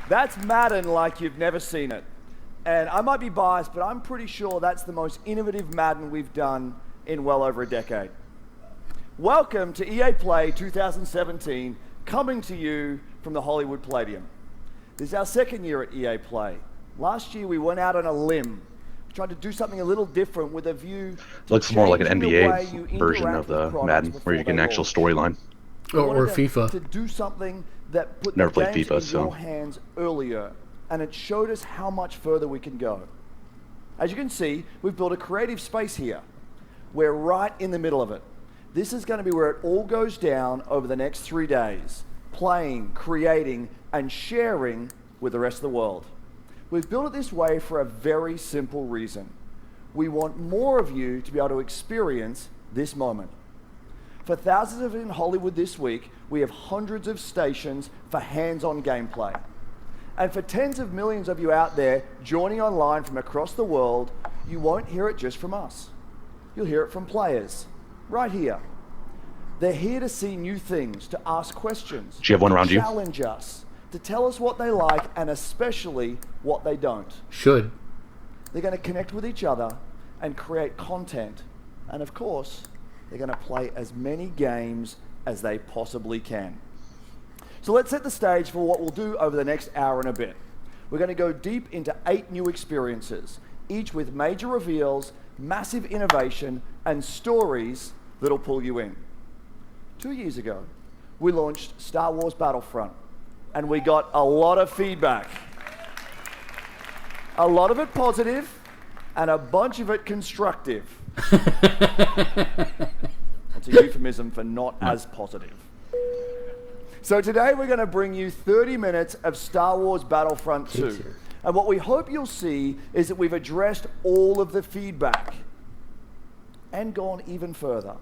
That's Madden like you've never seen it. And I might be biased, but I'm pretty sure that's the most innovative Madden we've done in well over a decade. Welcome to EA Play 2017, coming to you from the Hollywood Palladium. This is our second year at EA Play. Last year we went out on a limb, tried to do something a little different with a view to looks more like an NBA NBA version of the Madden, where you get an actual storyline. Or FIFA. To do something that put Never the played games FIFA, in so. your hands earlier, and it showed us how much further we can go. As you can see, we've built a creative space here. We're right in the middle of it. This is going to be where it all goes down over the next 3 days, playing, creating, and sharing with the rest of the world. We've built it this way for a very simple reason. We want more of you to be able to experience this moment. For thousands of you in Hollywood this week, we have hundreds of stations for hands-on gameplay. And for tens of millions of you out there joining online from across the world, you won't hear it just from us. You'll hear it from players, right here. They're here to see new things, to ask questions, Do you have one around to you? challenge us, to tell us what they like and especially what they don't. Should. They're going to connect with each other and create content. And of course, they're going to play as many games as they possibly can. So let's set the stage for what we'll do over the next hour and a bit. We're going to go deep into 8 new experiences, each with major reveals, massive innovation, and stories that'll pull you in. 2 years ago, we launched Star Wars Battlefront, and we got a lot of feedback. A lot of it positive, and a bunch of it constructive. That's a euphemism for not as positive. So today we're going to bring you 30 minutes of Star Wars Battlefront 2. And what we hope you'll see is that we've addressed all of the feedback and gone even further.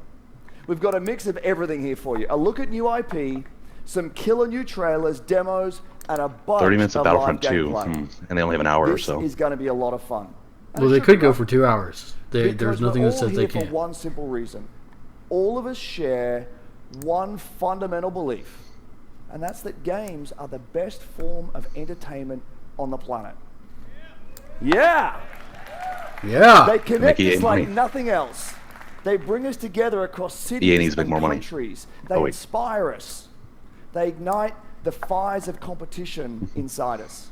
We've got a mix of everything here for you. A look at new IP, some killer new trailers, demos, and a bunch 30 minutes of Battlefront live 2, gameplay. and they only have an hour or This so. is going to be a lot of fun. And Well, it they should could be go fun. for 2 hours. There's Because nothing we're that all says here they for can't. one simple reason. All of us share one fundamental belief, and that's that games are the best form of entertainment on the planet. Yeah! Yeah. They connect Make EA us like money. nothing else. They bring us together across EA cities needs to make and more money. countries. They Oh, wait. inspire us. They ignite the fires of competition inside us.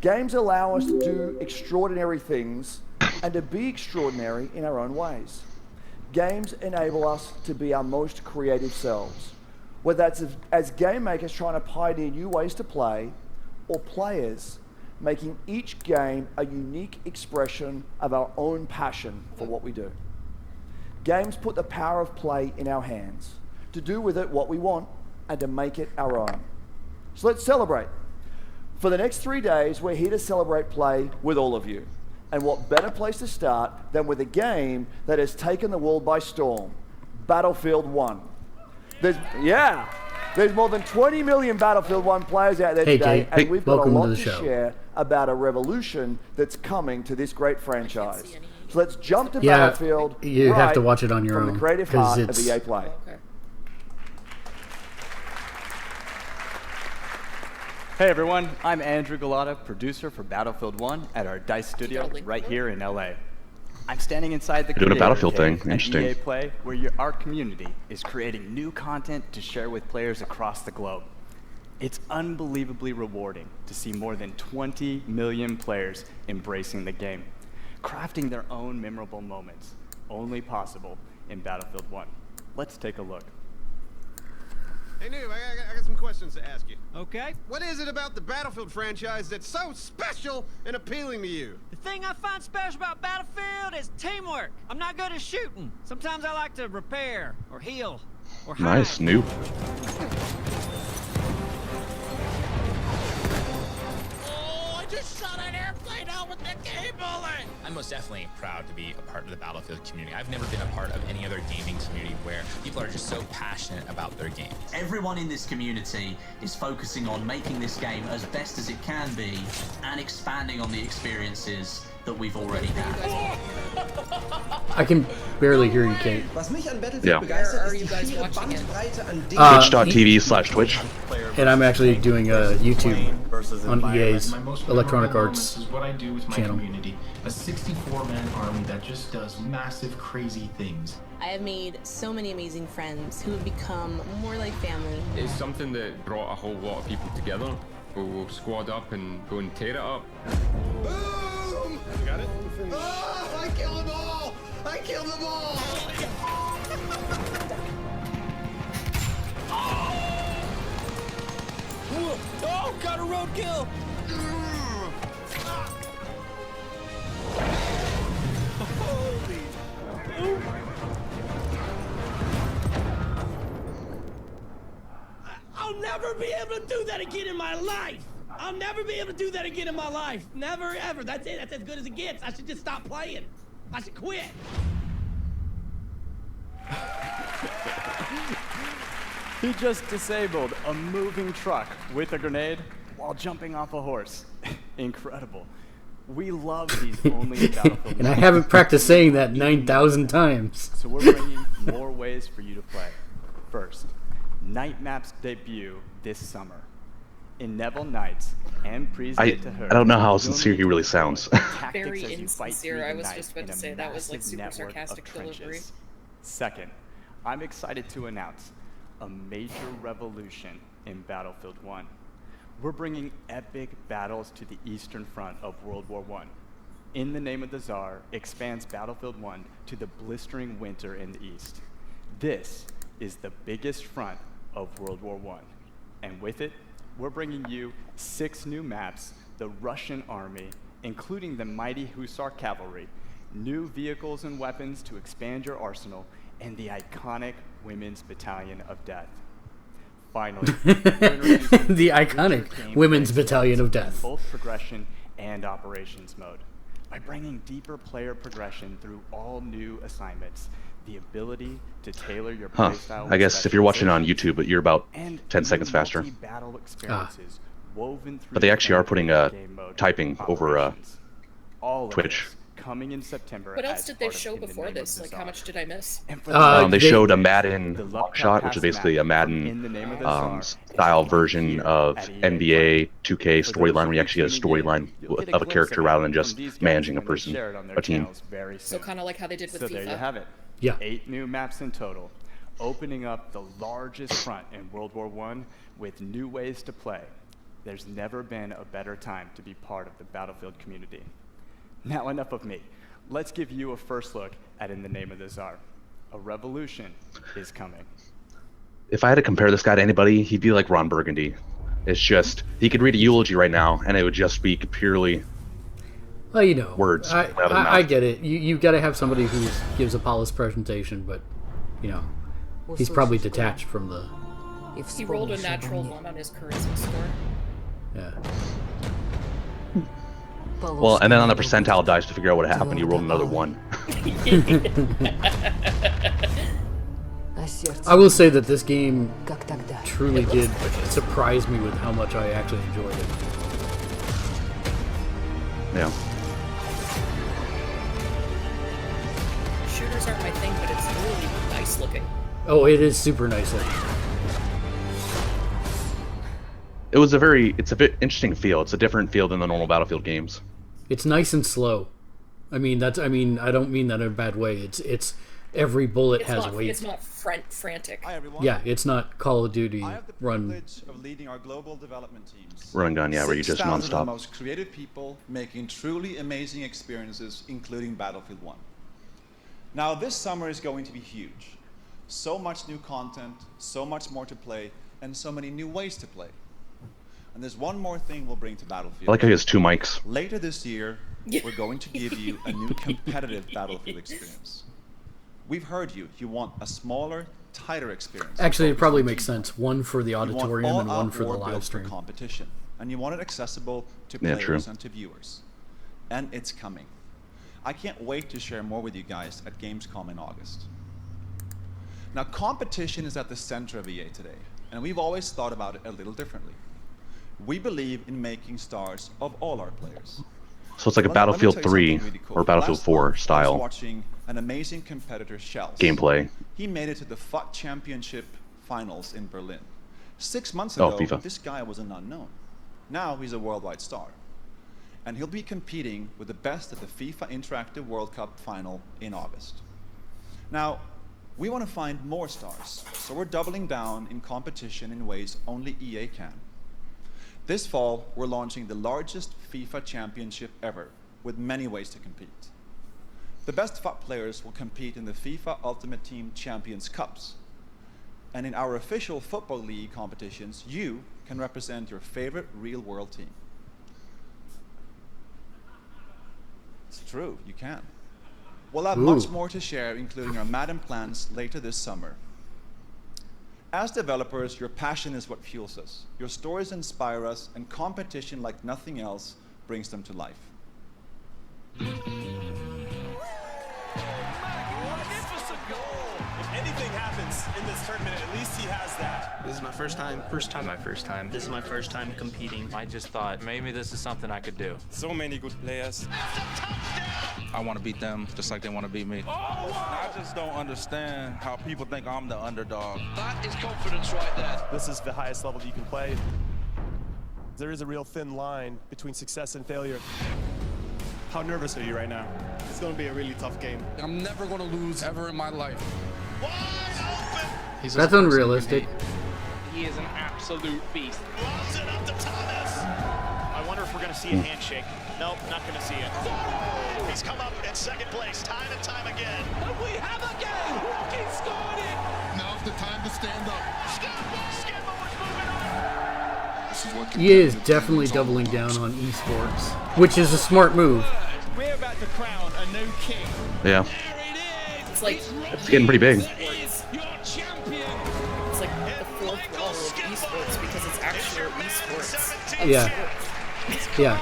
Games allow us to do extraordinary things and to be extraordinary in our own ways. Games enable us to be our most creative selves, whether that's as game makers trying to pioneer new ways to play, or players making each game a unique expression of our own passion for what we do. Games put the power of play in our hands, to do with it what we want and to make it our own. So let's celebrate. For the next 3 days, we're here to celebrate play with all of you. And what better place to start than with a game that has taken the world by storm, Battlefield 1. There's more than 20 million Battlefield 1 players out there Hey, today, Jay. and Hey, we've got a welcome to lot the to show. share about a revolution that's coming to this great franchise. So let's jump to Yeah, Battlefield. you have to right watch it on your from own, the creative 'cause heart of it's- EA Play. Hey everyone, I'm Andrew Galata, producer for Battlefield 1 at our DICE studio right here in LA. I'm standing inside the Doing a creator Battlefield cave thing. at Interesting. EA Play, where our community is creating new content to share with players across the globe. It's unbelievably rewarding to see more than 20 million players embracing the game, crafting their own memorable moments, only possible in Battlefield 1. Let's take a look. Hey, Noob, I got some questions to ask you. Okay. What is it about the Battlefield franchise that's so special and appealing to you? The thing I find special about Battlefield is teamwork. I'm not good at shooting. Sometimes I like to repair, or heal, or hide. Nice, noob. Oh, I just shot an airplane out with the cable. I'm most definitely proud to be a part of the Battlefield community. I've never been a part of any other gaming community where people are just so passionate about their game. Everyone in this community is focusing on making this game as best as it can be and expanding on the experiences that we've already had. I can barely hear you, Kate. Was mich an Battlefield Yeah. begeistert, Where are ist you die guys schiere watching it? Bandbreite an Dingen. Twitch.tv/Twitch. And I'm actually doing a YouTube versus on EA's My most Electronic memorable Arts moments is what I do with my channel. community. A 64-man army that just does massive, crazy things. I have made so many amazing friends who have become more like family. It's something that brought a whole lot of people together. We'll squad up and go and tear it up. Boom! You got it? Oh, I killed them all! I killed them all! Oh, got a roadkill! I'll never be able to do that again in my life! I'll never be able to do that again in my life! Never, ever. That's it. That's as good as it gets. I should just stop playing. I should quit. He just disabled a moving truck with a grenade while jumping off a horse. Incredible. We love these only in Battlefield. And I haven't practiced saying that 9,000 times. So we're bringing more ways for you to play. First, Night Maps debut this summer. In Neville Nights and Priest I to her. don't know how sincere he really sounds. Very insincere. I was just about to say that was like super sarcastic delivery. Second, I'm excited to announce a major revolution in Battlefield 1. We're bringing epic battles to the Eastern Front of World War I. In the Name of the Tsar expands Battlefield 1 to the blistering winter in the East. This is the biggest front of World War I. And with it, we're bringing you 6 new maps, the Russian army, including the mighty Hussar cavalry, new vehicles and weapons to expand your arsenal, and the iconic Women's Battalion of Death. Finally, the iconic Women's Battalion of Death. Both progression and operations mode. By bringing deeper player progression through all new assignments, the ability to tailor your playstyle. I guess if you're watching on YouTube, but you're about 10 seconds faster. But they actually are putting typing over Twitch. Coming in September. What else did they show before this? Like, how much did I miss? They showed a Madden shot, which is basically a Madden style version of NBA 2K storyline, where you actually get a storyline of a character rather than just managing a person, a team. So kind of like how they did with FIFA. So there you have it. Yeah. 8 new maps in total, opening up the largest front in World War I with new ways to play. There's never been a better time to be part of the Battlefield community. Now enough of me. Let's give you a first look at In the Name of the Tsar. A revolution is coming. If I had to compare this guy to anybody, he'd be like Ron Burgundy. It's just, he could read a eulogy right now, and it would just be purely well, you know, words. I get it. You've got to have somebody who gives a polished presentation, but, you know, he's probably detached from the... He rolled a natural 1 on his charisma score. Yeah. Well, and then on the percentile dice to figure out what happened, he rolled another 1. I will say that this game truly did surprise me with how much I actually enjoyed it. Yeah. Shooters aren't my thing, but it's really nice looking. Oh, it is super nice looking. It's a bit interesting feel. It's a different feel than the normal Battlefield games. It's nice and slow. I don't mean that in a bad way. It's every bullet has weight. It's not frantic. Hi everyone. Yeah, it's not Call of Duty I have the run. privilege of leading our global development teams. Run and gun, yeah, where you just 6,000 of non-stop. the most creative people making truly amazing experiences, including Battlefield 1. Now this summer is going to be huge. So much new content, so much more to play, and so many new ways to play. And there's one more thing we'll bring to Battlefield. I like how he has 2 mics. Later this year, we're going to give you a new competitive Battlefield experience. We've heard you. You want a smaller, tighter experience. Actually, it probably makes sense. One for the auditorium and one for the war live built stream. For competition, and you want it accessible to players and to viewers. And it's coming. I can't wait to share more with you guys at Gamescom in August. Now, competition is at the center of EA today, and we've always thought about it a little differently. We believe in making stars of all our players. So it's like a Battlefield 3 really cool. or Battlefield 4 style I was watching an amazing competitor, Shells. gameplay. He made it to the FUT Championship finals in Berlin. 6 months Oh, ago, FIFA. this guy was an unknown. Now he's a worldwide star. And he'll be competing with the best at the FIFA Interactive World Cup final in August. Now, we want to find more stars, so we're doubling down in competition in ways only EA can. This fall, we're launching the largest FIFA championship ever, with many ways to compete. The best FUT players will compete in the FIFA Ultimate Team Champions Cups. And in our official Football League competitions, you can represent your favorite real-world team. It's true, you can. We'll have much more to share, including our Madden plans later this summer. As developers, your passion is what fuels us. Your stories inspire us, and competition like nothing else brings them to life. Magnificent goal! If anything happens in this tournament, at least he has that. This is my first time. My first time. This is my first time competing. I just thought maybe this is something I could do. So many good players. I want to beat them just like they want to beat me. Oh, wow. I just don't understand how people think I'm the underdog. That is confidence right there. This is the highest level you can play. There is a real thin line between success and failure. How nervous are you right now? It's going to be a really tough game. I'm never going to lose ever in my life. Wide open! That's unrealistic. He is an absolute beast. Loves it up to Thomas. I wonder if we're going to see a handshake. Nope, not going to see it. He's come up in second place time and time again. And we have a game! Rocky scored it! Now's the time to stand up. EA is definitely doubling down on esports, which is a smart move. We're about to crown a new king. Yeah. It's like It's getting pretty big. It's like the fourth level of esports because it's actual esports. Yeah. Yeah.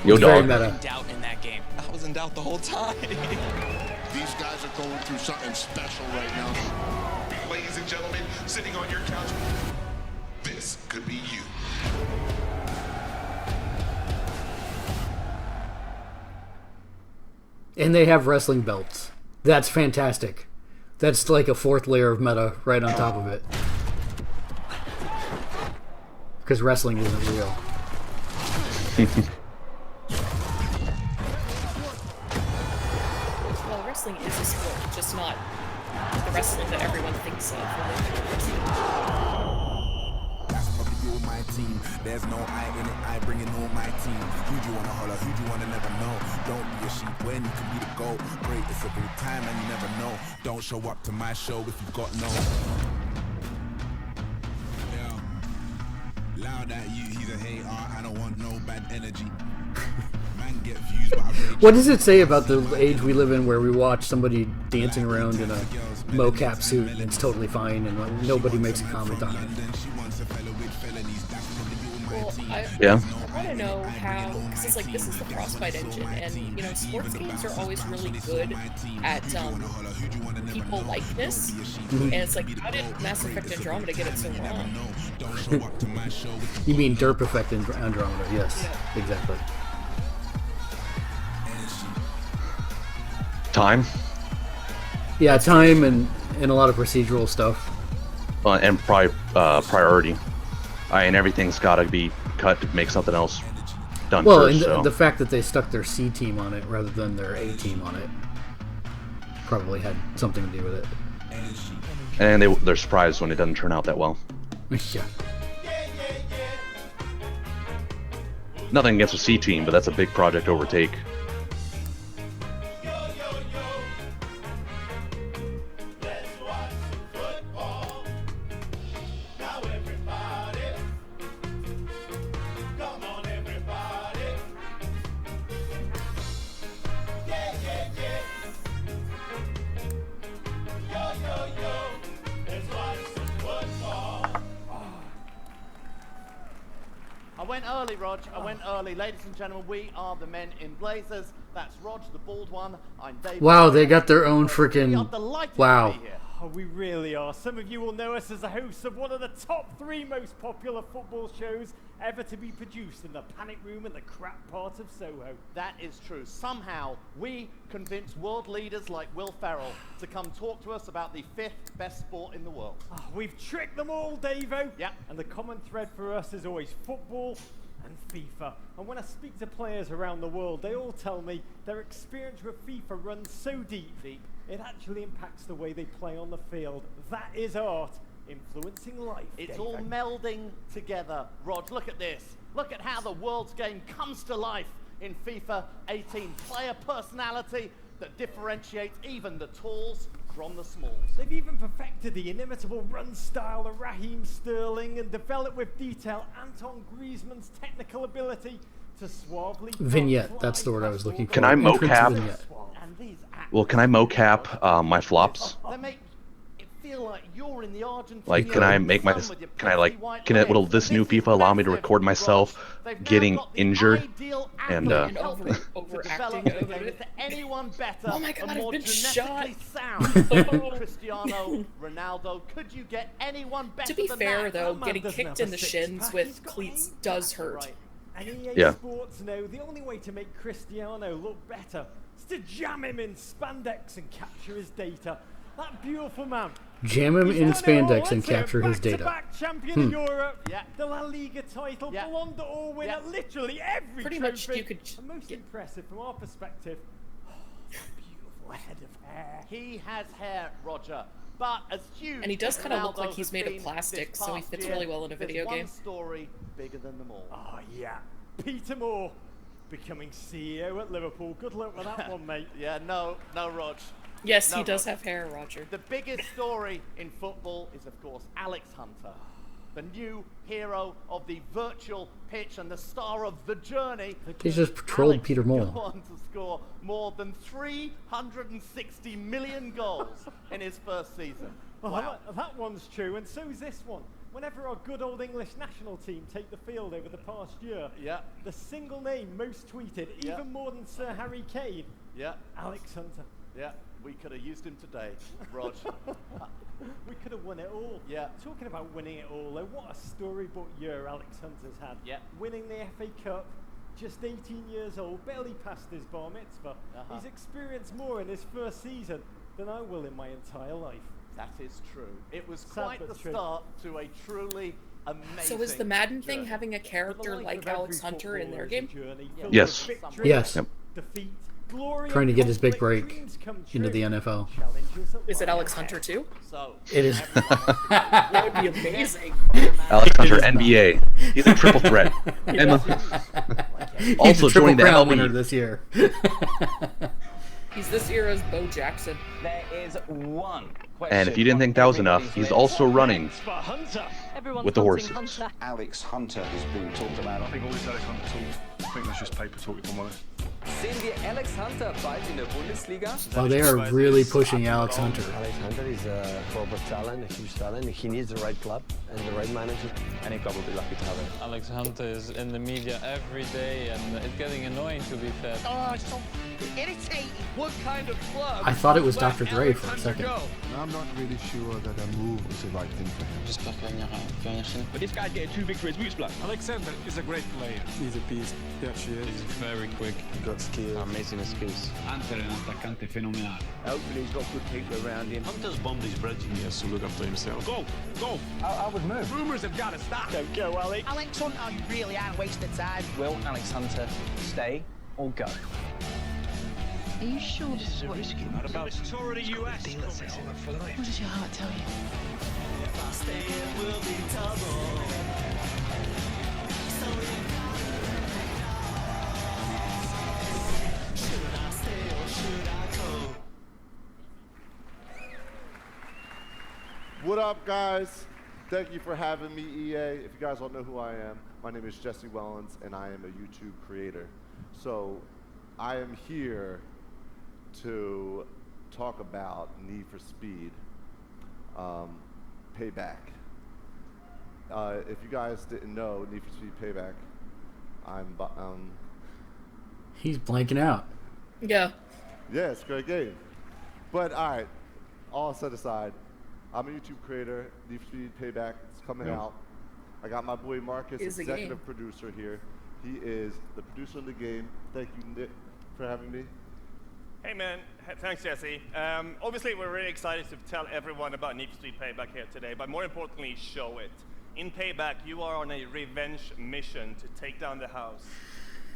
Yo, It's very dog. meta. Doubt in that game. I was in doubt the whole time. These guys are going through something special right now. Ladies and gentlemen, sitting on your couch, this could be you. And they have wrestling belts. That's fantastic. That's like a fourth layer of meta right on top of it. Because wrestling isn't real. Well, wrestling is a sport, just not the wrestling that everyone thinks of when they think of wrestling. There's no I in it, I bring it on my team. Who do you wanna holler, who do you wanna never know? Don't be a sheep when you can be the goat. Great, it's a good time and you never know. Don't show up to my show if you've got no. Yeah. Loud at you, he's a hater, I don't want no bad energy. Man get views, but I rage. What does it say about the age we live in where we watch somebody dancing around in a mocap suit and it's totally fine and nobody makes a comment on it? Well, I want to know how, because it's like, this is the Frostbite engine, and, you know, sports games are always really good at people likeness, and it's like, how did Mass Effect Andromeda get it so wrong? You mean Derp Effect in Andromeda, yes, yeah. Exactly. Time. Yeah, time and a lot of procedural stuff. And priority. And everything's got to be cut to make something else done well, first. and the fact that they stuck their C team on it rather than their A team on it probably had something to do with it. And they're surprised when it doesn't turn out that well. Yeah. Nothing against the C team, but that's a big project to overtake. I went early, Rog. I went early. Ladies and gentlemen, we are the men in blazers. That's Rog, the bald one. I'm Dave. Wow, they got their own freaking... Wow. Oh, we really are. Some of you will know us as the hosts of one of the top 3 most popular football shows ever to be produced in the panic room in the crap part of Soho. That is true. Somehow, we convinced world leaders like Will Ferrell to come talk to us about the 5th best sport in the world. Oh, we've tricked them all, Davo. Yeah. And the common thread for us is always football and FIFA. And when I speak to players around the world, they all tell me their experience with FIFA runs so deep, it actually impacts the way they play on the field. That is art influencing life. It's Davo. all melding together. Rog, look at this. Look at how the world's game comes to life in FIFA 18. Player personality that differentiates even the talls from the smalls. They've even perfected the inimitable run style of Raheem Sterling and developed with detail Anton Griezmann's technical ability to suavely... Vignette, that's the word I was looking for. Can I mocap? And these Well, can I mocap my flops? they make it feel like you're in the Argentine. Like, can I make my? Can I like? Can it? Will this new FIFA allow me to record myself getting injured and? Overacting over it. Anyone better? Oh my God, and I've more been shot. genetically sound? Cristiano Ronaldo. Could you get anyone better? To be than fair, that? though, getting kicked in the shins with cleats does hurt. And EA Yeah. Sports know the only way to make Cristiano look better is to jam him in spandex and capture his data. That beautiful man. Jam him He's in done it all. spandex and Let's hear capture his data. Back-to-back champion of Europe, the La Liga title, Ballon d'Or winner, literally every Pretty trophy. much you could And most impressive from our perspective, beautiful head of hair. He has hair, Roger. But as huge And he does as kind of look Ronaldo like he's has made of been plastic, this so he past fits year, really well in a video there's game. one story bigger than them all. Oh, yeah. Peter Moore becoming CEO at Liverpool. Good luck with that one, mate. Yeah, no, Rog. Yes, No, he does Rog. have hair, Roger. The biggest story in football is, of course, Alex Hunter, the new hero of the virtual pitch and the star of The Journey. He just trolled Alex Peter would Moore. go on to score more than 360 million goals in his first season. Wow. That one's true, and so's this one. Whenever our good old English national team take the field over the past year, the single name most tweeted, even more than Sir Harry Kane, Alex Hunter. Yeah, we could have used him today, Rog. We could have won it all. Yeah. Talking about winning it all, though, what a storybook year Alex Hunter's had. Yeah. Winning the FA Cup, just 18 years old, barely passed his bar mitzvah. He's experienced more in his first season than I will in my entire life. That is true. It was Sad quite but the true. start to a truly amazing So is the Madden thing journey. having a character like Alex Hunter in their game? Yes. Yes. Yep. Defeat, glory, Trying to get his big conflict, break dreams come into the true. NFL. Is it Alex Hunter too? So It is. That would be amazing. Alex Hunter, NBA. He's a triple threat. And He's also a triple joining the crown winner MLB. this year. He's this era's Bo Jackson. There is one question. And if you didn't think that was enough, he's also running with the horses. Alex Hunter has been talked about. I think all this Alex Hunter talk, I think that's just paper talk, if I'm honest. Sehen wir Alex Hunter bald in der Bundesliga? Well, they are really pushing Alex Hunter. Alex Hunter is a proper talent, a huge talent. He needs the right club and the right manager. Any club will be lucky to have him. Alex Hunter is in the media every day, and it's getting annoying to be fair. Oh, it's so irritating. What kind of club? I thought it was Dr. Dre for a second. I'm not really sure that a move is the right thing for him. J'espère qu'il va venir. But this guy's getting too big for his boots, blood. Alexander is a great player. He's a beast. He actually is. He's very quick. Got skills. Amazing skills. Hunter è un attaccante fenomenale. Hopefully he's got good people around him. Hunter's bombed his bridge. He has to look after himself. Go! Go! I would move. Rumours have got to stop. Don't go, Alex. Alex Hunter, you really are wasting time. Will Alex Hunter stay or go? Are you sure this is what risky. What about this tour of the US? What does your heart tell you? If I stay, it will be double. Should I stay or should I go? What up, guys? Thank you for having me, EA. If you guys don't know who I am, my name is Jesse Wellens, and I am a YouTube creator. So I am here to talk about Need for Speed Payback. If you guys didn't know, Need for Speed Payback, He's blanking out. Yeah. Yeah, it's a great game. But all right, all set aside, I'm a YouTube creator. Need for Speed Payback is coming out. I got my boy Marcus, executive producer here. He is the producer of the game. Thank you, Nick, for having me. Hey man, thanks Jesse. Obviously we're really excited to tell everyone about Need for Speed Payback here today, but more importantly, show it. In Payback, you are on a revenge mission to take down the House.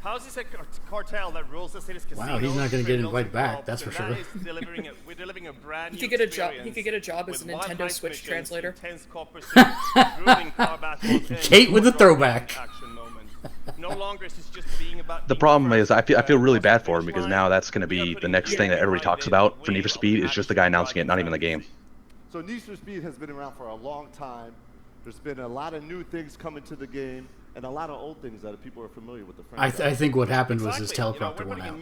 House is a cartel that rules the city's casinos. Wow, he's not going to get invited back, that's for sure. We're delivering a brand new He could get a job as a Nintendo Switch translator. Kate with a throwback. No longer is this just being about The problem is I feel really bad for him because now that's going to be the next thing that everybody talks about for Need for Speed is just the guy announcing it, not even the game. So Need for Speed has been around for a long time. There's been a lot of new things coming to the game and a lot of old things that people are familiar with the franchise. I think what happened was his teleprompter went out.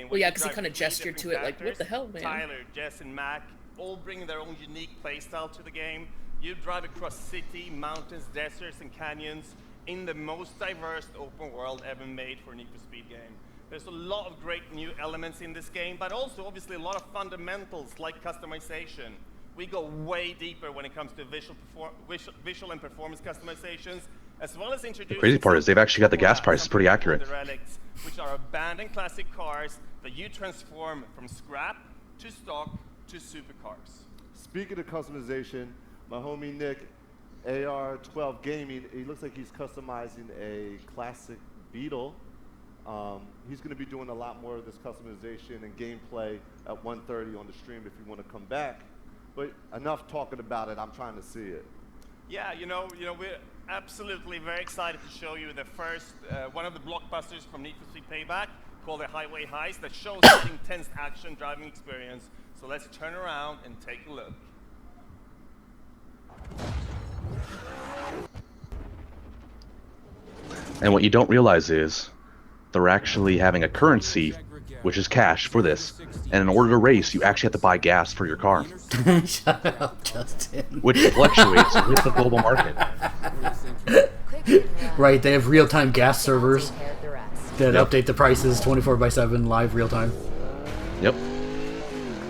Well, yeah, because he kind of gestured to it like, what the hell, man? Tyler, Jess, and Mac all bringing their own unique playstyle to the game. You drive across city, mountains, deserts, and canyons in the most diverse open world ever made for a Need for Speed game. There's a lot of great new elements in this game, but also obviously a lot of fundamentals like customization. We go way deeper when it comes to visual and performance customizations, as well as introducing. The crazy part is they've actually got the gas prices pretty accurate. Relics, which are abandoned classic cars that you transform from scrap to stock to supercars. Speaking of customization, my homie Nick, AR12 Gaming, he looks like he's customizing a classic Beetle. He's going to be doing a lot more of this customization and gameplay at 1:30 on the stream if you want to come back. But enough talking about it, I'm trying to see it. Yeah, you know, we're absolutely very excited to show you the first, one of the blockbusters from Need for Speed Payback called the Highway Heist that shows an intense action driving experience. So let's turn around and take a look. And what you don't realize is they're actually having a currency, which is cash, for this. And in order to race, you actually have to buy gas for your car. Shut up, Justin. Which fluctuates with the global market. Right, they have real-time gas servers that update the prices 24/7 live real-time. Yep.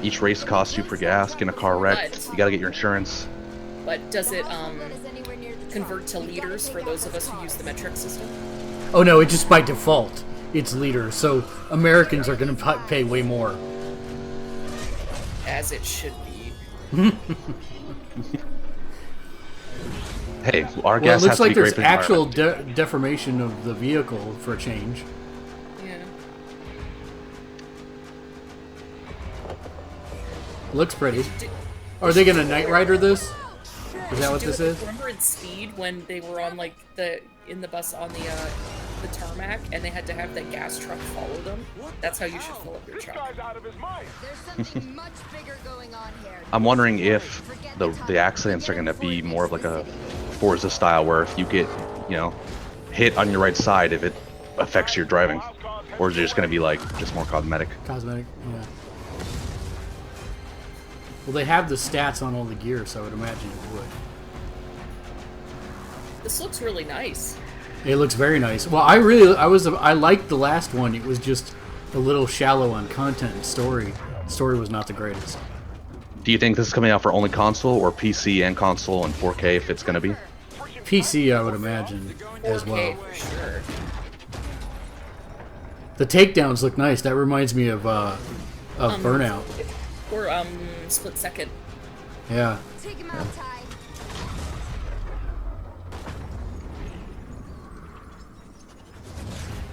Each race costs you for gas, get in a car wreck, you gotta get your insurance. But does it convert to liters for those of us who use the metric system? Oh no, it just by default. It's liters, so Americans are going to pay way more. As it should be. Hey, our gas it looks has to like be there's great for the actual environment. deformation of the vehicle for a change. Yeah. Looks pretty. Are they going to Knight Rider this? Is that what this is? Remember in Speed when they were on like in the bus on the tarmac and they had to have the gas truck follow them? That's how you should fill up your truck. There's something much bigger going on here. I'm wondering if the accidents are going to be more of like a Forza style, where if you get, hit on your right side, if it affects your driving, or is it just going to be like just more cosmetic? Cosmetic, yeah. Well, they have the stats on all the gear, so I would imagine it would. This looks really nice. It looks very nice. Well, I liked the last one. It was just a little shallow on content and story. The story was not the greatest. Do you think this is coming out for only console, or PC and console and 4K if it's going to be? PC, I would imagine, as well. 4K for sure. The takedowns look nice. That reminds me of Burnout. Or Split Second. Yeah. Take him out, Ty.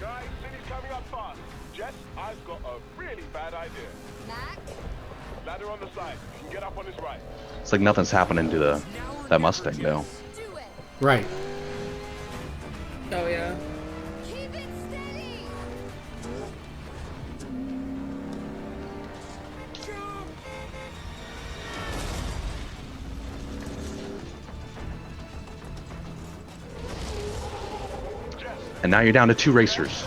Guys, city's coming up fast. Jess, I've got a really bad idea. Mac? Ladder on the side. You can get up on his right. It's like nothing's happening to that Mustang, though. Right. Oh, yeah. Keep it steady. And now you're down to 2 racers.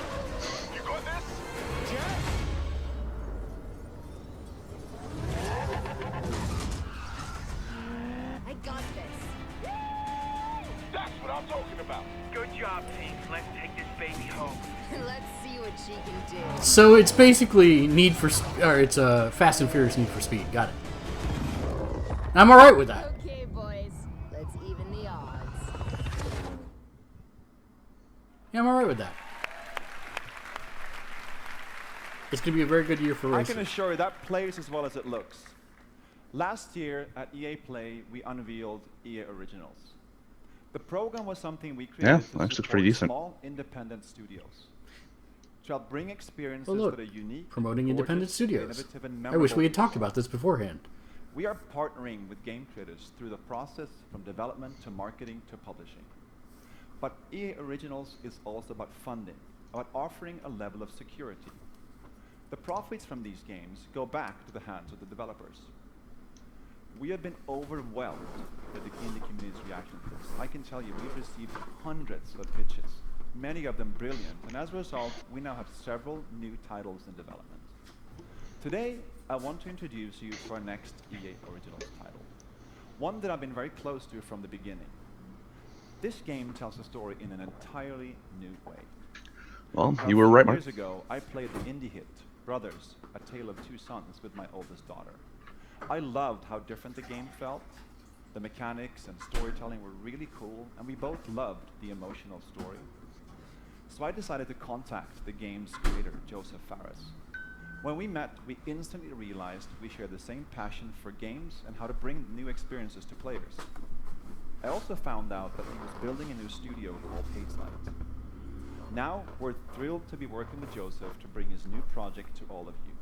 I got this. That's what I'm talking about. Good job, team. Let's take this baby home. Let's see what she can do. So it's basically Fast and Furious Need for Speed. Got it. I'm all right with that. Okay, boys, let's even the odds. Yeah, I'm all right with that. It's going to be a very good year for I racing. can assure you that plays as well as it looks. Last year at EA Play, we unveiled EA Originals. The program was something we created to looks support pretty decent. small independent studios. To help bring experiences Oh, look, that are unique, promoting independent gorgeous, studios. innovative, and I wish we had memorable. talked about this beforehand. We are partnering with game creators through the process from development to marketing to publishing. But EA Originals is also about funding, about offering a level of security. The profits from these games go back to the hands of the developers. We have been overwhelmed with the indie community's reaction to this. I can tell you, we've received hundreds of pitches, many of them brilliant, and as a result, we now have several new titles in development. Today, I want to introduce you to our next EA Originals title, one that I've been very close to from the beginning. This game tells a story in an entirely new way. Well, Now, you were right, Mark. years ago, I played the indie hit, Brothers, A Tale of Two Sons with my oldest daughter. I loved how different the game felt. The mechanics and storytelling were really cool, and we both loved the emotional story. So I decided to contact the game's creator, Joseph Fares. When we met, we instantly realized we shared the same passion for games and how to bring new experiences to players. I also found out that he was building a new studio called Hazelight. Now, we're thrilled to be working with Joseph to bring his new project to all of you.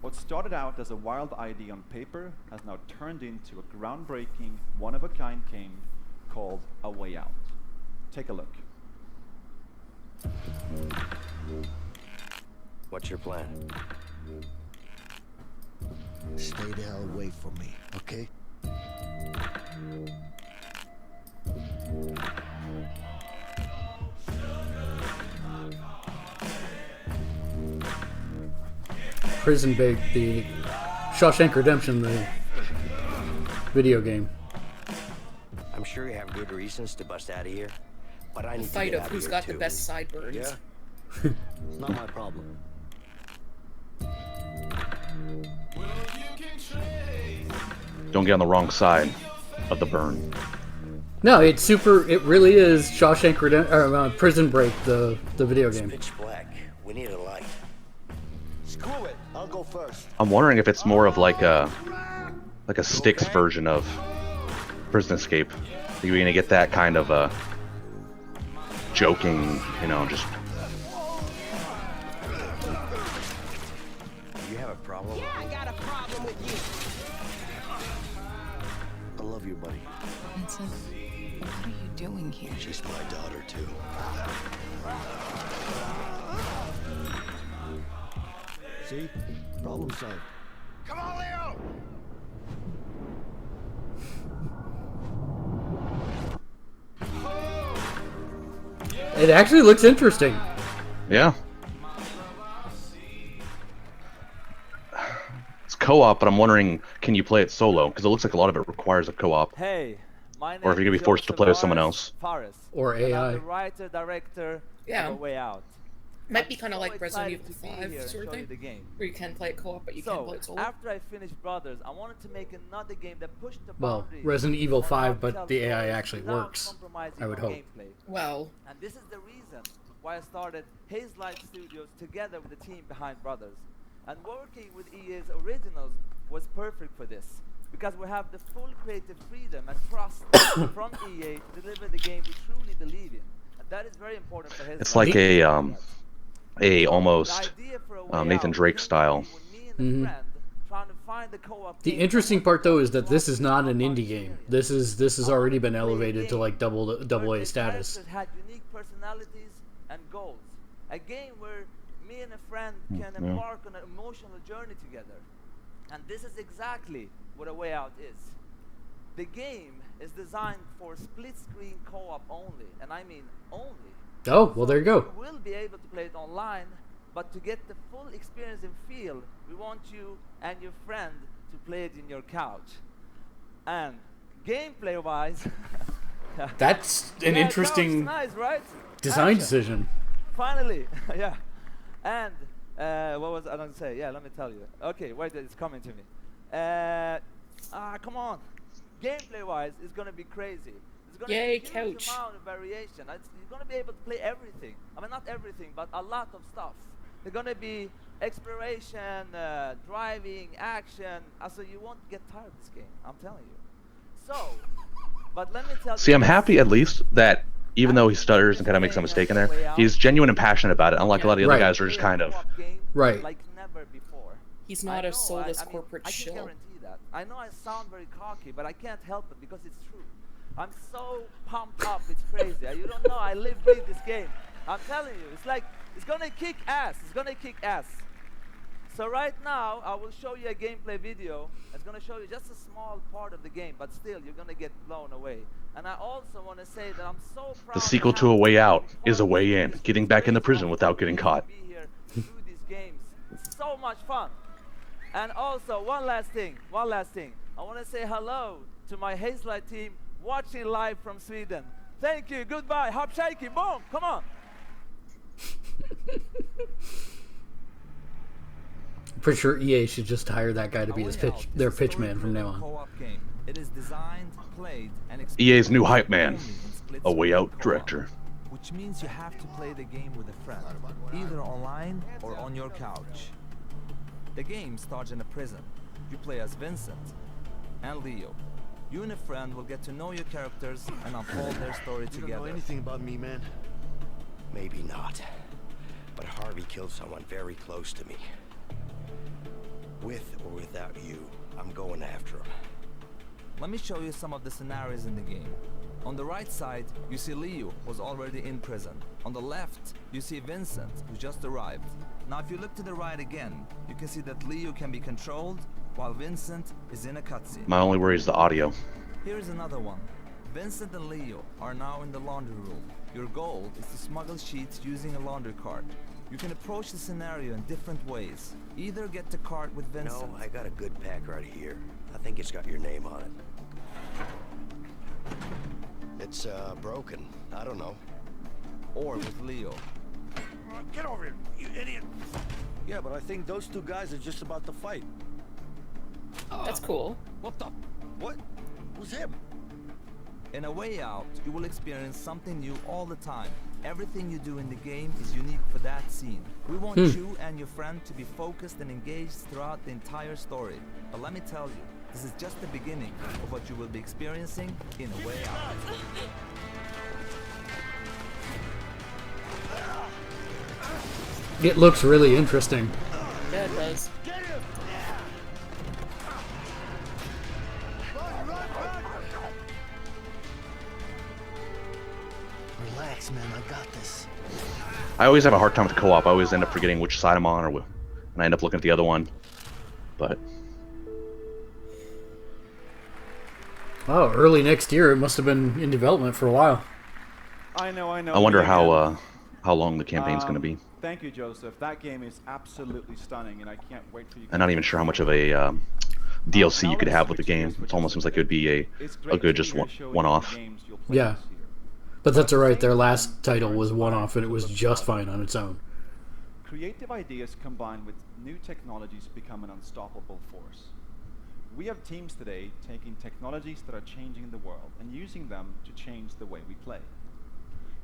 What started out as a wild idea on paper has now turned into a groundbreaking, one-of-a-kind game called A Way Out. Take a look. What's your plan? Stay the hell away from me, okay? Prison Break, the Shawshank Redemption, the video game. I'm sure you have good reasons to bust out of here, but I need to Fight get of out who's here got too. the best sideburns. Yeah. It's not my problem. Don't get on the wrong side of the burn. No, it's super. It really is Shawshank Redemption, Prison Break, the video game. Pitch black. We need a light. Screw it. I'll go first. I'm wondering if it's more of like a Styx version of Prison Escape. Are you gonna get that kind of joking, you know, just. You have a problem? Yeah, I got a problem with you. I love you, buddy. Vincent, what are you doing here? She's my daughter, too. See? Problem solved. Come on, Leo! It actually looks interesting. Yeah. It's co-op, but I'm wondering, can you play it solo? Because it looks like a lot of it requires a co-op. Hey, my name Or if you're gonna be forced to play with someone else. Fares, or and AI. I'm the writer director Yeah. of A Way Out. Might be kind of so like Resident Evil excited to be 5 here and sort of show you thing, the game. where you can play it co-op, but you So, can play it solo. after I finished Brothers, I wanted to make another game that pushed the Well, boundaries Resident Evil on how 5, to but tell the AI stories actually without works, compromising I would on hope. gameplay. Well, And this is the reason why I started Hazelight Studios together with the team behind Brothers. And working with EA's Originals was perfect for this, because we have the full creative freedom and trust from EA to deliver the game we truly believe in. And that is very important for Hazelight. It's like a almost Nathan Drake style. Mm-hmm. The interesting part, though, is that this is not an indie game. This has already been elevated to like double A status. Had unique personalities and goals. A game where me and a friend can Yeah. embark on an emotional journey together. And this is exactly what A Way Out is. The game is designed for split-screen co-op only, and I mean only. Oh, well, there you go. You will be able to play it online, but to get the full experience and feel, we want you and your friend to play it in your couch. And gameplay-wise, That's an interesting nice, right? design Action. decision. Finally, yeah. And what was I going to say? Yeah, let me tell you. Okay, wait, it's coming to me. Come on. Gameplay-wise, it's gonna be crazy. There's gonna Yay, be a huge couch. amount of variation. You're gonna be able to play everything. I mean, not everything, but a lot of stuff. There's gonna be exploration, driving, action. Also, you won't get tired of this game. I'm telling you. So, but let me tell you. See, I'm happy at least that even though he stutters and kind of makes a mistake in there, he's genuine and passionate about it. Unlike a lot of the other guys who are just kind of. Right. Like never before. He's not a soulless corporate I can shill. guarantee that. I know I sound very cocky, but I can't help it because it's true. I'm so pumped up, it's crazy. You don't know, I live, breathe this game. I'm telling you, it's like, it's gonna kick ass. It's gonna kick ass. So right now, I will show you a gameplay video. It's gonna show you just a small part of the game, but still, you're gonna get blown away. And I also want to say that I'm so proud. The sequel to A Way Out is A Way In, getting back into prison without getting caught. Be here through these games. It's so much fun. And also, one last thing. I want to say hello to my Hazelight team watching live from Sweden. Thank you. Goodbye. Hop shaky. Boom. Come on. Pretty sure EA should just hire that guy to be their pitch man from now on. Co-op game. It is designed, played, and EA's new hype man, A Way Out director. Which means you have to play the game with a friend, either online or on your couch. The game starts in a prison. You play as Vincent and Leo. You and a friend will get to know your characters and unfold their story together. You don't know anything about me, man. Maybe not. But Harvey killed someone very close to me. With or without you, I'm going after him. Let me show you some of the scenarios in the game. On the right side, you see Leo, who's already in prison. On the left, you see Vincent, who just arrived. Now if you look to the right again, you can see that Leo can be controlled, while Vincent is in a cutscene. My only worry is the audio. Here's another one. Vincent and Leo are now in the laundry room. Your goal is to smuggle sheets using a laundry cart. You can approach the scenario in different ways. Either get the cart with Vincent. No, I got a good pack right here. I think it's got your name on it. It's broken. I don't know. Or with Leo. Get over here, you idiot! Yeah, but I think those two guys are just about to fight. That's cool. What the? What? Who's him? In A Way Out, you will experience something new all the time. Everything you do in the game is unique for that scene. We want you and your friend to be focused and engaged throughout the entire story. But let me tell you, this is just the beginning of what you will be experiencing in A Way Out. It looks really interesting. Yeah, it does. Relax, man. I got this. I always have a hard time with the co-op. I always end up forgetting which side I'm on, and I end up looking at the other one. But oh, early next year. It must have been in development for a while. I know. I wonder how long the campaign's going to be. Thank you, Joseph. That game is absolutely stunning, and I can't wait for you. I'm not even sure how much of a DLC you could have with the game. It almost seems like it would be a good just one-off. Yeah, but that's alright. Their last title was one-off, and it was just fine on its own. Creative ideas combined with new technologies become an unstoppable force. We have teams today taking technologies that are changing the world and using them to change the way we play.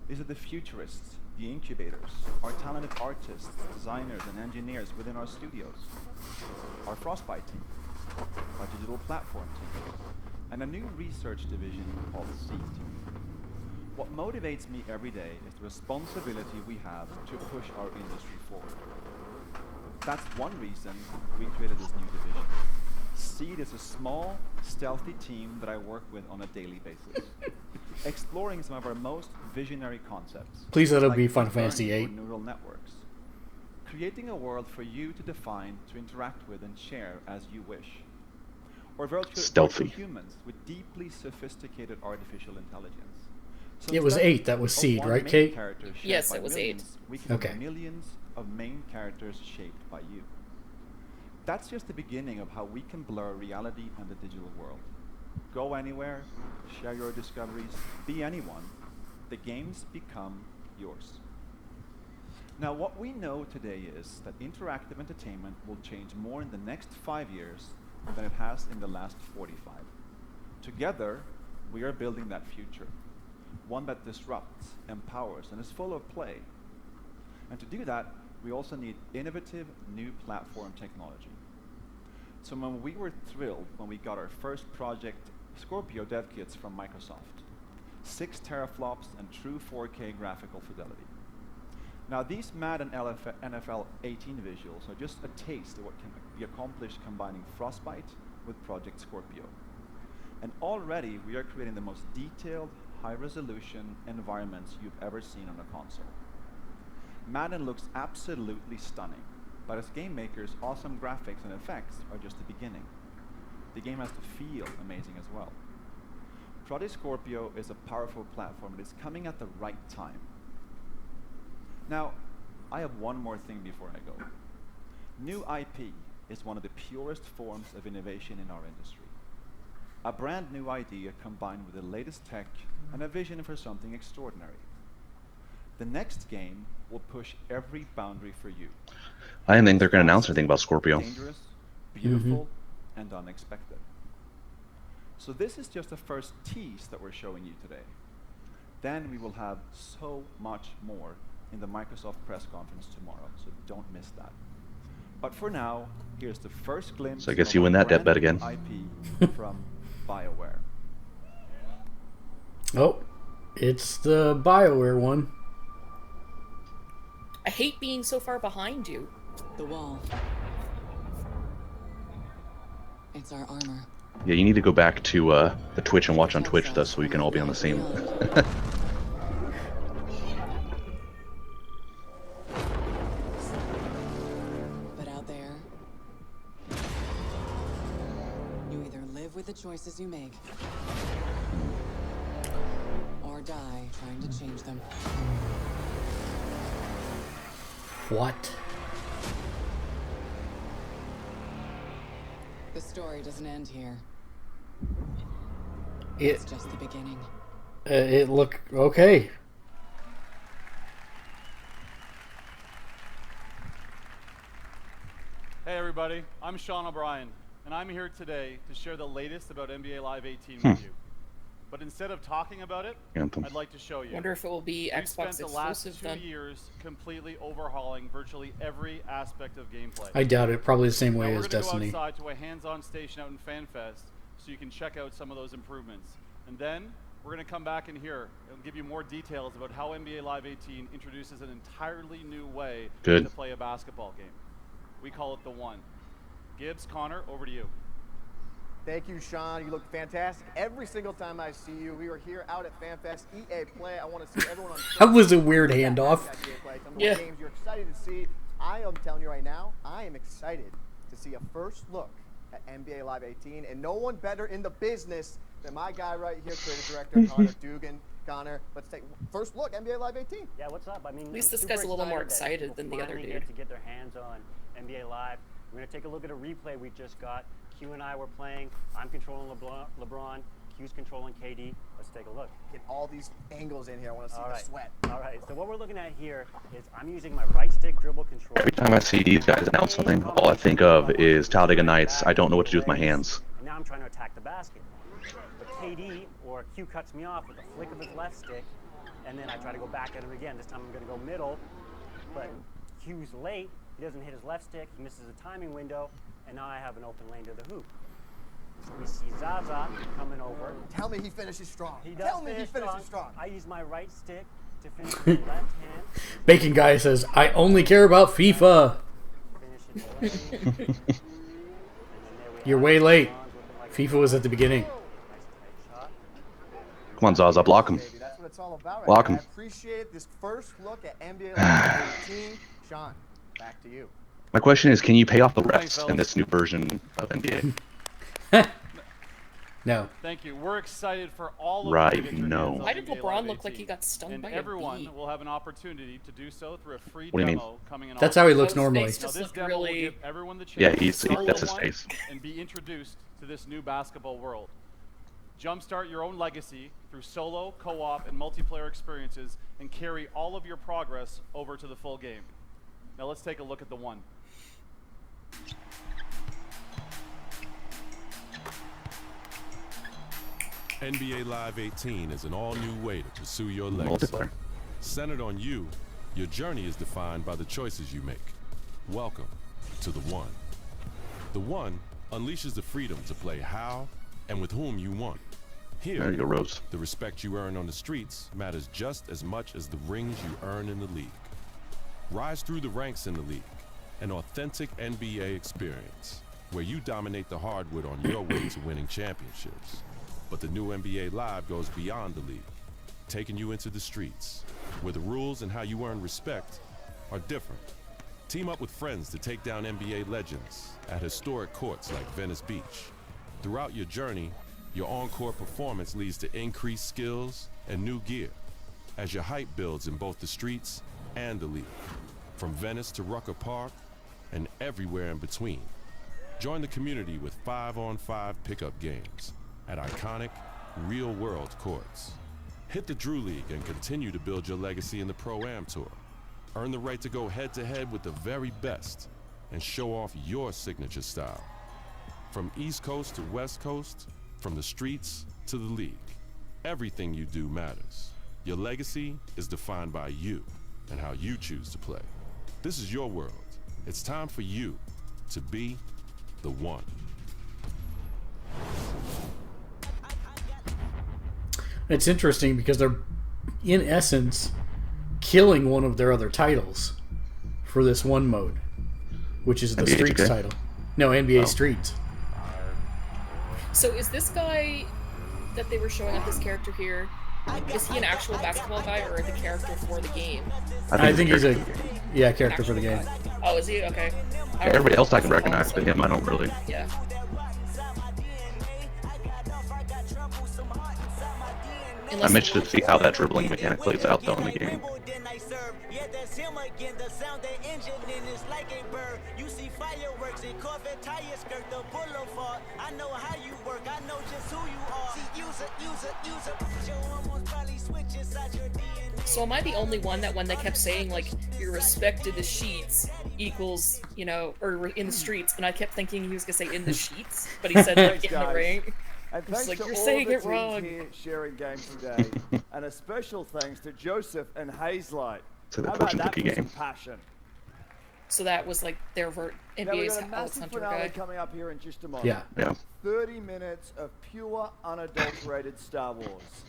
These are the futurists, the incubators, our talented artists, designers, and engineers within our studios, our Frostbite team, our digital platform team, and a new research division called the Seed team. What motivates me every day is the responsibility we have to push our industry forward. That's one reason we created this new division. Seed is a small, stealthy team that I work with on a daily basis, exploring some of our most visionary concepts. Please let it like be Final Fantasy VIII. neural networks, creating a world for you to define, to interact with, and share as you wish. Or virtual humans with deeply sophisticated artificial intelligence. So it was 8. That was Seed, right, Kate? Yes, it was 8. We can have millions of main characters shaped by you. That's just the beginning of how we can blur reality and the digital world. Go anywhere, share your discoveries, be anyone. The games become yours. Now, what we know today is that interactive entertainment will change more in the next 5 years than it has in the last 45. Together, we are building that future, one that disrupts, empowers, and is full of play. And to do that, we also need innovative new platform technology. So when we were thrilled when we got our first Project Scorpio dev kits from Microsoft, 6 teraflops and true 4K graphical fidelity. Now these Madden NFL 18 visuals are just a taste of what can be accomplished combining Frostbite with Project Scorpio. And already we are creating the most detailed, high-resolution environments you've ever seen on a console. Madden looks absolutely stunning, but as game makers, awesome graphics and effects are just the beginning. The game has to feel amazing as well. Project Scorpio is a powerful platform, but it's coming at the right time. Now, I have one more thing before I go. New IP is one of the purest forms of innovation in our industry. A brand new idea combined with the latest tech and a vision for something extraordinary. The next game will push every boundary for you. I didn't think they're going to announce anything about Scorpio. Dangerous, beautiful, and unexpected. So this is just the first tease that we're showing you today. Then we will have so much more in the Microsoft press conference tomorrow, so don't miss that. But for now, here's the first glimpse. So I guess you win that debt bet again. IP from BioWare. Oh, it's the BioWare one. I hate being so far behind you. The wall. It's our armor. Yeah, you need to go back to the Twitch and watch on Twitch, though, so we can all be on the same. But out there, you either live with the choices you make, or die trying to change them. What? The story doesn't end here. It's just the beginning. It look okay. Hey everybody, I'm Sean O'Brien, and I'm here today to share the latest about NBA Live 18 with you. But instead of talking about it, I'd like to show you. Wonder if it will be We've Xbox spent the last exclusive 2 years completely overhauling virtually every aspect of gameplay. I doubt it. Probably the same way as We're Destiny. going to go outside to a hands-on station out in FanFest so you can check out some of those improvements. And then we're going to come back in here and give you more details about how NBA Live 18 introduces an entirely new way to play a basketball game. We call it the One. Gibbs, Connor, over to you. Thank you, Sean. You look fantastic every single time I see you. We are here out at FanFest EA Play. I want to see everyone on. That was a weird handoff. Yeah. What games you're excited to see. I am telling you right now, I am excited to see a first look at NBA Live 18, and no one better in the business than my guy right here, creative director Connor Dugan. Connor, let's take first look NBA Live 18. Yeah, what's up? I mean, at least this guy's a little more excited than the other dude. Get to get their hands on NBA Live. We're going to take a look at a replay we just got. Q and I were playing. I'm controlling LeBron. Q's controlling KD. Let's take a look. Get all these angles in here. I want to see the sweat. All right. So what we're looking at here is I'm using my right stick dribble control. Every time I see these guys announce something, all I think of is Talladega Nights. I don't know what to do with my hands. And now I'm trying to attack the basket. But KD or Q cuts me off with a flick of his left stick, and then I try to go back at him again. This time I'm going to go middle, but Q's late. He doesn't hit his left stick. He misses a timing window, and now I have an open lane to the hoop. So we see Zaza coming over. Tell me he finishes strong. He does. Tell me he finishes strong. I use my right stick to finish with the left hand. Bacon Guy says, I only care about FIFA. You're way late. FIFA was at the beginning. Come on, Zaza, block him. That's what it's all about. Block him. I appreciate this first look at NBA Live 18. Sean, back to you. My question is, can you pay off the refs in this new version of NBA? No. Thank you. We're excited for all of Right, you to get your no. hands on Why did NBA LeBron Live look like 18? he got stung and by a everyone bee? will have an opportunity to do so through a free What do you mean? demo coming in That's August. how he looks normally. His face just Now, this looked demo will really... give everyone the chance Yeah, to start that's the his One face. and be introduced to this new basketball world. Jumpstart your own legacy through solo, co-op, and multiplayer experiences, and carry all of your progress over to the full game. Now let's take a look at the One. NBA Live 18 is an all-new way to pursue your legacy. Multiplayer. Centered on you, your journey is defined by the choices you make. Welcome to The One. The One unleashes the freedom to play how and with whom you want. Here, there you go, Rose. The respect you earn on the streets matters just as much as the rings you earn in the league. Rise through the ranks in the league, an authentic NBA experience where you dominate the hardwood on your way to winning championships. But the new NBA Live goes beyond the league, taking you into the streets, where the rules and how you earn respect are different. Team up with friends to take down NBA legends at historic courts like Venice Beach. Throughout your journey, your on-court performance leads to increased skills and new gear as your hype builds in both the streets and the league, from Venice to Rucker Park and everywhere in between. Join the community with 5-on-5 pickup games at iconic, real-world courts. Hit the Drew League and continue to build your legacy in the Pro-Am Tour. Earn the right to go head-to-head with the very best and show off your signature style. From East Coast to West Coast, from the streets to the league, everything you do matters. Your legacy is defined by you and how you choose to play. This is your world. It's time for you to be the one. It's interesting because they're, in essence, killing one of their other titles for this one mode, which is the NBA Streets 2K? title. No, NBA Streets. So is this guy that they were showing up, this character here, is he an actual basketball guy or the character for the game? I think he's a character for the game. Oh, is he? Okay. Yeah, everybody else I can recognize, but him I don't really. Yeah. I'm interested to see how that dribbling mechanic plays out though in the game. So am I the only one that when they kept saying like your respect to the sheets equals, you know, or in the streets, and I kept thinking he was gonna say in the sheets, but he said like in the ring. And It's thanks like, to you're all saying the it teams wrong. here sharing games today, and a special thanks to Joseph and Hazelight. So the How about fortune that cookie for some game. passion? So that was like their Now we've NBA's got a Alex massive Hunter finale guy. coming up here in just a moment. Yeah. 30 minutes of pure, unadulterated Star Wars.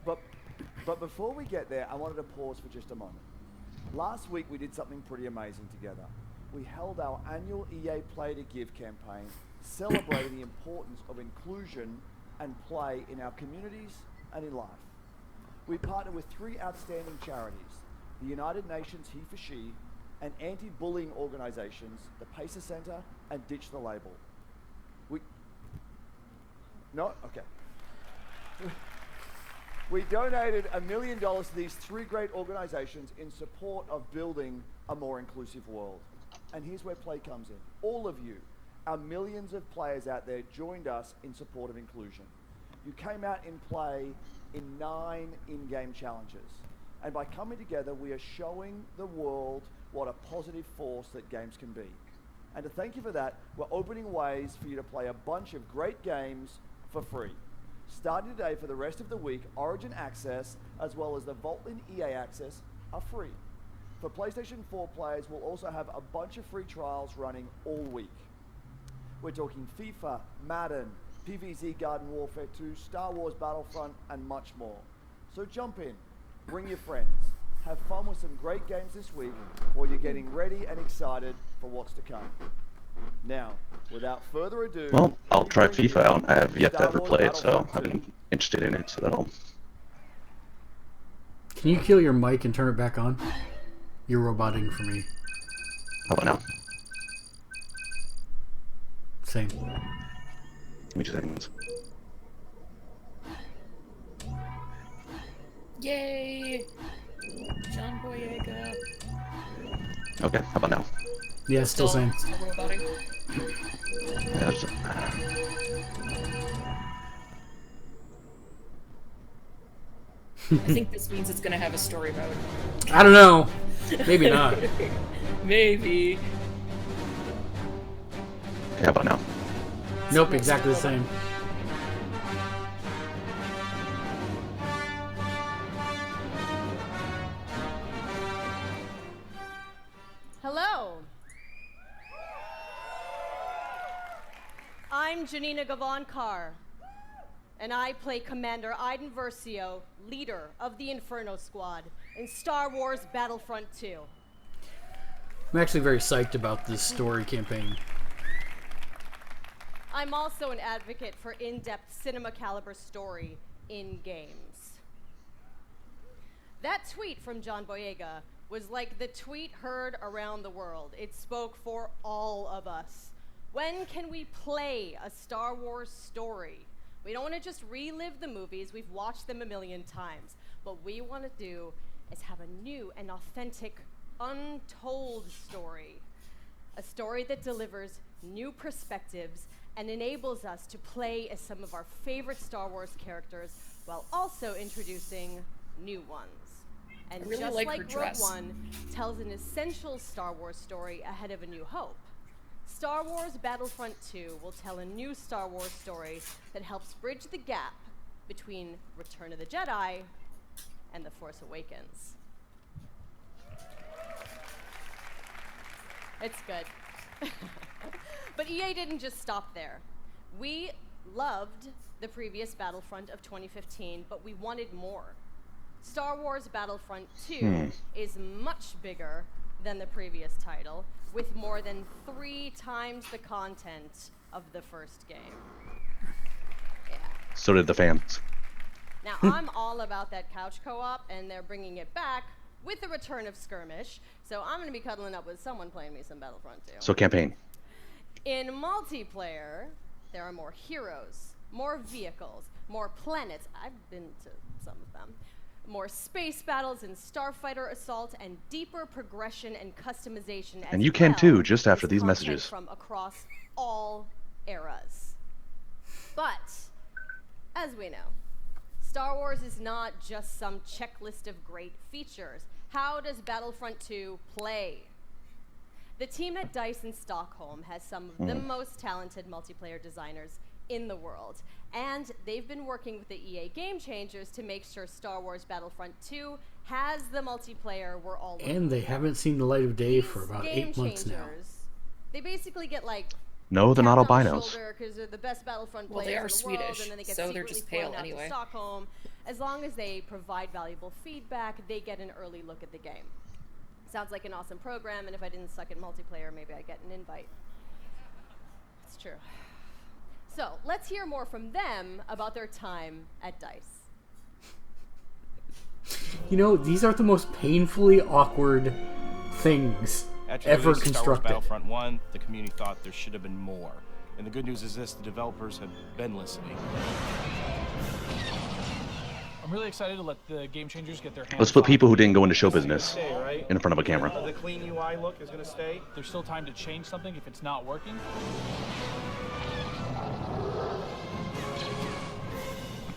But before we get there, I wanted to pause for just a moment. Last week we did something pretty amazing together. We held our annual EA Play to Give campaign, celebrating the importance of inclusion and play in our communities and in life. We partnered with 3 outstanding charities, the United Nations He for She, and anti-bullying organizations, the Pacer Center and Ditch the Label. We donated $1 million to these 3 great organizations in support of building a more inclusive world. And here's where play comes in. All of you, our millions of players out there, joined us in support of inclusion. You came out in play in 9 in-game challenges. And by coming together, we are showing the world what a positive force that games can be. And to thank you for that, we're opening ways for you to play a bunch of great games for free. Starting today for the rest of the week, Origin Access, as well as the Vaultlin EA Access, are free. For PlayStation 4 players, we'll also have a bunch of free trials running all week. We're talking FIFA, Madden, PvZ Garden Warfare 2, Star Wars Battlefront, and much more. So jump in, bring your friends, have fun with some great games this week while you're getting ready and excited for what's to come. Now, without further ado... Well, I'll try FIFA out. I have yet to ever play it, so I've been interested in it, so that'll... Can you kill your mic and turn it back on? You're roboting for me. How about now? Same. Give me 2 seconds. Yay! John Boyega. Okay, how about now? Yeah, still same. Still roboting. Yeah, that's- I think this means it's gonna have a story mode. I don't know. Maybe not. Maybe. How about now? Nope, exactly the same. I'm Janina Gavankar, and I play Commander Iden Versio, leader of the Inferno Squad in Star Wars Battlefront 2. I'm actually very psyched about this story campaign. I'm also an advocate for in-depth cinema caliber story in games. That tweet from John Boyega was like the tweet heard around the world. It spoke for all of us. When can we play a Star Wars story? We don't want to just relive the movies. We've watched them a million times. What we want to do is have a new and authentic, untold story. A story that delivers new perspectives and enables us to play as some of our favorite Star Wars characters while also introducing new ones. And I really just like her Rogue dress. One tells an essential Star Wars story ahead of A New Hope, Star Wars Battlefront 2 will tell a new Star Wars story that helps bridge the gap between Return of the Jedi and The Force Awakens. It's good. But EA didn't just stop there. We loved the previous Battlefront of 2015, but we wanted more. Star Wars Battlefront 2 is much bigger than the previous title, with more than 3 times the content of the first game. Yeah. So did the fans. Now, I'm all about that couch co-op, and they're bringing it back with the return of Skirmish, so I'm going to be cuddling up with someone playing me some Battlefront 2. So campaign. In multiplayer, there are more heroes, more vehicles, more planets. I've been to some of them. More space battles and starfighter assault, and deeper progression and customization. And you can too, just after these content messages. from across all eras. But as we know, Star Wars is not just some checklist of great features. How does Battlefront 2 play? The team at DICE in Stockholm has some of the most talented multiplayer designers in the world, and they've been working with the EA Game Changers to make sure Star Wars Battlefront 2 has the multiplayer we're all looking And they for. haven't seen the light of day These for about Game 8 months now. Changers, they basically get like No, they're not tapped on the albinos. shoulder because they're the best Battlefront Well, players they are in the world, Swedish, and then they get so they're secretly just flown pale out to anyway. Stockholm. As long as they provide valuable feedback, they get an early look at the game. Sounds like an awesome program, and if I didn't suck at multiplayer, maybe I'd get an invite. It's true. So, let's hear more from them about their time at DICE. You know, these are the most painfully awkward things After ever releasing Star Wars constructed. Battlefront 1, the community thought there should have been more. And the good news is this, the developers have been listening. I'm really excited to let the Game Changers get their hands Let's put on people who it. didn't go into show This is gonna business stay, right? in front of a camera. The clean UI look is going to stay. There's still time to change something if it's not working.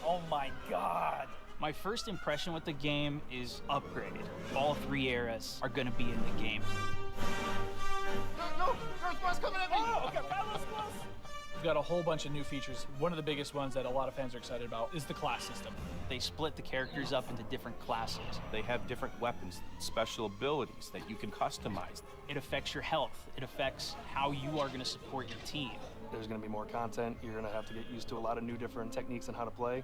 Oh my god! My first impression with the game is upgraded. All 3 eras are gonna be in the game. No! Earth Bus coming at me! Oh, okay, we've got a whole bunch of new features. One of the biggest ones that a lot of fans are excited about is the class system. They split the characters up into different classes. They have different weapons, special abilities that you can customize. It affects your health. It affects how you are gonna support your team. There's going to be more content. You're going to have to get used to a lot of new different techniques on how to play.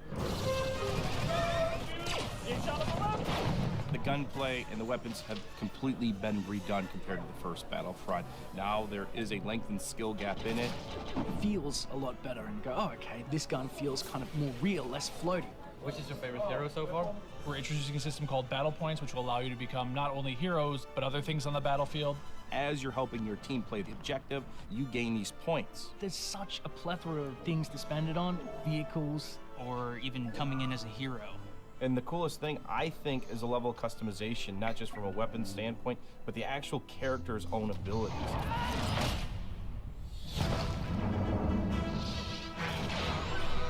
The gunplay and the weapons have completely been redone compared to the first Battlefront. Now there is a lengthened skill gap in it. It feels a lot better and go, oh, okay, this gun feels kind of more real, less floaty. Which is your favorite hero so far? We're introducing a system called Battle Points, which will allow you to become not only heroes, but other things on the battlefield. As you're helping your team play the objective, you gain these points. There's such a plethora of things to spend it on, vehicles, Or even coming in as a hero. And the coolest thing, I think, is the level of customization, not just from a weapon standpoint, but the actual character's own abilities.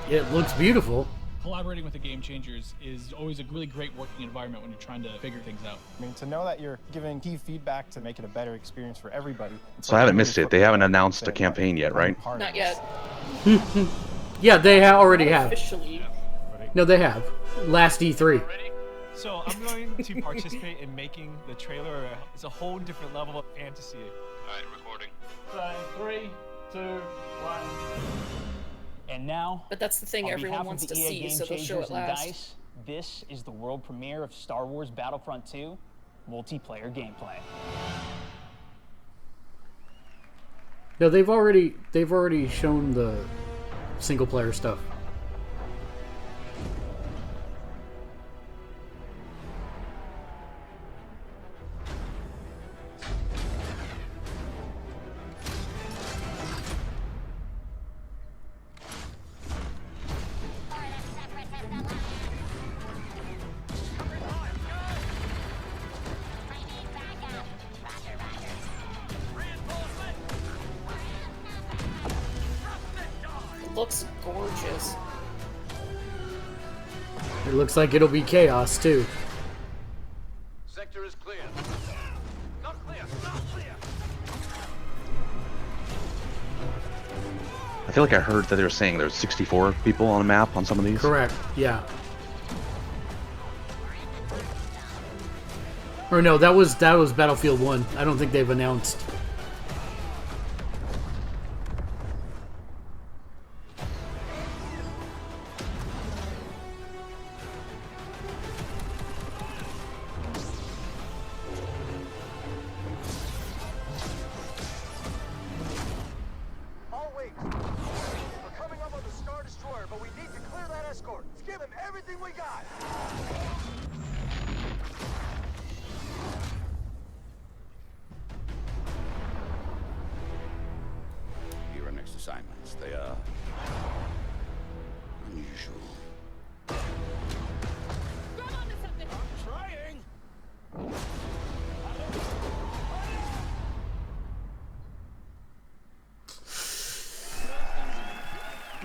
It looks beautiful. Collaborating with the Game Changers is always a really great working environment when you're trying to figure things out. I mean, to know that you're giving key feedback to make it a better experience for everybody. So I haven't missed it. They haven't announced a campaign yet, right? Not yet. Yeah, they already have. Officially. No, they have. Last E3. So I'm going to participate in making the trailer. It's a whole different level of fantasy. Alright, recording. So 3, 2, 1. And now, But that's the thing on everyone behalf wants of the to EA see, Game so they'll show Changers it and last. DICE, this is the world premiere of Star Wars Battlefront 2 multiplayer gameplay. No, they've already shown the single player stuff. It looks gorgeous. It looks like it'll be chaos too. Sector is clear. Not clear. Not clear. I feel like I heard that they were saying there's 64 people on a map on some of these. Correct. Yeah. Or no, that was Battlefield 1. I don't think they've announced. All wait. We're coming up on the Star Destroyer, but we need to clear that escort. Let's give him everything we got. Your next assignments, they are unusual. I'm trying.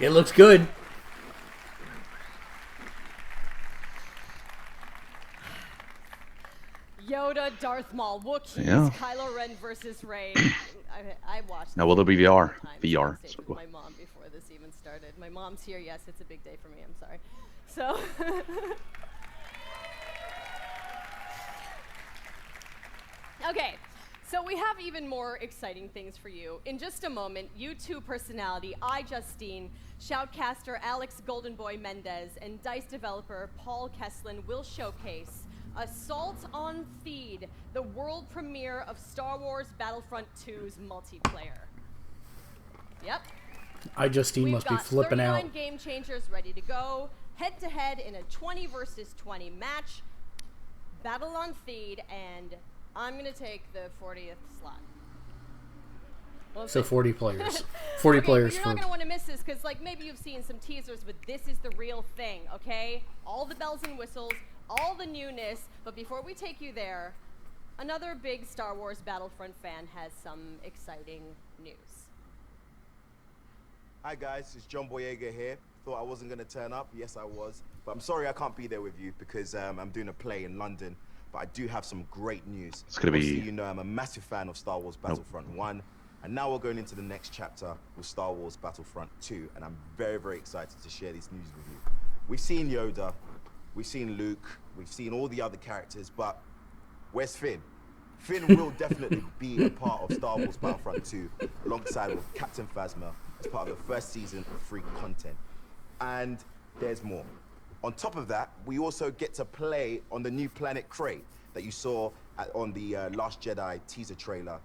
It looks good. Yoda, Darth Maul, Wookiees, Yeah. Kylo Ren versus Rey. I watched. Now will there be VR? Times VR. on stage with my mom before this even started. My mom's here. Yes, it's a big day for me. I'm sorry. So. Okay, so we have even more exciting things for you. In just a moment, YouTube personality iJustine, shoutcaster Alex Goldenboy Mendez, and DICE developer Paul Kesslin will showcase Assault on Theed, the world premiere of Star Wars Battlefront 2's multiplayer. Yep. iJustine must be flipping out. We've got 39 game changers ready to go, head-to-head in a 20 versus 20 match, Battle on Theed, and I'm going to take the 40th slot. So 40 players. 40 okay, players you're for... not going to want to miss this because, like, maybe you've seen some teasers, but this is the real thing, okay? All the bells and whistles, all the newness. But before we take you there, another big Star Wars Battlefront fan has some exciting news. Hi guys, it's John Boyega here. Thought I wasn't going to turn up. Yes, I was. But I'm sorry I can't be there with you because I'm doing a play in London. But I do have some great news. It's gonna be- Obviously, you know I'm a massive fan of Star Wars Battlefront 1. And now we're going into the next chapter with Star Wars Battlefront 2. And I'm very, very excited to share this news with you. We've seen Yoda, we've seen Luke, we've seen all the other characters, but where's Finn? Finn will definitely be a part of Star Wars Battlefront 2 alongside with Captain Phasma as part of the first season of free content. And there's more. On top of that, we also get to play on the new planet Krayt that you saw on the Last Jedi teaser trailer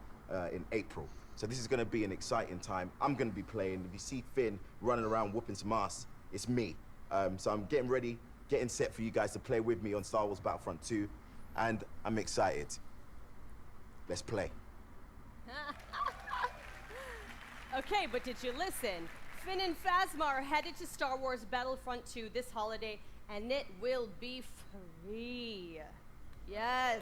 in April. So this is going to be an exciting time. I'm going to be playing. If you see Finn running around whooping some ass, it's me. So I'm getting ready, getting set for you guys to play with me on Star Wars Battlefront 2, and I'm excited. Let's play. Okay, but did you listen? Finn and Phasma are headed to Star Wars Battlefront 2 this holiday, and it will be free. Yes.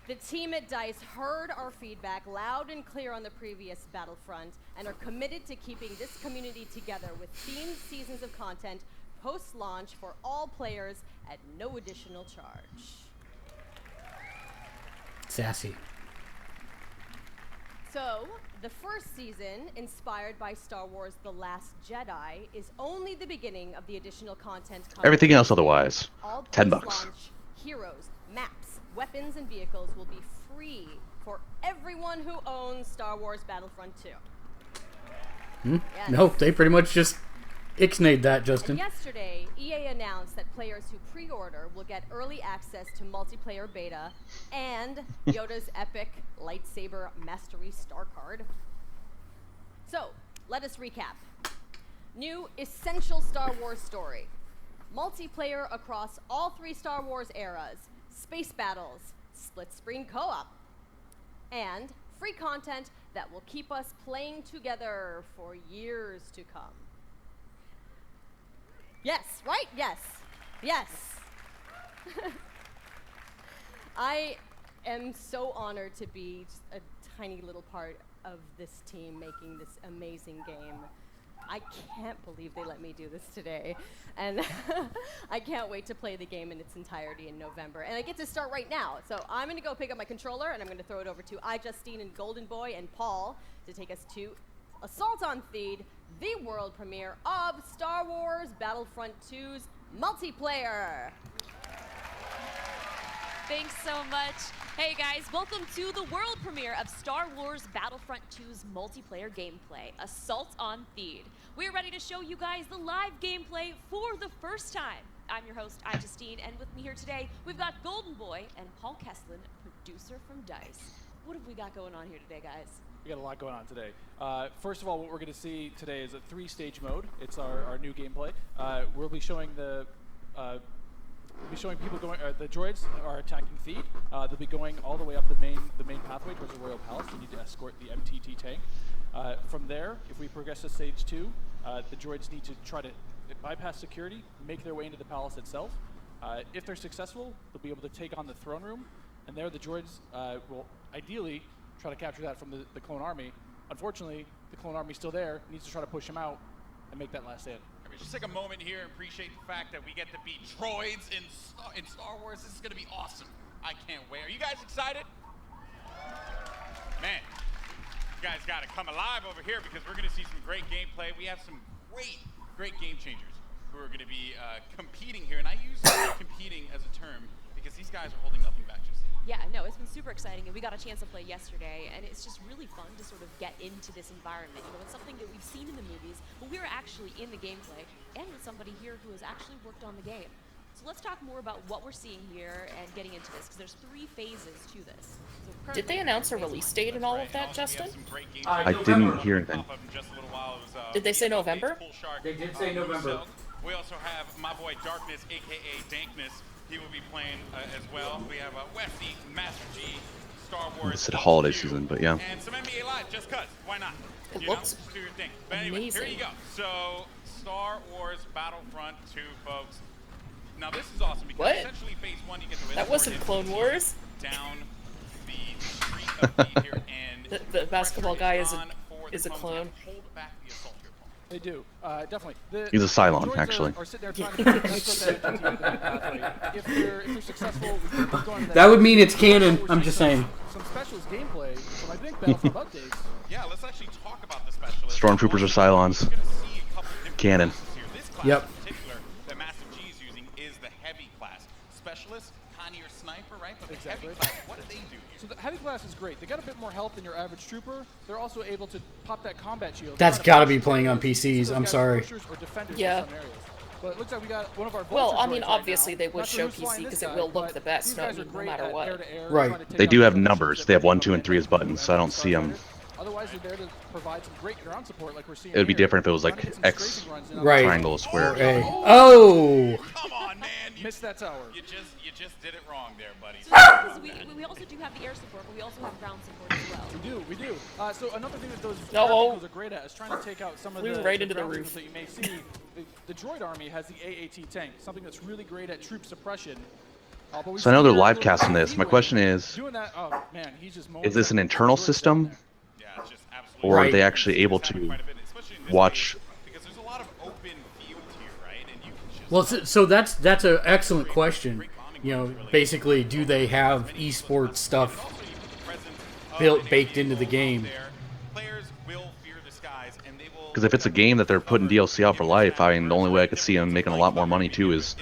The team at DICE heard our feedback loud and clear on the previous Battlefront and are committed to keeping this community together with themed seasons of content post-launch for all players at no additional charge. Sassy. So, the first season, inspired by Star Wars The Last Jedi, is only the beginning of the additional content coming. Everything else otherwise, All $10. post-launch heroes, maps, weapons, and vehicles will be free for everyone who owns Star Wars Battlefront 2. Hmm? Yes. No, they pretty much just ixnayed that, Justin. And yesterday, EA announced that players who pre-order will get early access to multiplayer beta and Yoda's epic lightsaber mastery star card. So, let us recap. New essential Star Wars story. Multiplayer across all 3 Star Wars eras. Space battles, split-screen co-op. And free content that will keep us playing together for years to come. Yes, right? Yes. Yes. I am so honored to be just a tiny little part of this team making this amazing game. I can't believe they let me do this today. And I can't wait to play the game in its entirety in November. And I get to start right now. So I'm going to go pick up my controller, and I'm going to throw it over to iJustine and Golden Boy and Paul to take us to Assault on Theed, the world premiere of Star Wars Battlefront 2's multiplayer. Thanks so much. Hey guys, welcome to the world premiere of Star Wars Battlefront 2's multiplayer gameplay, Assault on Theed. We're ready to show you guys the live gameplay for the first time. I'm your host, iJustine, and with me here today, we've got Golden Boy and Paul Kesslin, producer from DICE. What have we got going on here today, guys? We got a lot going on today. First of all, what we're going to see today is a 3-stage mode. It's our new gameplay. We'll be showing people going. The droids are attacking Theed. They'll be going all the way up the main pathway towards the Royal Palace. They need to escort the MTT tank. From there, if we progress to stage 2, the droids need to try to bypass security, make their way into the palace itself. If they're successful, they'll be able to take on the throne room, and there the droids will ideally try to capture that from the clone army. Unfortunately, the clone army's still there, needs to try to push him out and make that last stand. Just take a moment here and appreciate the fact that we get to be droids in Star Wars. This is going to be awesome. I can't wait. Are you guys excited? Man, you guys got to come alive over here because we're going to see some great gameplay. We have some great game changers who are going to be competing here. And I use competing as a term because these guys are holding nothing back. Yeah, no, it's been super exciting, and we got a chance to play yesterday, and it's just really fun to sort of get into this environment. You know, it's something that we've seen in the movies, but we're actually in the gameplay, and with somebody here who has actually worked on the game. So let's talk more about what we're seeing here and getting into this, because there's 3 phases to this. So Did they announce a release date and all of that, Justin? I didn't hear anything. Did they say November? They did say November. We also have my boy Darkness, a.k.a. Dankness. He will be playing as well. We have Westy, Master G, Star Wars. It's a holiday season, but yeah. And some NBA Live, just cuz. Why not? It looks do your thing. But anyway, amazing. Here you go. So, Star Wars Battlefront 2, folks. Now, this is awesome because What? essentially phase 1, you get to That wasn't Clone Wars. down the street of Theed here, and The basketball guy is a clone. hold back the assault here, Paul. They do, definitely. He's a Cylon, actually. Are sitting there trying to escort that MTT into the pathway. If they're successful, we can go into That would mean it's canon. I'm just saying. Some specials gameplay from I think Battlefront updates. Yeah, let's actually talk about the specialists. Stormtroopers are Cylons. Canon. This class Yep. in particular that Master G is using is the heavy class. Specialist, kind of your sniper, right? But the Exactly. heavy class, what do they do here? So the heavy class is great. They got a bit more health than your average trooper. They're also able to pop that combat shield. That's gotta be playing on PCs. I'm sorry. Yeah. But it looks like we got one of our Well, I vulture mean, droids obviously right they now. would Not sure show who's flying PC because this it will guy, look but the best, these no, guys are no great matter at what. air-to-air, Right. trying to take They out do have the numbers. They have 1, 2, and 3 as buttons, so I don't see them. Otherwise, they're there to provide some great ground support like we're seeing It would be here. different if it was Trying to like get some X, strafing runs in on Right. triangle, or square. Or A. Oh! Come on, man. Missed that tower. You just did it wrong there, buddy. Because we also do have the air support, but we also have ground support as well. We do. So another thing that those No. vehicles are great at is trying to take out some of Flew the right into the ground roof. vehicles that you may see. The droid army has the AAT tank, something that's really great at troop suppression. But we've So I know seen they're here live a little casting bit of this. My leeway question is, doing that. Oh man, he's just mowing is this an the internal droid system, Yeah, it's just absolutely. or are Right. they actually able to watch? Because there's a lot of open field here, right? And you can just Well, so that's an excellent question. You know, basically, do they have esports stuff baked into the game? players will fear the skies, and they will. Because if it's a game that they're putting DLC out for life, I mean, the only way I could see them making a lot more money too is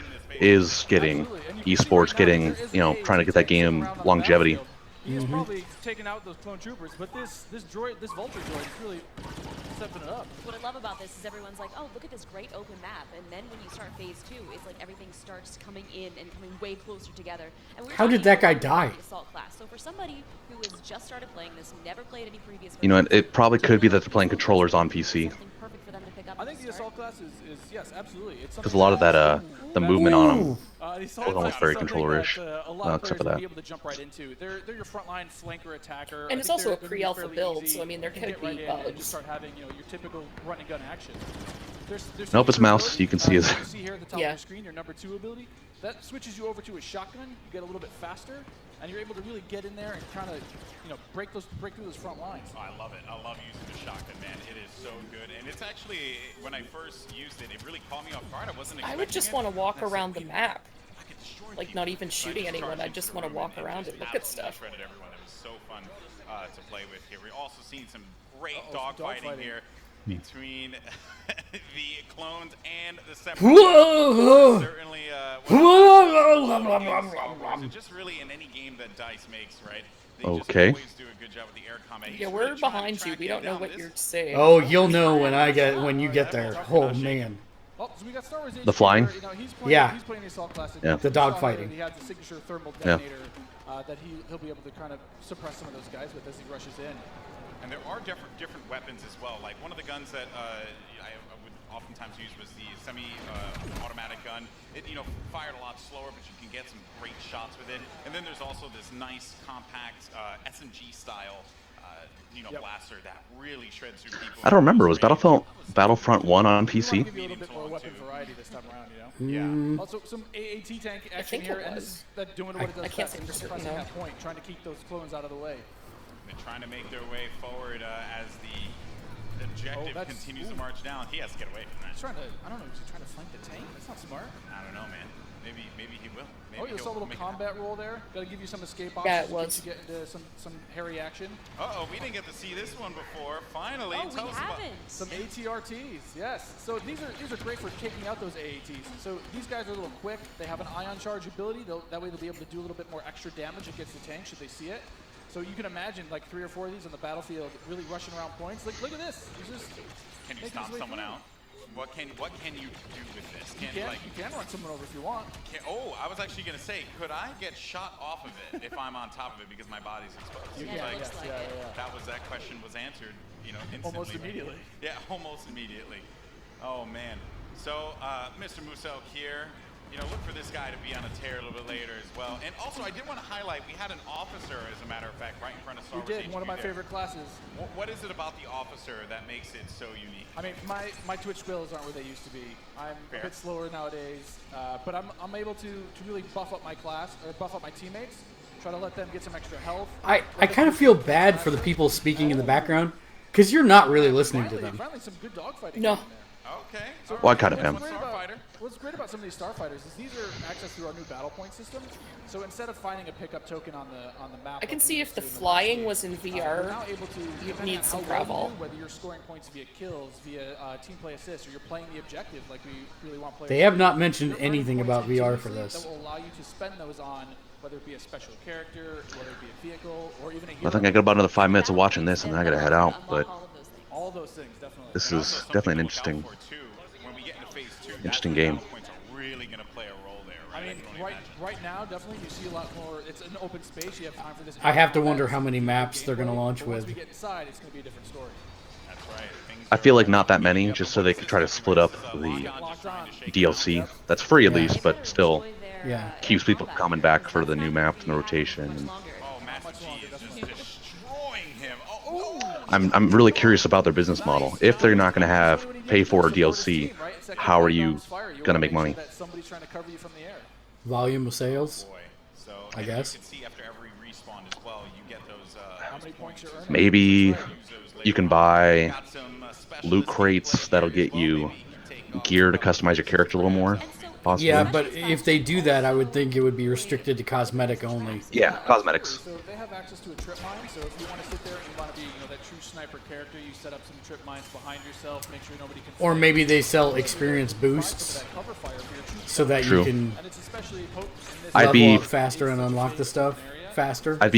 getting esports, getting, you know, trying to get that game longevity. he has probably taken out those clone troopers, but this Vulture droid is really stepping it up. What I love about this is everyone's like, oh, look at this great open map, and then when you start phase 2, it's like everything starts coming in and coming way closer together. And How did that guy die? Assault class. So for somebody who has just started playing this, never played any previous, You know, it probably could be that they're playing controllers on PC. I think the assault class is yes, absolutely. It's Because a lot of that, the movement on them the was assault class almost is very something controllerish. that, a lot Well, of except for players will that. be able to jump right into. They're your frontline flanker attacker. And it's also a pre-alpha build, so I mean there could be And just bugs. start having your typical run and gun action. There's Nope, it's some mouse. ability, You can see his. you see here at the top of your screen, your number 2 ability. That switches you over to a shotgun. You get a little bit faster, and you're able to really get in there and kind of, break through those front lines. Oh, I love it. I love using the shotgun, man. It is so good, and it's actually when I first used it, it really caught me off guard. I wasn't expecting I would just it. want to walk And so around the map. Like people. not even shooting anyone, I just want to walk around and look at stuff. Shredded everyone. It was so fun to play with here. We're also seeing some great dogfighting here between the clones and the separate. Certainly, just really in any game that DICE makes, right? They just always do a good job with the air combat. Yeah, we're behind you. We don't know what you're saying. Oh, you'll know when you get there. Oh man. Oh, so we got Star Wars The flying? He's playing, Yeah. He's playing the assault class. Yeah. The dogfighting. He has the signature thermal Yeah. detonator that he'll be able to kind of suppress some of those guys with as he rushes in. And there are different weapons as well. Like one of the guns that I would oftentimes use was the semi-automatic gun. It fired a lot slower, but you can get some great shots with it. And then there's also this nice compact SMG style blaster that really shreds through people. I don't remember. Was Battlefront 1 on PC? Give you a little bit more weapon variety this time around, Mm. Also, some AAT tank action here, and this is doing what it does best, just suppressing that point, trying to keep those clones out of the way. They're trying to make their way forward as the objective continues to march down. He has to get away from that. He's trying to, I don't know, is he trying to flank the tank? That's not smart. I don't know, man. Maybe he will. Maybe you saw a little combat roll there. Got to give you some escape options. Yeah, it was. To get into some hairy action. Uh-oh, we didn't get to see this one before. Finally, tell us about some ATRTs. Yes. So these are great for taking out those AATs. So these guys are a little quick. They have an ion charge ability. That way they'll be able to do a little bit more extra damage against the tank should they see it. So you can imagine like 3 or 4 of these on the battlefield, really rushing around points. Like look at this. Can you stop someone out? What can you do with this? You can run someone over if you want. I was actually going to say, could I get shot off of it if I'm on top of it because my body's exposed? You can, That question was answered, instantly. Almost immediately. Yeah, almost immediately. Oh man. So, Mr. Musel here, look for this guy to be on a tear a little bit later as well. And also, I did want to highlight, we had an officer, as a matter of fact, right in front of Star Wars. We did, one of my favorite classes. What is it about the officer that makes it so unique? I mean, my Twitch skills aren't where they used to be. I'm a bit slower nowadays, but I'm able to really buff up my class, or buff up my teammates, try to let them get some extra health. I kind of feel bad for the people speaking in the background, because you're not really listening to them. Finally, some good dogfighting. No. Okay. So Well, I kind of am. What's great about some of these starfighters is these are accessed through our new battle point system. So instead of finding a pickup token on the map, I can see if the flying was in VR, you'd need some gravel. Whether you're scoring points via kills, via team play assists, or you're playing the objective like we really want players. They have not mentioned anything about VR for this. That will allow you to spend those on whether it be a special character, whether it be a vehicle, or even a hero. I think I got about another 5 minutes of watching this, and then I gotta head out. But all those things, definitely. this is definitely an interesting game. Really going to play a role there, right? I mean, right now, definitely you see a lot more. It's an open space. You have time for this. I have to wonder how many maps they're going to launch with. Once we get inside, it's going to be a different story. That's right. I feel like not that many, just so they could try to split up the DLC. That's free at least, but still keeps people coming back for the new map and the rotation. And I'm really curious about their business model. If they're not going to have pay for DLC, how are you going to make money? Volume of sales, I guess. Maybe you can buy loot crates that'll get you gear to customize your character a little more. Possibly. Yeah, but if they do that, I would think it would be restricted to cosmetic only. Yeah, cosmetics. So they have access to a trip mine, so if you want to sit there and you want to be that true sniper character, you set up some trip mines behind yourself, make sure nobody can... Or maybe they sell experience boosts so that you can level up faster and unlock the stuff. faster. I'd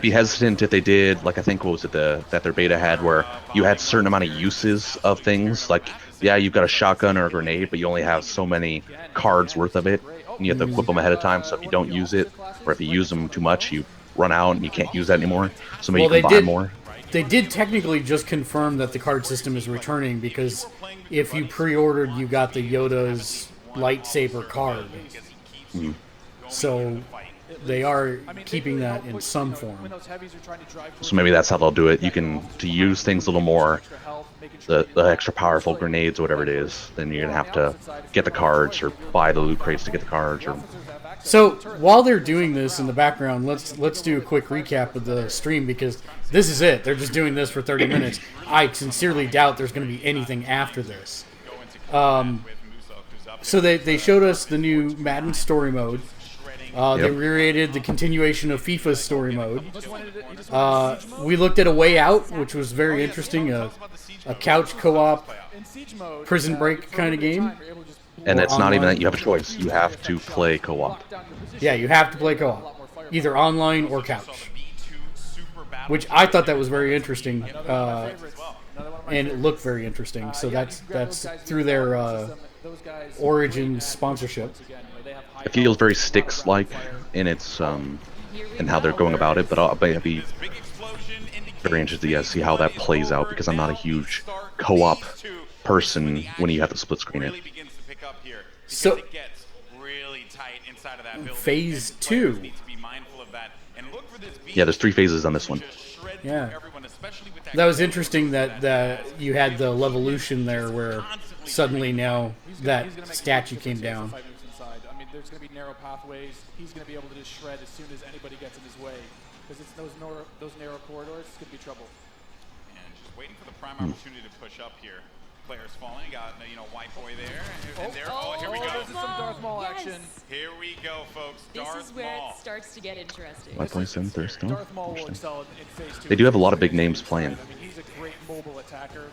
be hesitant if they did, like, I think, what was it, that their beta had, where you had certain amount of uses of things, like, yeah, you've got a shotgun or a grenade, but you only have so many cards worth of it, and you have to equip them ahead of time, so if you don't use it, or if you use them too much, you run out and you can't use that anymore, so maybe you can buy more. They did technically just confirm that the card system is returning, because if you pre-ordered, you got the Yoda's lightsaber card. So they are keeping that in some form. So maybe that's how they'll do it. You can, to use things a little more, the extra powerful grenades or whatever it is, then you're gonna have to get the cards or buy the loot crates to get the cards. Or so while they're doing this in the background, let's do a quick recap of the stream, because this is it. They're just doing this for 30 minutes. I sincerely doubt there's going to be anything after this. So they showed us the new Madden story mode. They reiterated the continuation of FIFA's story mode. We looked at A Way Out, which was very interesting, a couch co-op prison break kind of game. And it's not even that you have a choice. You have to play co-op. Yeah, you have to play co-op, either online or couch. Which I thought that was very interesting, and it looked very interesting. So that's through their Origin sponsorship. It feels very Styx-like in its in how they're going about it, but I'll be very interested to see how that plays out, because I'm not a huge co-op person when you have to split screen it. So, phase 2. Yeah, there's 3 phases on this one. Yeah, that was interesting that you had the Levolution there, where suddenly now that statue came down. I mean, there's going to be narrow pathways. He's going to be able to just shred as soon as anybody gets in his way, because it's those narrow corridors. It's going to be trouble. And just waiting for the prime opportunity to push up here. Players falling. Got white boy there. And there. Oh, here we go. There's some Darth Maul action. Here we go, folks. This is where it starts to get interesting. White boy 7 Thirst. Darth Maul will excel in phase 2. They do have a lot of big names playing. I mean, he's a great mobile attacker.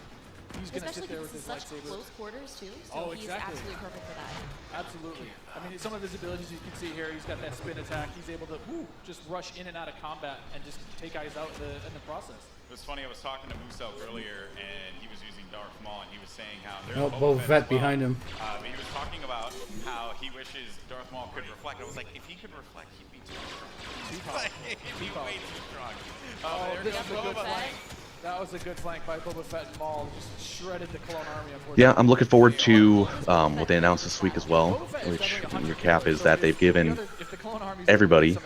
He's going to sit there with his lightsaber. Close quarters too, so he's absolutely perfect for that. Absolutely. I mean, some of his abilities you can see here. He's got that spin attack. He's able to just rush in and out of combat and just take guys out in the process. It was funny. I was talking to Muso earlier, and he was using Darth Maul, and he was saying how there's Boba Fett behind him. But he was talking about how he wishes Darth Maul could reflect. I was like, if he could reflect, he'd be too strong. He'd be way too strong. This is a good flank. That was a good flank by Boba Fett and Maul. Just shredded the Clone Army, unfortunately. Yeah, I'm looking forward to what they announced this week as well, which, your cap, is that they've given everybody,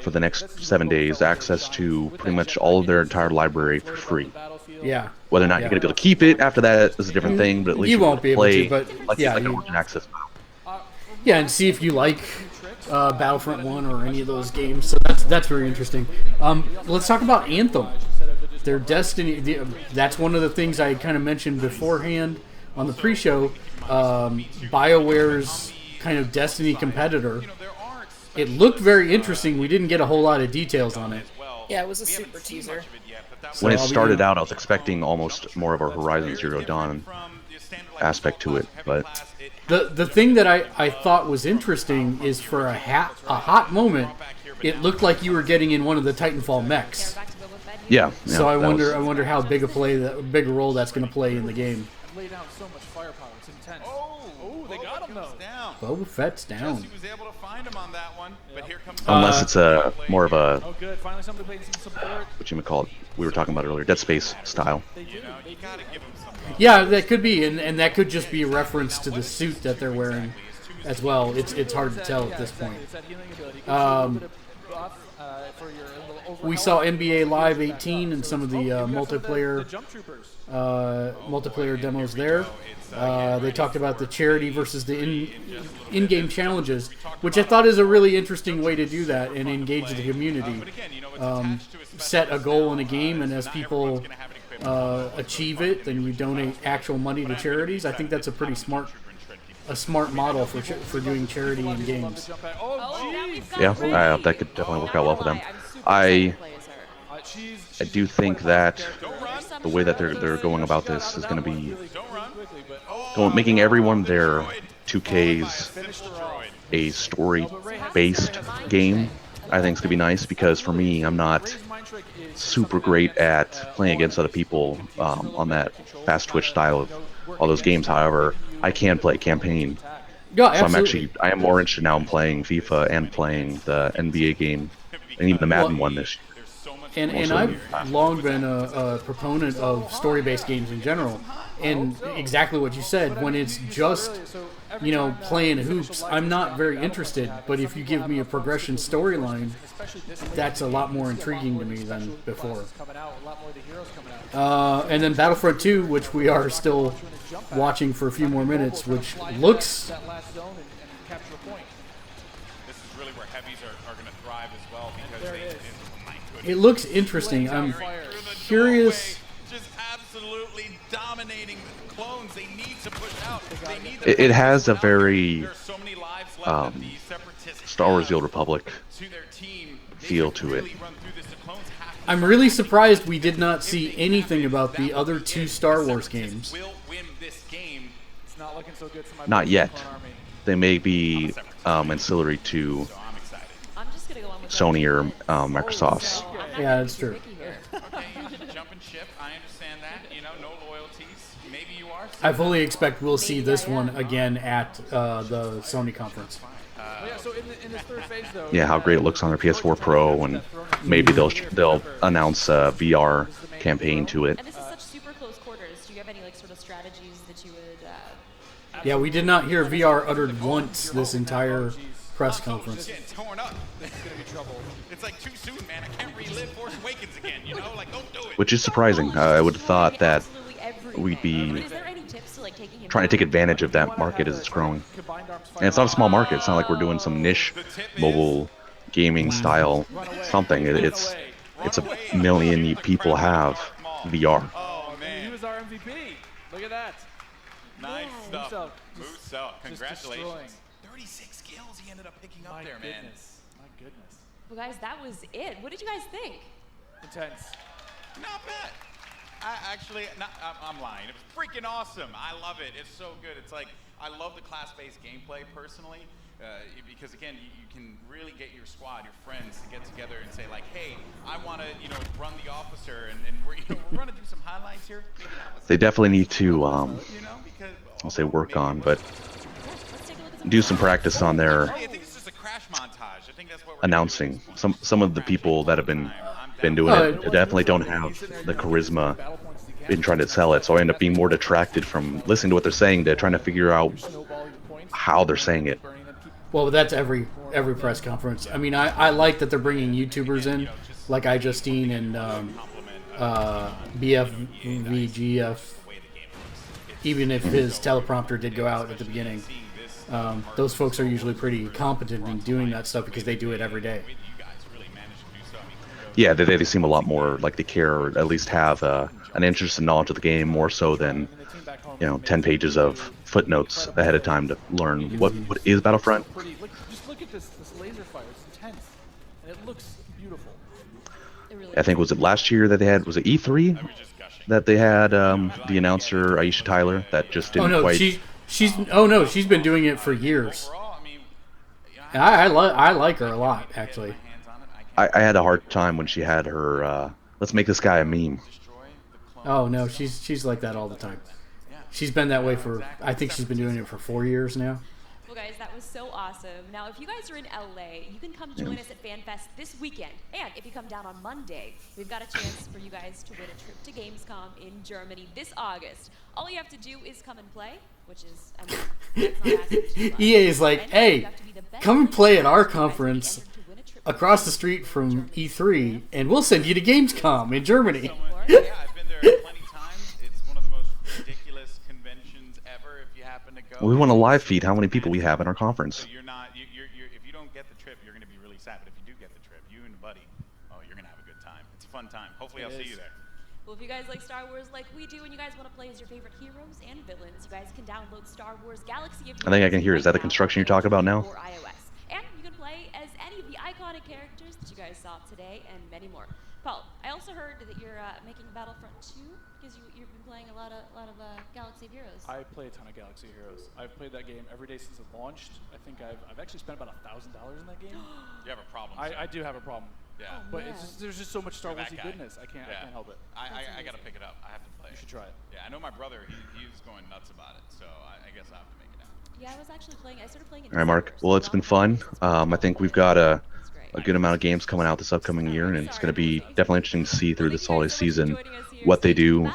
for the next 7 days, access to pretty much all of their entire library for free. Yeah. Whether or not you're going to be able to keep it after that is a different thing, but at least you won't be able play to, but like yeah, an Origin access. Yeah, and see if you like Battlefront 1 or any of those games. So that's very interesting. Let's talk about Anthem. Their Destiny, that's one of the things I kind of mentioned beforehand on the pre-show. BioWare's kind of Destiny competitor. It looked very interesting. We didn't get a whole lot of details on it. Yeah, it was a super teaser. When it started out, I was expecting almost more of a Horizon Zero Dawn aspect to it, but the thing that I thought was interesting is, for a hot moment, it looked like you were getting in one of the Titanfall mechs. Yeah. So I wonder how big a role that's going to play in the game. Lay down so much firepower. It's intense. Oh, they got him though. Boba Fett's down. Jesse was able to find him on that one, but here comes unless it's a more of a good. Finally, somebody playing some support. what you call it, we were talking about earlier, Dead Space style. You gotta give him some. Yeah, that could be, and that could just be a reference to the suit that they're wearing as well. It's hard to tell at this point. We saw NBA Live 18 and some of the multiplayer demos there. They talked about the charity versus the in-game challenges, which I thought is a really interesting way to do that and engage the community. Set a goal in a game, and as people achieve it, then you donate actual money to charities. I think that's a pretty smart model for doing charity in games. Yeah, that could definitely work out well for them. I do think that the way that they're going about this is going to be making every one of their 2Ks a story-based game, I think it's gonna be nice because for me, I'm not super great at playing against other people on that fast twitch style of all those games. However, I can play campaign. Yeah, so absolutely. I am more interested now in playing FIFA and playing the NBA game and even the Madden one this year. And I've long been a proponent of story-based games in general. And exactly what you said, when it's just, you know, playing hoops, I'm not very interested. But if you give me a progression storyline, that's a lot more intriguing to me than before. And then Battlefront 2, which we are still watching for a few more minutes, which looks... This is really where heavies are going to thrive as well because It looks interesting. I'm curious... Just absolutely dominating the clones. They need to push out. They need It has a very Star Wars: The Old Republic feel to it. I'm really surprised we did not see anything about the other two Star Wars games. Not yet. They may be ancillary to Sony or Microsoft's. Yeah, that's true. Jumping ship. I understand that. You know, no loyalties. Maybe you are. I fully expect we'll see this one again at the Sony conference. Yeah, how great it looks on their PS4 Pro, and maybe they'll announce a VR campaign to it. And this is such super close quarters. Do you have any like sort of strategies that you would? Yeah, we did not hear VR uttered once this entire press conference. Torn up. It's gonna be trouble. It's like too soon, man. I can't relive Force Awakens again. You know, like don't do it. Which is surprising. I would have thought that we'd be trying to take advantage of that market as it's growing. And it's not a small market. It's not like we're doing some niche mobile gaming style something. It's a million people have VR. Oh man, he was our MVP. Look at that. Nice stuff. Muso, congratulations. 36 kills he ended up picking up there, man. My goodness. Well, guys, that was it. What did you guys think? Intense. Not bad. I'm lying. It was freaking awesome. I love it. It's so good. It's like, I love the class-based gameplay personally, because again, you can really get your squad, your friends to get together and say like, hey, I want to, you know, run the officer, and we're going to do some highlights here. They definitely need to, I'll say work on, but do some practice on their announcing. Some of the people that have been doing it definitely don't have the charisma in trying to sell it, so I end up being more detracted from listening to what they're saying to trying to figure out how they're saying it. Well, that's every press conference. I mean, I like that they're bringing YouTubers in, like iJustine and BFVGF, even if his teleprompter did go out at the beginning. Those folks are usually pretty competent in doing that stuff because they do it every day. Yeah, they seem a lot more like they care, or at least have an interest and knowledge of the game more so than, 10 pages of footnotes ahead of time to learn what is Battlefront. Just look at this laser fire. It's intense, and it looks beautiful. I think, was it last year that they had, was it E3 that they had the announcer Aisha Tyler that just didn't quite... She's been doing it for years. I like her a lot, actually. I had a hard time when she had her let's make this guy a meme. Oh no, she's like that all the time. She's been that way for, I think she's been doing it for 4 years now. Well, guys, that was so awesome. Now, if you guys are in LA, you can come join us at FanFest this weekend. And if you come down on Monday, we've got a chance for you guys to win a trip to Gamescom in Germany this August. All you have to do is come and play, which is, I mean, that's not asking too much. EA is like, hey, come and play at our conference across the street from E3, and we'll send you to Gamescom in Germany. Yeah, I've been there plenty times. It's one of the most ridiculous conventions ever. If you happen to go, We want to live feed how many people we have in our conference. So you're if you don't get the trip, you're going to be really sad. But if you do get the trip, you and a buddy, you're going to have a good time. It's a fun time. Hopefully, I'll see you there. Well, if you guys like Star Wars like we do, and you guys want to play as your favorite heroes and villains, you guys can download Star Wars Galaxy of I think I can hear. Is that the construction you're talking about now? For iOS. And you you can play as any of the iconic characters that you guys saw today, and many more. Paul, I also heard that you're making Battlefront 2 because you've been playing a lot of Galaxy of Heroes. I play a ton of Galaxy of Heroes. I've played that game every day since it launched. I think I've actually spent about $1,000 in that game. You have a problem. I do have a problem. Yeah. But it's just, there's just so much Star You're that Warsy guy. goodness. I can't help it. I gotta pick it up. I have to play it. You should try it. Yeah, I know my brother. He's going nuts about it. So I guess I have to make it out. Yeah, I was actually playing. I started playing. All right, Mark. Well, it's been fun. I think we've got a good amount of games coming out this upcoming year, and it's going to be definitely interesting to see through this holiday season what they do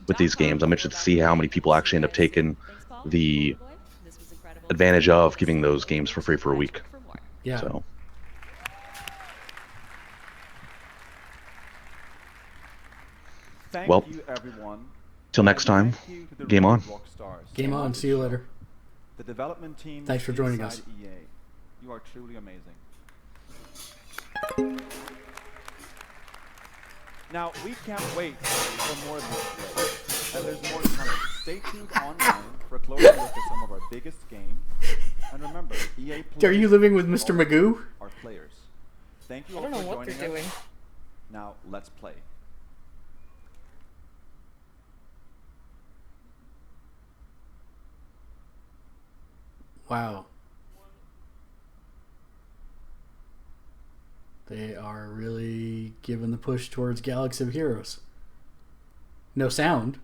with these games. I'm interested to see how many people actually end up taking the advantage of giving those games for free for a week. Yeah. So. Well, till next time, game on. Game on. See you later. The development team. Thanks for joining us. EA. You are truly amazing. Now, we can't wait for more of this, and there's more coming. Stay tuned online for a closer look at some of our biggest games. And remember, EA Are you living with Mr. Magoo? Our players. Thank you I all don't know for what joining they're doing. us. Now, let's play. Wow. They are really giving the push towards Galaxy of Heroes. No sound.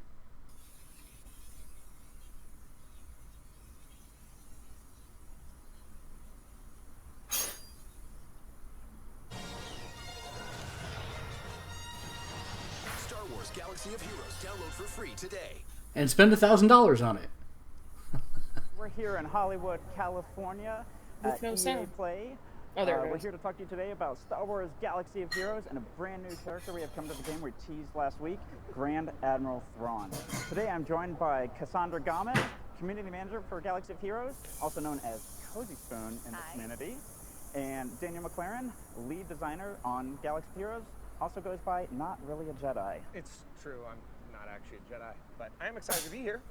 Star Wars Galaxy of Heroes. Download for free today. And spend $1,000 on it. We're here in Hollywood, California With at no EA sound. Play. Oh, there it We're is. here to talk to you today about Star Wars Galaxy of Heroes and a brand new character we have come to the game we teased last week, Grand Admiral Thrawn. Today I'm joined by Cassandra Gomez, Community Manager for Galaxy of Heroes, also known as Cozy Spoon in the community, and Daniel McLaren, Lead Designer on Galaxy of Heroes, also goes by Not Really a Jedi. It's true, I'm not actually a Jedi, but I am excited to be here.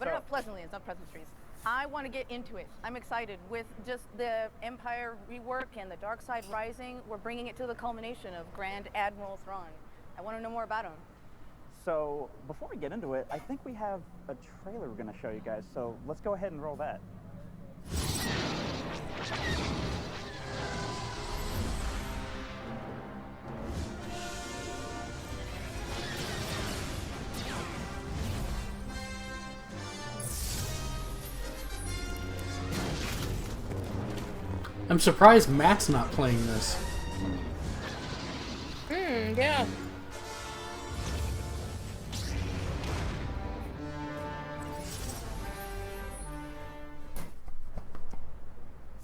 But not pleasantly, it's not pleasantries. I want to get into it. I'm excited with just the Empire rework and the Dark Side Rising. We're bringing it to the culmination of Grand Admiral Thrawn. I want to know more about him. So before we get into it, I think we have a trailer we're going to show you guys, so let's go ahead and roll that. I'm surprised Matt's not playing this. Yeah.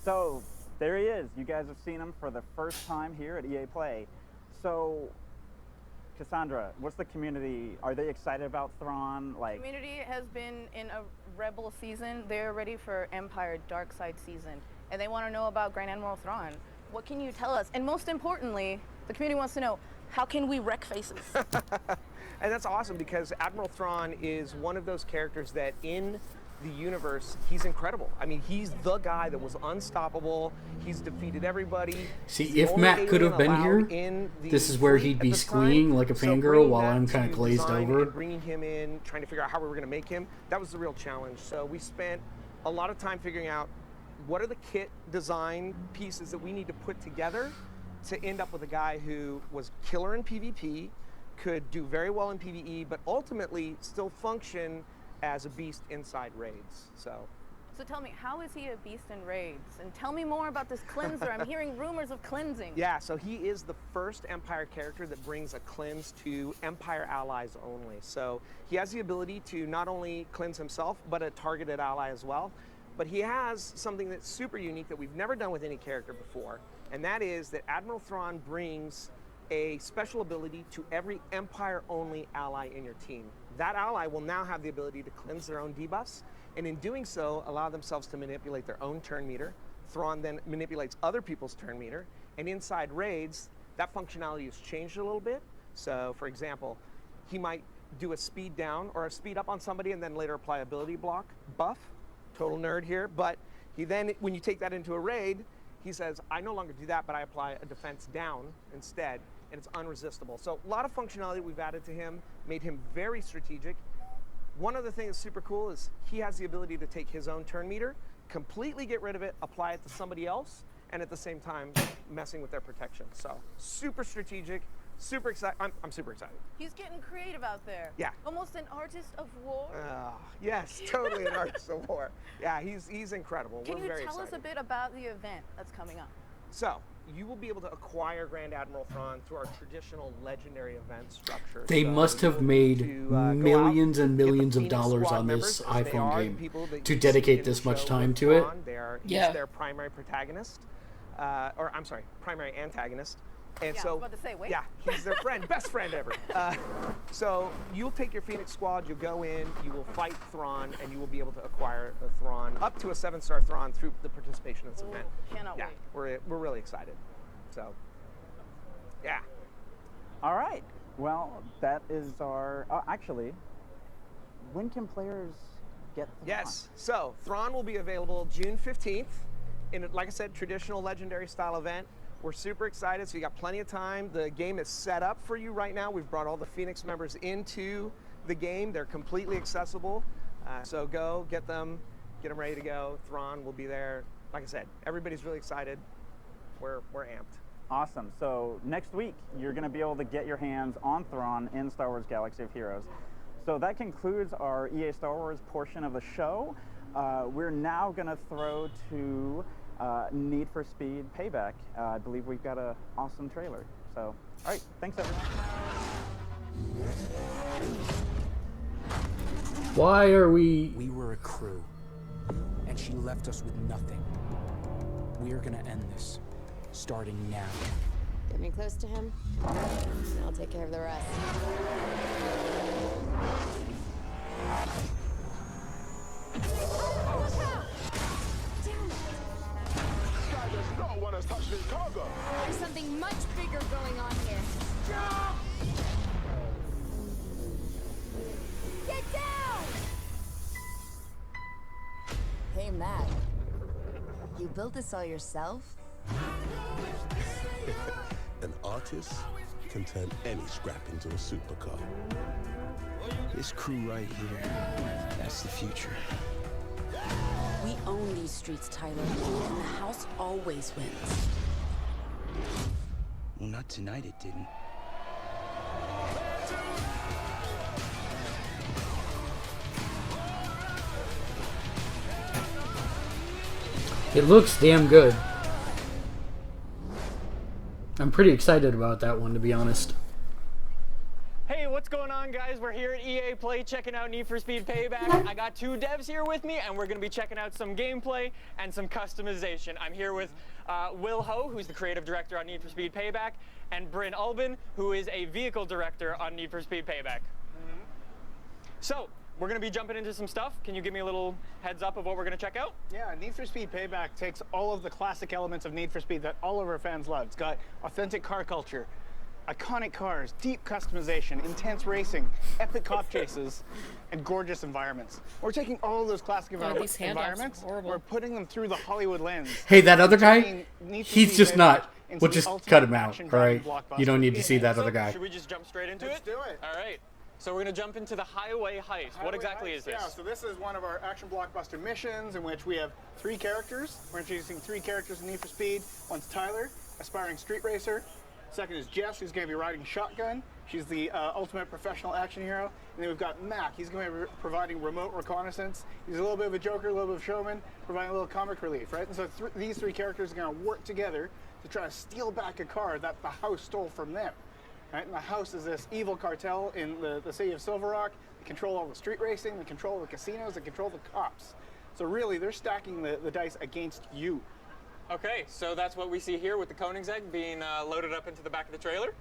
So there he is. You guys have seen him for the first time here at EA Play. So Cassandra, what's the community? Are they excited about Thrawn? Like, Community has been in a Rebel season. They're ready for Empire Dark Side season. And they want to know about Grand Admiral Thrawn. What can you tell us? And most importantly, the community wants to know, how can we wreck faces? And that's awesome because Admiral Thrawn is one of those characters that in the universe, he's incredible. I mean, he's the guy that was unstoppable. He's defeated everybody. See, He's the if only Matt could have alien been here, allowed in the this is where fleet he'd at be the time. squeeing like a So fangirl bringing while that I'm kind of to glazed design over. and bringing him in, trying to figure out how we were going to make him, that was the real challenge. So we spent a lot of time figuring out what are the kit design pieces that we need to put together to end up with a guy who was killer in PvP, could do very well in PvE, but ultimately still function as a beast inside raids. So So tell me, how is he a beast in raids? And tell me more about this cleanser. I'm hearing rumors of cleansing. yeah, so he is the first Empire character that brings a cleanse to Empire allies only. So he has the ability to not only cleanse himself, but a targeted ally as well. But he has something that's super unique that we've never done with any character before, and that is that Admiral Thrawn brings a special ability to every Empire-only ally in your team. That ally will now have the ability to cleanse their own debuffs, and in doing so, allow themselves to manipulate their own turn meter. Thrawn then manipulates other people's turn meter, and inside raids, that functionality has changed a little bit. So, for example, he might do a speed down or a speed up on somebody and then later apply ability block buff. Total nerd here, but he then, when you take that into a raid, He says, I no longer do that, but I apply a defense down instead, and it's unresistible. So a lot of functionality we've added to him, made him very strategic. One other thing that's super cool is he has the ability to take his own turn meter, completely get rid of it, apply it to somebody else, and at the same time, messing with their protection. So super strategic, super excited. I'm super excited. He's getting creative out there. Yeah. Almost an artist of war. Yes, totally an artist of war. Yeah, he's incredible. Can We're you very tell us a bit about the event that's coming up? So, you will be able to acquire Grand Admiral Thrawn through our traditional legendary event structure. They So must have made millions and millions of dollars on this iPhone game to dedicate this much time to it. He's their primary protagonist, or I'm sorry, primary antagonist. And Yeah, so, I was about to say, wait. yeah, he's their friend, best friend ever. So you'll take your Phoenix squad, you'll go in, you will fight Thrawn, and you will be able to acquire the Thrawn, up to a 7-star Thrawn through the participation in this event. Cannot Yeah, wait. we're really excited. So, yeah. All right. Well, that is our. Actually, when can players get Thrawn? Yes. So Thrawn will be available June 15th in, like I said, traditional legendary style event. We're super excited, so you got plenty of time. The game is set up for you right now. We've brought all the Phoenix members into the game. They're completely accessible. So go, get them ready to go. Thrawn will be there. Like I said, everybody's really excited. We're amped. Awesome. So next week, you're going to be able to get your hands on Thrawn in Star Wars Galaxy of Heroes. So that concludes our EA Star Wars portion of the show. We're now going to throw to Need for Speed Payback. I believe we've got an awesome trailer. So, all right, thanks everyone. Why are we... We were a crew, and she left us with nothing. We are gonna end this, starting now. Get me close to him, and I'll take care of the rest. No one has touched this cargo. There's something much bigger going on here. Jump! Get down! Hey, Matt. You built this all yourself? An artist can turn any scrap into a supercar. This crew right here, that's the future. We own these streets, Tyler, and the house always wins. Well, not tonight it didn't. It looks damn good. I'm pretty excited about that one, to be honest. Hey, what's going on, guys? We're here at EA Play checking out Need for Speed Payback. I got two devs here with me, and we're going to be checking out some gameplay and some customization. I'm here with Will Ho, who's the creative director on Need for Speed Payback, and Bryn Albin, who is a vehicle director on Need for Speed Payback. So, we're going to be jumping into some stuff. Can you give me a little heads up of what we're going to check out? Yeah, Need for Speed Payback takes all of the classic elements of Need for Speed that all of our fans love. It's got authentic car culture, iconic cars, deep customization, intense racing, epic cop chases, and gorgeous environments. We're taking all of those classic environments, we're putting them through the Hollywood lens. Hey, that other guy, he's just not. We'll just cut him out, all right? You don't need to see that other guy. Should we just jump straight into Let's it? do it. All right. So we're going to jump into the Highway Heist. What exactly is this? Yeah, so this is one of our action blockbuster missions in which we have 3 characters. We're introducing 3 characters in Need for Speed. One's Tyler, aspiring street racer. Second is Jess, who's going to be riding shotgun. She's the ultimate professional action hero. And then we've got Mac. He's going to be providing remote reconnaissance. He's a little bit of a joker, a little bit of a showman, providing a little comic relief, right? And so these 3 characters are going to work together to try to steal back a car that the house stole from them. Right? And the house is this evil cartel in the city of Silver Rock. They control all the street racing, they control the casinos, they control the cops. So really, they're stacking the dice against you. Okay, so that's what we see here with the Koenigsegg being loaded up into the back of the trailer?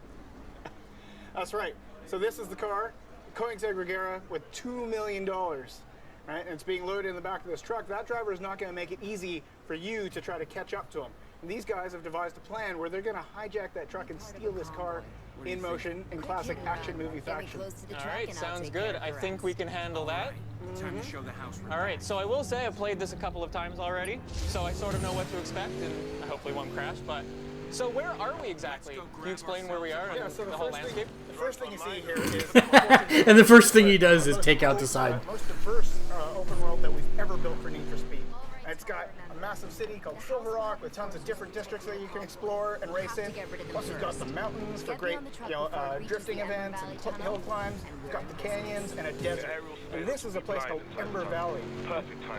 That's right. So this is the car, Koenigsegg Regera, with $2 million. Right? And it's being loaded in the back of this truck. That driver is not going to make it easy for you to try to catch up to him. And these guys have devised a plan where they're going to hijack that truck and steal this car in motion in classic action movie fashion. All right, sounds good. I think we can handle that. Time to show the house. All right, so I will say I've played this a couple of times already, so I sort of know what to expect, and I hopefully won't crash. But so where are we exactly? Can you explain where we are and so the whole landscape? The first thing you see here is... And the first thing he does is take out the side. Most diverse open world that we've ever built for Need for Speed. It's got a massive city called Silver Rock with tons of different districts that you can explore and race in. Plus, we've got the mountains for great, drifting events and hill climbs. We've got the canyons and a desert. And this is a place called Ember Valley.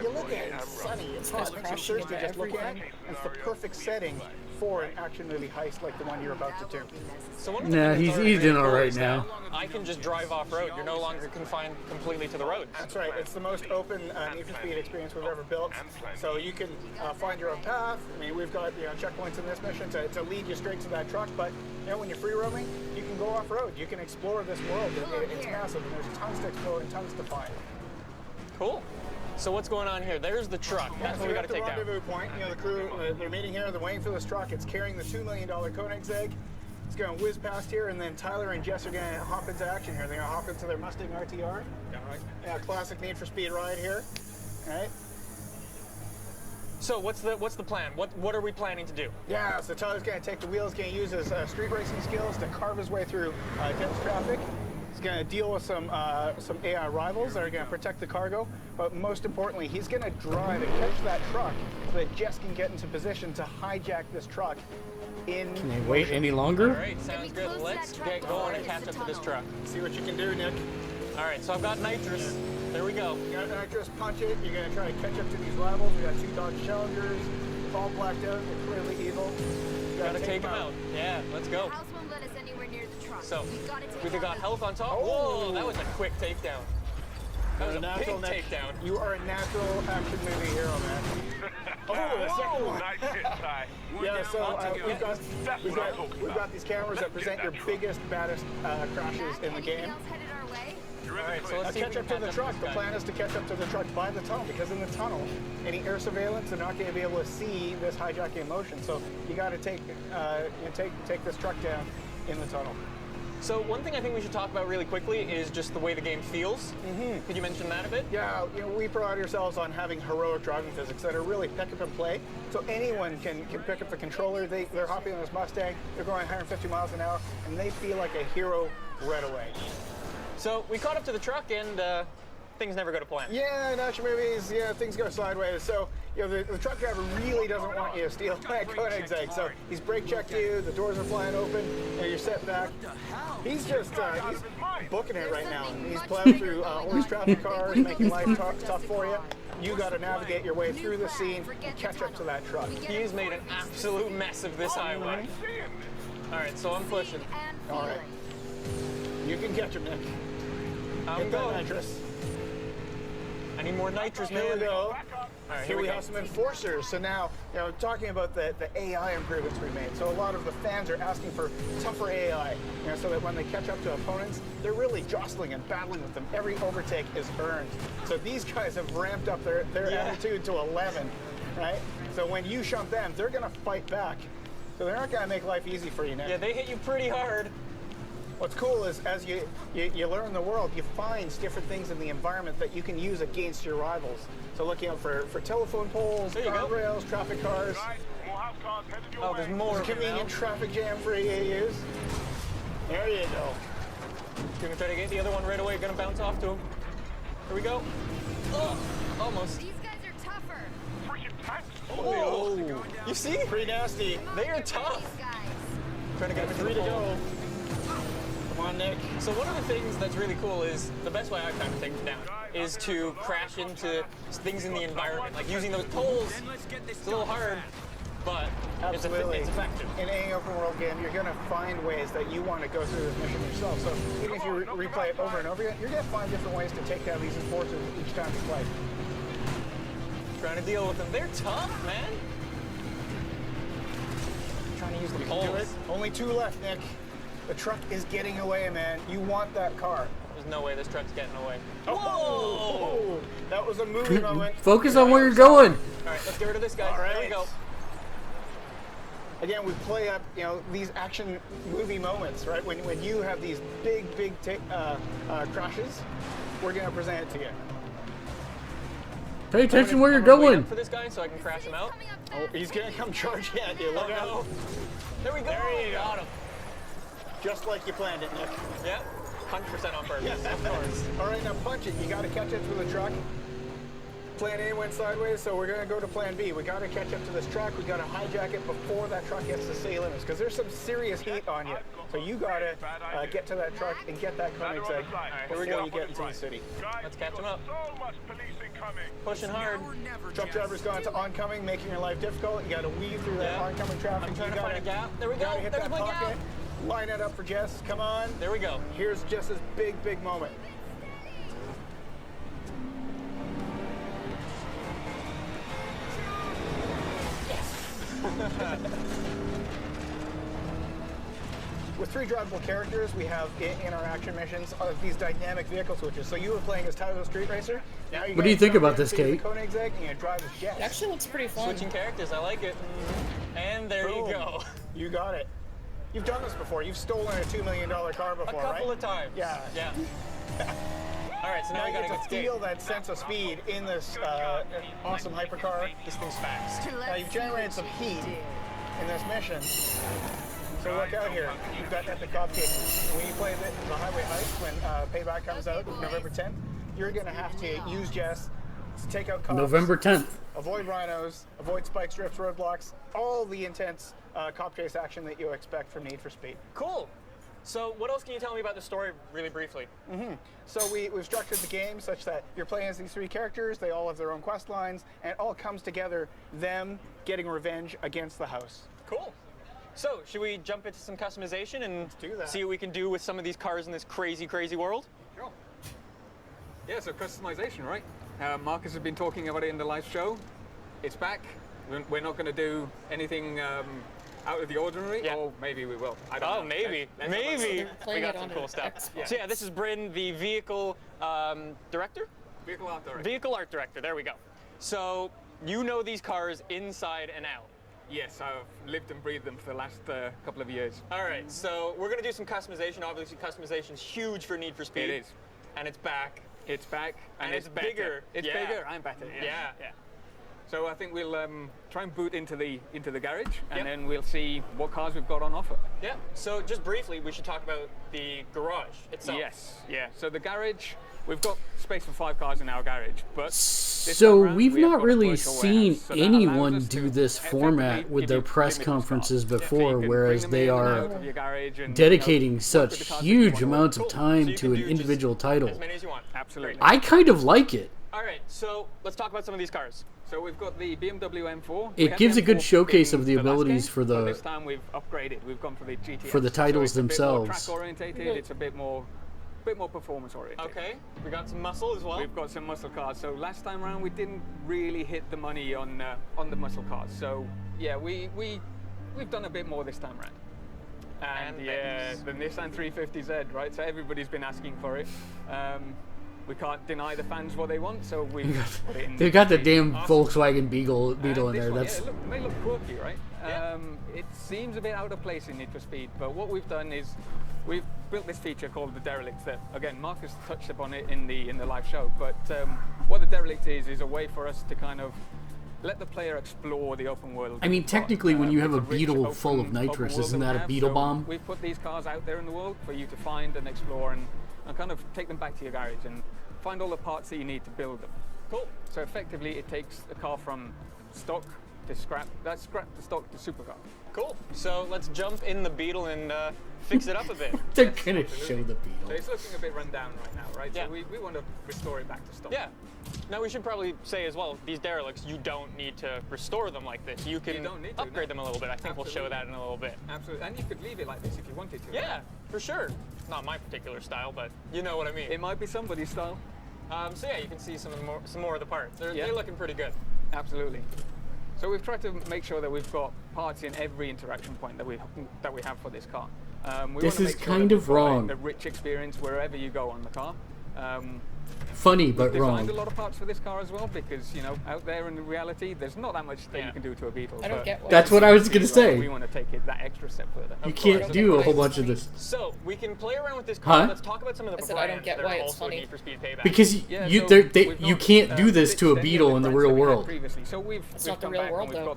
You look at it, it's sunny, it's hot, it makes you thirsty just looking at it. And it's the perfect setting for an action movie heist like the one you're about to do. So one of Nah, the things he's doing all right now. I can just drive off-road. You're no longer confined completely to the road. That's right. It's the most open Need for Speed experience we've ever built. So you can find your own path. I mean, we've got checkpoints in this mission to lead you straight to that truck. But when you're free roaming, you can go off-road. You can explore this world. It's massive, and there's tons to explore and tons to find. Cool. So what's going on here? There's the truck. That's what we got to take down. Rendezvous point. The crew, they're meeting here. They're waiting for this truck. It's carrying the $2 million Koenigsegg. It's going to whiz past here, and then Tyler and Jess are going to hop into action here. They're going to hop into their Mustang RTR. Yeah, classic Need for Speed ride here. All right. So what's the plan? What are we planning to do? Yeah, so Tyler's going to take the wheels, going to use his street racing skills to carve his way through dense traffic. He's going to deal with some AI rivals that are going to protect the cargo, but most importantly, he's going to drive and catch that truck so that Jess can get into position to hijack this truck in... Can they wait any longer? All right, sounds good. Let's get going and catch up to this truck. See what you can do, Nick. All right, so I've got nitrous. There we go. You got nitrous, punch it. You're going to try to catch up to these rivals. We got 2 Dodge Challengers, all blacked out. They're clearly evil. You Gotta take them out. Yeah, let's go. The house won't let us anywhere near the truck. So, We've we got health on top. Whoa, that was a quick takedown. That was a big takedown. You are a natural action movie hero, man. Oh, the second one. Nice hit, Ty. Yeah, so we've got these cameras that present your biggest, baddest crashes in the game. Alright, so let's catch up to the truck. The plan is to catch up to the truck by the tunnel, because in the tunnel, any air surveillance, they're not going to be able to see this hijacking in motion. So you got to take this truck down in the tunnel. So one thing I think we should talk about really quickly is just the way the game feels. Could you mention that a bit? Yeah, we pride ourselves on having heroic driving physics that are really pick up and play. So anyone can pick up the controller. They're hopping on this Mustang. They're going 150 miles an hour, and they feel like a hero right away. So we caught up to the truck, and things never go to plan. Yeah, in action movies, things go sideways. So, the truck driver really doesn't want you to steal that Koenigsegg. So he's brake checked you, the doors are flying open, you're set back. He's just, he's booking it right now. He's plowing through all these traffic cars, making life tough for you. You got to navigate your way through the scene and catch up to that truck. He's made an absolute mess of this highway. All right, so I'm pushing. All right. You can catch him, Nick. I'm going. Nitrous. I need more nitrous, man. Here we go. All right, here we have some enforcers. So now, talking about the AI improvements we made. So a lot of the fans are asking for tougher AI, so that when they catch up to opponents, they're really jostling and battling with them. Every overtake is earned. So these guys have ramped up their attitude to 11, right? So when you shunt them, they're going to fight back. So they're not going to make life easy for you, Nick. Yeah, they hit you pretty hard. What's cool is as you learn the world, you find different things in the environment that you can use against your rivals. So looking out for telephone poles, guardrails, traffic cars. Oh, there's more. There's a convenient traffic jam for you to use. There you go. Gonna try to get the other one right away. Gonna bounce off to him. Here we go. Oh, almost. These guys are tougher. Oh, you see? Pretty nasty. They are tough. Trying to get him 3 to go. Come on, Nick. So one of the things that's really cool is, the best way I've found to take them down is to crash into things in the environment. Like using those poles, it's a little hard, but it's effective. In any open world game, you're going to find ways that you want to go through this mission yourself. So even if you replay it over and over again, you're going to find different ways to take down these enforcers each time you play. Trying to deal with them. They're tough, man. Trying to use the poles. Only 2 left, Nick. The truck is getting away, man. You want that car. There's no way this truck's getting away. Oh! That was a movie moment. Focus on where you're going. All right, let's get rid of this guy. All right. Here we go. again, we play up, you know, these action movie moments, right? When you have these big crashes, we're going to present it to you. Pay attention where you're going. For this guy, so I can crash him out. Oh, he's going to come charging at you. Look out. No. There we go. There you got him. Just like you planned it, Nick. Yeah, 100% on purpose. Yes, of course. All right, now punch it. You got to catch up to the truck. Plan A went sideways, so we're going to go to plan B. We got to catch up to this truck. We got to hijack it before that truck gets to city limits, because there's some serious heat on you. So you got to get to that truck and get that Koenigsegg before you get into the city. Let's catch him up. Pushing hard. Truck driver's gone to oncoming, making your life difficult. You got to weave through that oncoming traffic. I'm trying to find a gap. There we go. Gotta hit There's that my pocket. gap. Line it up for Jess. Come on. There we go. Here's Jess's big moment. With 3 drivable characters, we have in our action missions these dynamic vehicle switches. So you were playing as Tyler the Street Racer. Now What do you think about this, Kate? Koenigsegg, and you drive as Jess. It actually looks pretty fun. Switching characters, I like it. And there you go. You got it. You've done this before. You've stolen a $2 million car before, right? A couple of times. Yeah. Yeah. All right, so now you we get gotta to feel that sense of speed in this awesome hypercar. This thing's fast. Now you've generated some heat in this mission. So look out here. You've got epic cop cases. When you play the highway heist, when Payback comes out November 10th, you're going to have to use Jess to take out cops. November 10th. Avoid rhinos, avoid spike strips, roadblocks, all the intense cop chase action that you expect from Need for Speed. Cool. So what else can you tell me about the story really briefly? So we've structured the game such that you're playing as these 3 characters, they all have their own quest lines, and it all comes together, them getting revenge against the house. Cool. So should we jump into some customization and see what we can do with some of these cars in this crazy, crazy world? Sure. Yeah, so customization, right? Marcus has been talking about it in the live show. It's back. We're not going to do anything out of the ordinary, or maybe we will. I don't know. Maybe. Maybe. We got some cool stuff. Yeah. So yeah, this is Bryn, the vehicle director? Vehicle art director. Vehicle art director, there we go. So you know these cars inside and out. Yes, I've lived and breathed them for the last couple of years. All right, so we're going to do some customization. Obviously, customization's huge for Need for Speed. It is. And it's back. It's back. And it's better. bigger. It's bigger. I'm better. Yeah. So I think we'll try and boot into the garage, and then we'll see what cars we've got on offer. Yeah. So just briefly, we should talk about the garage itself. Yes. Yeah. So the garage, we've got space for 5 cars in our garage, but So we've not really seen anyone do this format with their press conferences before, whereas they are dedicating such huge amounts of time to an individual title. As many as you want. Absolutely. I kind of like it. All right, so let's talk about some of these cars. So we've got the BMW M4. It gives a good showcase of the abilities for So this the time we've upgraded. We've gone for the GTS. for the titles so it's themselves. A bit more track orientated. It's a bit more performance oriented. Okay, we got some muscle as well. We've got some muscle cars. So last time around we didn't really hit the money on the muscle cars. So yeah, we've done a bit more this time around. And yeah, the Nissan 350Z, right? So everybody's been asking for it. We can't deny the fans what they want, so we put it in. They've got the damn Volkswagen Beetle in there. One, That's they look quirky, right? It seems a bit out of place in Need for Speed, but what we've done is we've built this feature called the Derelict that, again, Marcus touched upon it in the live show, but what the Derelict is a way for us to kind of let the player explore the open world. I mean, technically, when you have a Beetle full of nitrous, isn't that a Beetle bomb? We've put these cars out there in the world for you to find and explore and kind of take them back to your garage and find all the parts that you need to build them. Cool. So effectively, it takes a car from stock to scrap. That's scrap to stock to supercar. Cool. So let's jump in the Beetle and fix it up a bit. They're gonna show the Beetle. So it's looking a bit run down right now, right? Yeah. So we want to restore it back to stock. Yeah. Now we should probably say as well, these derelicts, you don't need to restore them like this. You can upgrade them a little bit. I think we'll show that in a little bit. Absolutely. And you could leave it like this if you wanted to. Yeah, for sure. Not my particular style, but you know what I mean. It might be somebody's style. So yeah, you can see some more of the parts. They're looking pretty good. Absolutely. So we've tried to make sure that we've got parts in every interaction point that we have for this car. This is kind of wrong. A rich experience wherever you go on the car. funny but We've designed wrong. a lot of parts for this car as well because, you know, out there in reality, there's not that much that you can do to a Beetle. I don't get why. That's what I was gonna say. We want to take it that extra step further. You can't do a whole bunch of this. So we can play around with this car. Huh? Let's talk about some of the I said I don't brands get that are why it's also funny. Need for Speed Payback. Because you can't do this to a Beetle in the real world. So It's not the real world though.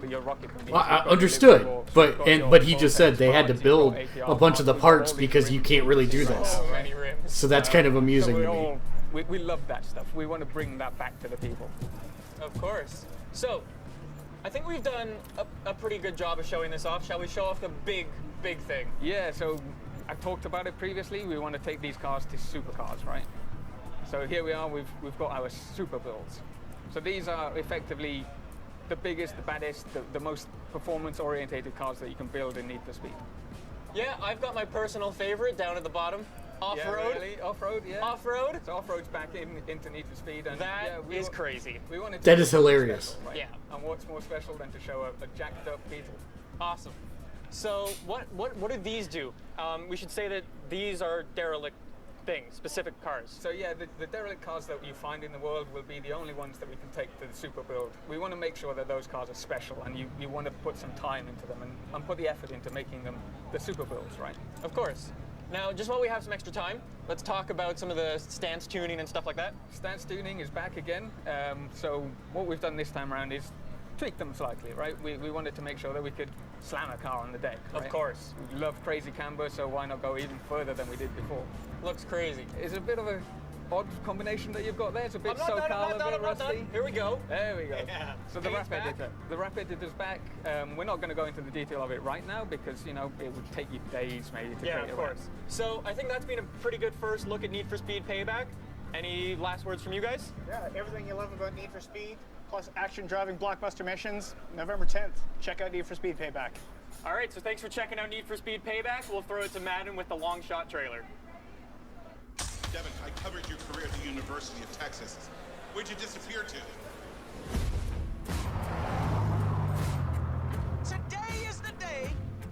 Well, I understood, but he just said they had to build a bunch of the parts because you can't really do this. So that's kind of amusing to me. We love that stuff. We want to bring that back to the people. Of course. So, I think we've done a pretty good job of showing this off. Shall we show off the big thing? Yeah, so I talked about it previously. We want to take these cars to supercars, right? So here we are. We've got our super builds. So these are effectively the biggest, the baddest, the most performance-orientated cars that you can build in Need for Speed. Yeah, I've got my personal favorite down at the bottom. Off-road. Yeah, really? Off-road, yeah. Off-road. So off-road's back into Need for Speed. And That is crazy. We wanted to That make is it more hilarious. special, right? Yeah. And what's more special than to show a jacked up Beetle? Awesome. So what do these do? We should say that these are derelict things, specific cars. So yeah, the derelict cars that you find in the world will be the only ones that we can take to the super build. We want to make sure that those cars are special, and you want to put some time into them and put the effort into making them the super builds, right? Of course. Now, just while we have some extra time, let's talk about some of the stance tuning and stuff like that. Stance tuning is back again. So what we've done this time around is tweak them slightly, right? We wanted to make sure that we could slam a car on the deck, right? Of course. We love crazy camber, so why not go even further than we did before? Looks crazy. It's a bit of a odd combination that you've got there. It's a bit SoCal, a bit rusty. Here we go. There we go. Yeah. So the wrap editor. The wrap editor's back. We're not going to go into the detail of it right now because, you know, it would take you days maybe to create of a course. wrap. So I think that's been a pretty good first look at Need for Speed Payback. Any last words from you guys? Yeah, everything you love about Need for Speed, plus action driving blockbuster missions, November 10th. Check out Need for Speed Payback. All right, so thanks for checking out Need for Speed Payback. We'll throw it to Madden with the long shot trailer. Devin, I covered your career at the University of Texas. Where'd you disappear to? Today is the day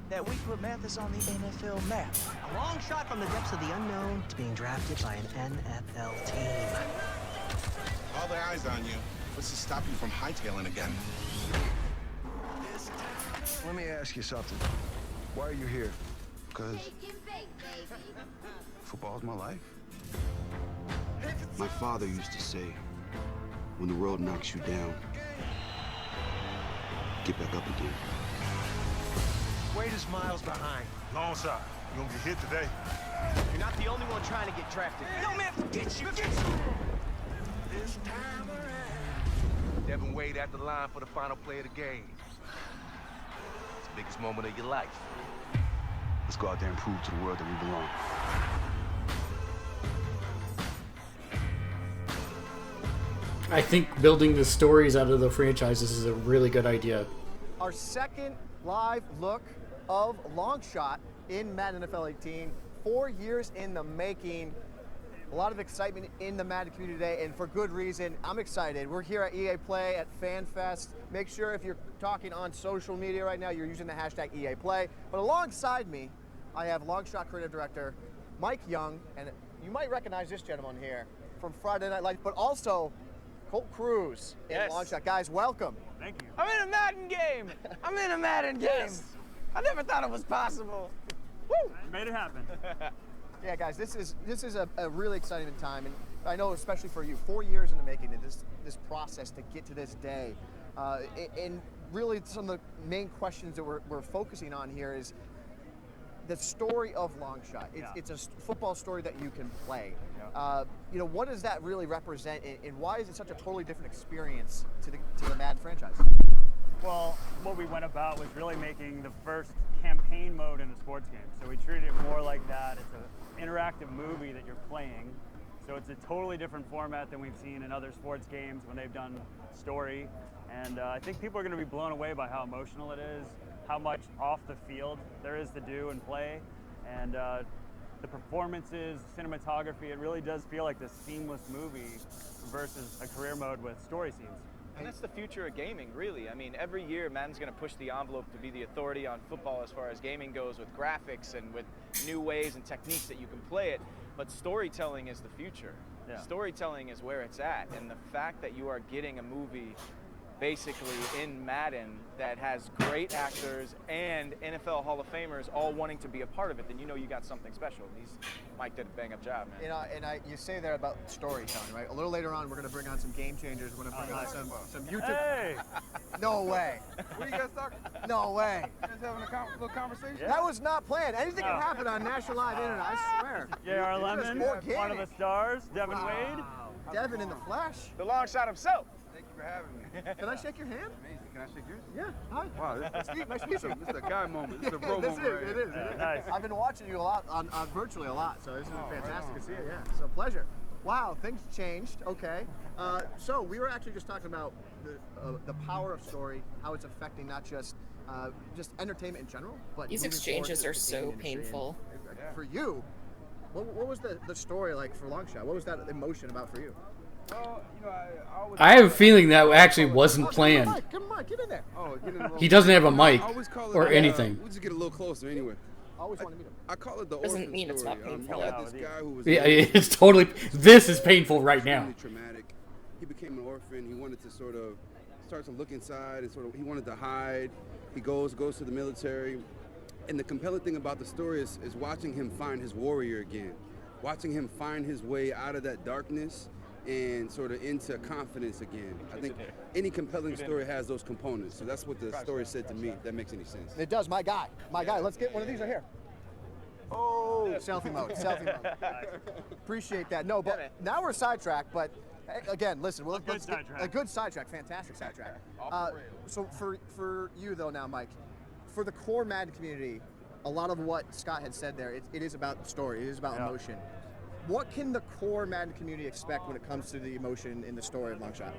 that we put Mathis on the NFL map. A long shot from the depths of the unknown to being drafted by an NFL team. All the eyes on you. What's to stop you from hightailing again? Let me ask you something. Why are you here? Because football's my life. My father used to say, when the world knocks you down, get back up again. Wade is miles behind. Long shot. You gonna get hit today? You're not the only one trying to get drafted. No, man, get you! This time around. Devin Wade at the line for the final play of the game. It's the biggest moment of your life. Let's go out there and prove to the world that we belong. I think building the stories out of the franchises is a really good idea. Our second live look of Long Shot in Madden NFL 18. 4 years in the making. A lot of excitement in the Madden community today, and for good reason. I'm excited. We're here at EA Play at FanFest. Make sure if you're talking on social media right now, you're using the hashtag EA Play. But alongside me, I have Long Shot creative director Mike Young, and you might recognize this gentleman here from Friday Night Lights, but also Colt Cruz in Long Shot. Guys, welcome. Thank you. I'm in a Madden game. I'm in a Madden game. I never thought it was possible. Woo! You made it happen. Yeah, guys, this is a really exciting time, and I know especially for you, 4 years in the making of this process to get to this day, and really some of the main questions that we're focusing on here is the story of Long Shot. It's a football story that you can play. You know, what does that really represent, and why is it such a totally different experience to the Madden franchise? Well, what we went about was really making the first campaign mode in a sports game. So we treated it more like that. It's an interactive movie that you're playing. So it's a totally different format than we've seen in other sports games when they've done story. And I think people are going to be blown away by how emotional it is, how much off the field there is to do and play. And the performances, cinematography, it really does feel like this seamless movie versus a career mode with story scenes. And that's the future of gaming, really. I mean, every year Madden's going to push the envelope to be the authority on football as far as gaming goes, with graphics and with new ways and techniques that you can play it. But storytelling is the future. Yeah. Storytelling is where it's at, and the fact that you are getting a movie basically in Madden that has great actors and NFL Hall of Famers all wanting to be a part of it, then you know you got something special. Mike did a bang-up job, man. You say there about storytelling, right? A little later on, we're going to bring on some game changers. We're going to bring on some YouTube. Hey! No way. What are you guys talking? No way. You guys having a little conversation? That was not planned. Anything can happen on National Live Internet, I swear. J.R. Lemon, one of the stars, Devin Wade. Devin in the flesh. The long shot himself. Thank you for having me. Can I shake your hand? Amazing. Can I shake yours? Yeah. Hi. Wow, Nice to meet you. this is a guy moment. This is a bro This moment. is, it is. Nice. I've been watching you a lot on virtually a lot, so this is fantastic to see you. Yeah, so pleasure. Wow, things changed. Okay, so we were actually just talking about the power of story, how it's affecting not just entertainment in general, but these moving exchanges forward are to the so gaming industry. painful. And for you, what was the story like for Longshot? What was that emotion about for you? Well, you know, I always I have a feeling that actually wasn't planned. Come on, get in there. Oh, get in the He doesn't have a mic I always call it, or anything. We'll just get a little closer anyway. Always want to meet him. I call it the Doesn't orphan mean it's story. not painful. You had this guy who was Yeah, it's totally. This is painful right now. extremely traumatic. He became an orphan. He wanted to sort of start to look inside and he wanted to hide. He goes to the military. And the compelling thing about the story is watching him find his warrior again, watching him find his way out of that darkness and sort of into confidence again. I think any compelling story has those components. So that's what the story said to me, if that makes any sense. It does, my guy. Let's get one of these right here. Oh, selfie mode. Appreciate that. No, but now we're sidetracked, but again, listen, A good sidetrack. Fantastic sidetrack. So for you though now, Mike, for the core Madden community, a lot of what Scott had said there, it is about story, it is about emotion. What can the core Madden community expect when it comes to the emotion in the story of Longshot?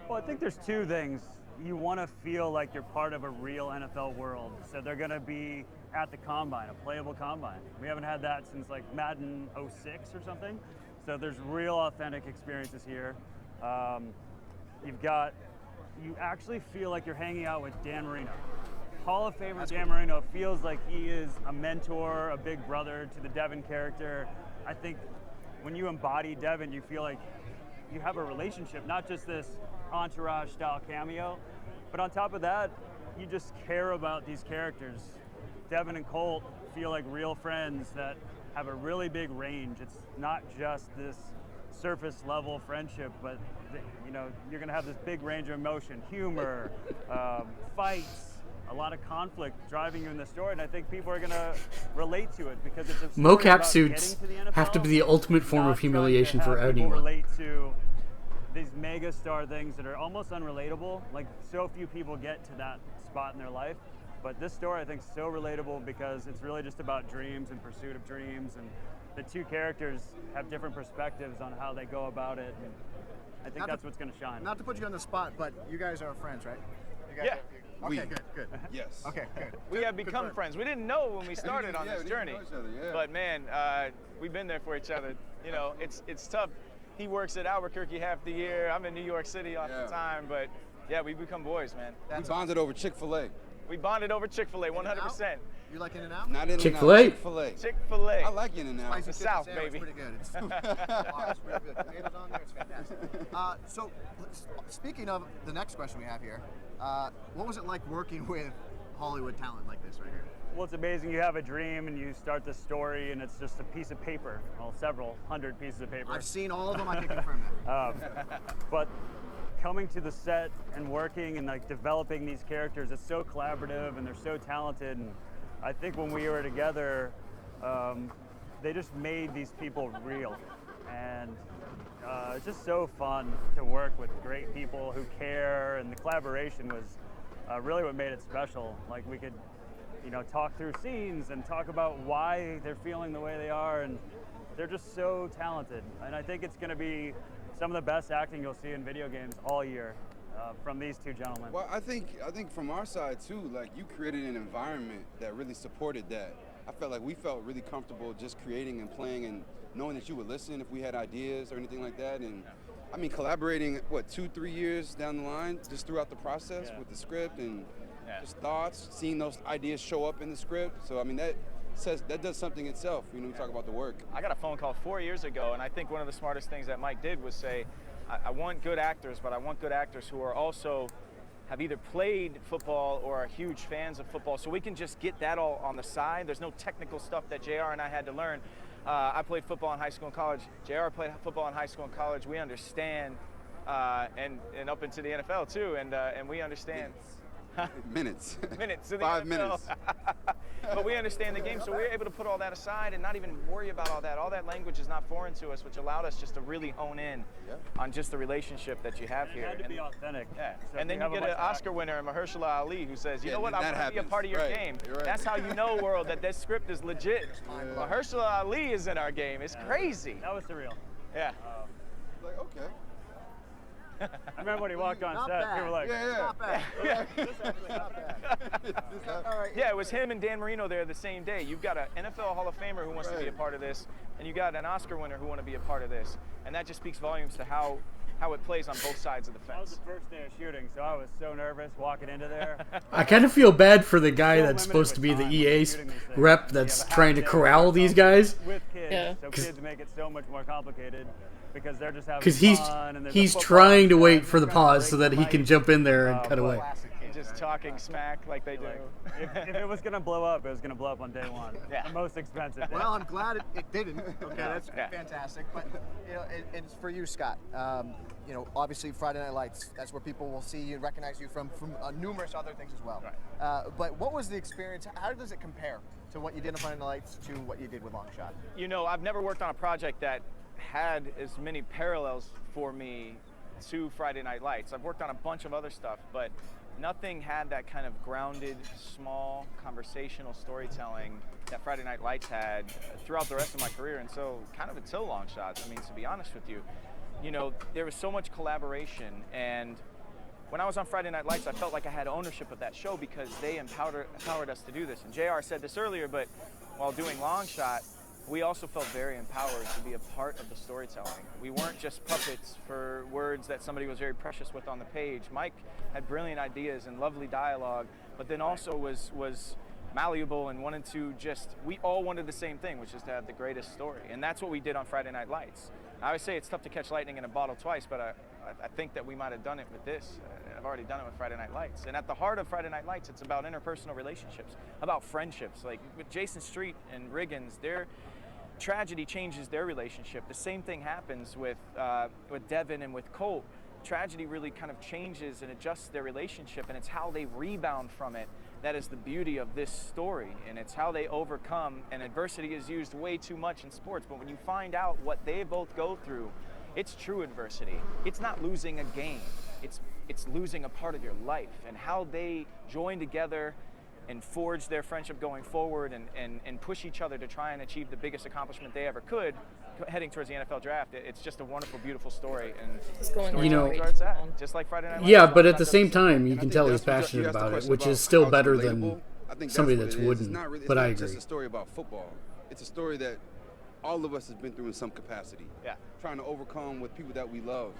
Well, I think there's two things. You want to feel like you're part of a real NFL world. So they're going to be at the combine, a playable combine. We haven't had that since like Madden 06 or something. So there's real authentic experiences here. You actually feel like you're hanging out with Dan Marino. Hall of Famer Dan Marino feels like he is a mentor, a big brother to the Devin character. I think when you embody Devin, you feel like you have a relationship, not just this entourage style cameo, but on top of that, you just care about these characters. Devin and Colt feel like real friends that have a really big range. It's not just this surface level friendship, but you're gonna have this big range of emotion, humor, fights, a lot of conflict driving you in the story, and I think people are gonna relate to it because it's a story Mocap about suits getting to the NFL, have to be the ultimate form of humiliation not for trying to have people anyone. relate to these mega star things that are almost unrelatable. Like so few people get to that spot in their life. But this story I think is so relatable because it's really just about dreams and pursuit of dreams, and the two characters have different perspectives on how they go about it. And I think that's what's going to shine. Not to put you on the spot, but you guys are friends, right? Yeah. Okay, good. Yes. Okay, good. We have become friends. We didn't know when we started on this journey, but man, we've been there for each other. You know, it's tough. He works at Albuquerque half the year. I'm in New York City all the time, but yeah, we become boys, man. We bonded over Chick-fil-A. We bonded over Chick-fil-A, 100%. You like In-N-Out? Not In-N-Out. Chick-fil-A. Chick-fil-A. Chick-fil-A. I like In-N-Out. It's the South, Sandwich, baby. Pretty good. It's real good. Tomatoes on there, it's fantastic. So, speaking of the next question we have here, what was it like working with Hollywood talent like this right here? Well, it's amazing. You have a dream and you start the story and it's just a piece of paper. Well, several hundred pieces of paper. I've seen all of them, I can confirm that. But coming to the set and working and like developing these characters, it's so collaborative and they're so talented. And I think when we were together, they just made these people real. And it's just so fun to work with great people who care, and the collaboration was really what made it special. Like we could, talk through scenes and talk about why they're feeling the way they are, and they're just so talented. And I think it's going to be some of the best acting you'll see in video games all year from these two gentlemen. Well, I think from our side too, like you created an environment that really supported that. I felt like we felt really comfortable just creating and playing and knowing that you would listen if we had ideas or anything like that. And I mean, collaborating, 2-3 years down the line, just throughout the process with the script and just thoughts, seeing those ideas show up in the script. So I mean, that does something itself. You know, we talk about the work. I got a phone call 4 years ago, and I think one of the smartest things that Mike did was say, I want good actors, but I want good actors who are also have either played football or are huge fans of football, so we can just get that all on the side. There's no technical stuff that JR and I had to learn. I played football in high school and college. JR played football in high school and college. We understand, and up into the NFL too, and we understand. Minutes. Minutes. 5 minutes. But we understand the game, so we're able to put all that aside and not even worry about all that. All that language is not foreign to us, which allowed us just to really hone in on just the relationship that you have here. It had to be authentic. Yeah. So And then you get an Oscar winner, Mahershala Ali, who says, you know what, I want to be a part of your game. Right. That's how you know, world, that this script is legit. Mahershala Ali is in our game. It's crazy. That was surreal. Yeah. Like, okay. I remember when he walked on Not set, bad. people were like, Not bad. This actually not bad. All right. Yeah, it was him and Dan Marino there the same day. You've got an NFL Hall of Famer who wants to be a part of this, and you got an Oscar winner who want to be a part of this. And that just speaks volumes to how it plays on both sides of the that was fence. the first day of shooting, so I was so nervous walking into there. I kind of feel bad for the guy that's supposed to be the EA rep that's trying to corral these guys. With kids, Yeah. so kids make it so much more complicated because they're just having Because fun. And there's he's a football trying to and wait stuff. for the pause so that he can jump in there and cut away. Just talking smack like they do. If it was going to blow up, it was going to blow up on day one. Yeah. The most expensive day. Well, I'm glad it didn't. Okay, that's Yeah. fantastic. But you know, and for you, Scott, you know, obviously Friday Night Lights. That's where people will see you and recognize you from numerous other things as well. Right. But what was the experience? How does it compare to what you did on Friday Night Lights to what you did with Long Shot? You know, I've never worked on a project that had as many parallels for me to Friday Night Lights. I've worked on a bunch of other stuff, but nothing had that kind of grounded, small, conversational storytelling that Friday Night Lights had throughout the rest of my career, and so kind of until Long Shots. I mean, to be honest with you, you know, there was so much collaboration, and when I was on Friday Night Lights, I felt like I had ownership of that show because they empowered us to do this. And JR said this earlier, but while doing Long Shot, we also felt very empowered to be a part of the storytelling. We weren't just puppets for words that somebody was very precious with on the page. Mike had brilliant ideas and lovely dialogue, but then also was malleable and wanted to we all wanted the same thing, which is to have the greatest story. And that's what we did on Friday Night Lights. I always say it's tough to catch lightning in a bottle twice, but I think that we might have done it with this. I've already done it with Friday Night Lights. And at the heart of Friday Night Lights, it's about interpersonal relationships, about friendships. Like with Jason Street and Riggins, their tragedy changes their relationship. The same thing happens with Devin and with Colt. Tragedy really kind of changes and adjusts their relationship, and it's how they rebound from it that is the beauty of this story, and it's how they overcome. And adversity is used way too much in sports, but when you find out what they both go through, it's true adversity. It's not losing a game, it's losing a part of your life, and how they join together and forge their friendship going forward and push each other to try and achieve the biggest accomplishment they ever could heading towards the NFL draft. It's just a wonderful, beautiful story. And You know, where it's at, just like Friday Night Lights. yeah, but at the same time, you can tell he's passionate about it, which is still better than somebody that's wooden. But I agree. It's not just a story about football. It's a story that all of us has been through in some capacity. Yeah. Trying to overcome with people that we love.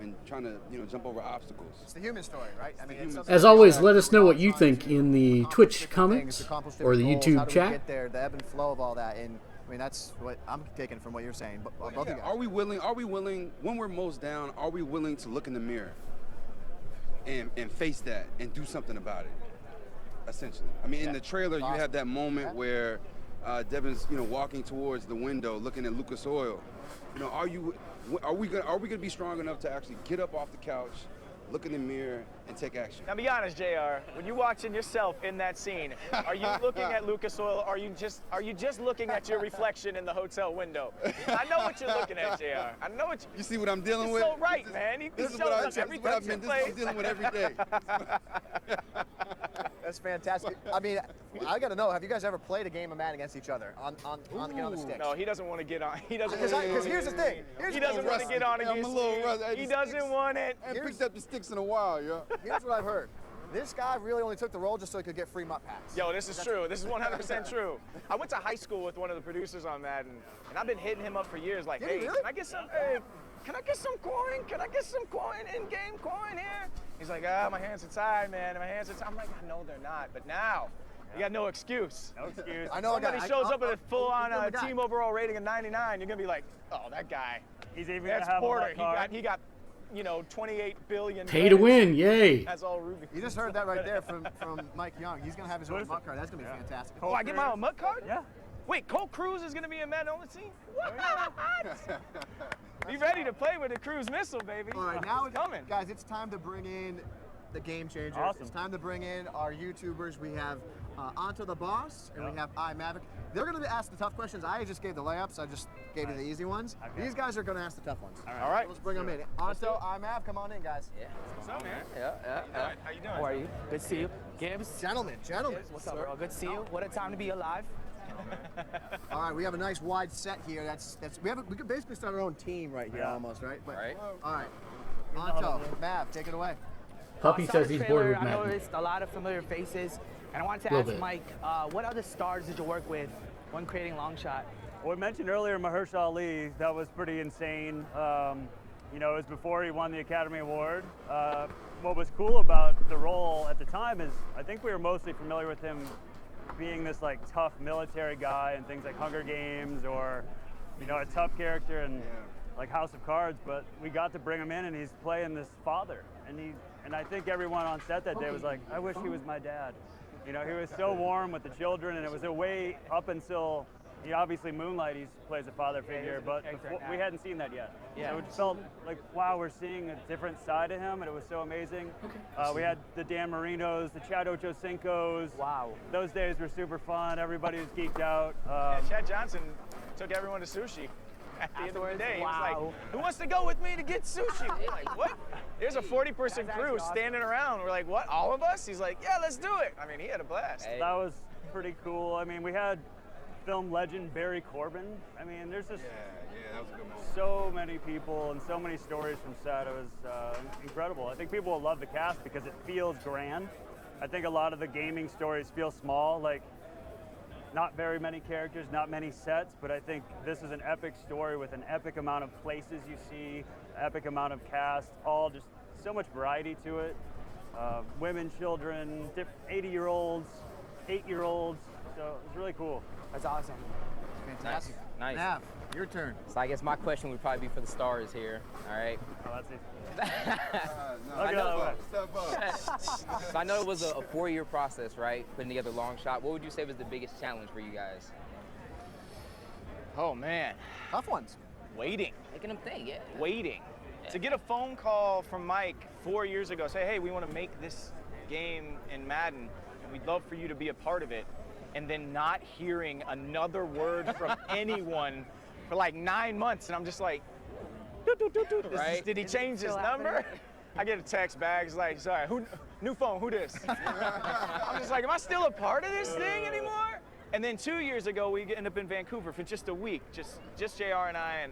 And trying to, jump over obstacles. It's the human story, right? I mean, As always, let us know what you think in the Twitch comments or the YouTube How do we chat. get there, the ebb and flow of all that, and I mean that's what I'm taking from what you're saying. But both of you guys. Are we willing when we're most down? Are we willing to look in the mirror and face that and do something about it? Essentially, I mean, in the trailer, you have that moment where Devin's, walking towards the window, looking at Lucas Oil. Are we gonna be strong enough to actually get up off the couch, look in the mirror, and take action? Now, be honest, JR. When you're watching yourself in that scene, are you looking at Lucas Oil? Or are you just looking at your reflection in the hotel window? I know what you're looking at, JR. I know what you see what I'm dealing you're with. So right, man. This is what I'm dealing with every day. That's fantastic. I mean, I got to know, have you guys ever played a game of Madden against each other on the sticks? No, he doesn't want to get on. He doesn't. Because here's the thing. He doesn't want to get on against you. He doesn't want it. I haven't picked up the sticks in a while, yo. Here's what I've heard. This guy really only took the role just so he could get free mutt packs. Yo, this is true. This is 100% true. I went to high school with one of the producers on Madden, and I've been hitting him up for years, like, hey, can I get some? Hey, can I get some coin? Can I get some coin, in-game coin here? He's like, my hands are tied, man. My hands are tied. I'm like, I know they're not, but now You got no excuse. No excuse. I know a guy. Somebody shows up with a full-on I'll give him a guy. team overall rating of 99. You're gonna be like, oh, that guy. He's even That's gonna have Porter. a card. He got, you know, 28 billion. Pay to win, yay! That's all Ruby. You just heard that right there from Mike Young. He's gonna have his own MUT card. That's gonna be fantastic. Oh, I get my own MUT card? Yeah. Wait, Cole Cruz is gonna be in Madden on the team? What? Be ready to play with the Cruz missile, baby. All right, now it's coming. Guys, it's time to bring in the game changers. Awesome. It's time to bring in our YouTubers. We have Anto the Boss and we have iMavic. They're going to ask the tough questions. I just gave the layups. I just gave you the easy ones. Okay. These guys are going to ask the tough ones. All right. So let's bring them in. Anto, iMav, come on in, guys. Yeah. What's up, man? Yeah. How you doing? How are you? Good to see you. Gibbs. Gentlemen. What's up, bro? Good to see you. What a time to be alive. All right, we have a nice wide set here. We could basically start our own team right here, almost, right? But, all right. Anto, Mav, take it away. Puppy says he's bored with I Madden. noticed a lot of familiar faces, and I wanted to Little ask bit. Mike, what other stars did you work with when creating Longshot? Well, we mentioned earlier Mahershala Ali. That was pretty insane. You know, it was before he won the Academy Award. What was cool about the role at the time is I think we were mostly familiar with him being this like tough military guy in things like Hunger Games or, you know, a tough character in like House of Cards. But we got to bring him in and he's playing this father. And I think everyone on set that day was like, I wish he was my dad. You know, he was so warm with the children, and it was a way up until, you know, obviously Moonlight, he plays a father figure, but we hadn't seen that yet. Yeah. So it felt like, wow, we're seeing a different side of him, and it was so amazing. We had the Dan Marinos, the Chad Ochocinco's. Wow. Those days were super fun. Everybody was geeked out. Chad Johnson took everyone to sushi. At the end of the day, he was like, who wants to go with me to get sushi? We're like, what? There's a 40-person crew standing around. We're like, what, all of us? He's like, yeah, let's do it. I mean, he had a blast. That was pretty cool. I mean, we had film legend Barry Corbin. I mean, there's just that was a good moment. so many people and so many stories from set. It was incredible. I think people will love the cast because it feels grand. I think a lot of the gaming stories feel small, like not very many characters, not many sets, but I think this is an epic story with an epic amount of places you see, epic amount of cast, all just so much variety to it. Women, children, 80-year-olds, 8-year-olds, so it's really cool. That's awesome. Fantastic. Nice. Nav, your turn. So I guess my question would probably be for the stars here, all right? Oh, that's easy. So I know it was a 4-year process, right? Putting together Longshot. What would you say was the biggest challenge for you guys? Oh, man. Tough ones. Waiting. Making them think, yeah. Waiting. Yeah. To get a phone call from Mike 4 years ago, say, hey, we want to make this game in Madden, and we'd love for you to be a part of it, and then not hearing another word from anyone for like 9 months, and I'm just like, right? Did he change his number? I get a text back. It's like, sorry, new phone, who this? I'm just like, am I still a part of this thing anymore? And then 2 years ago, we end up in Vancouver for just a week, just JR and I,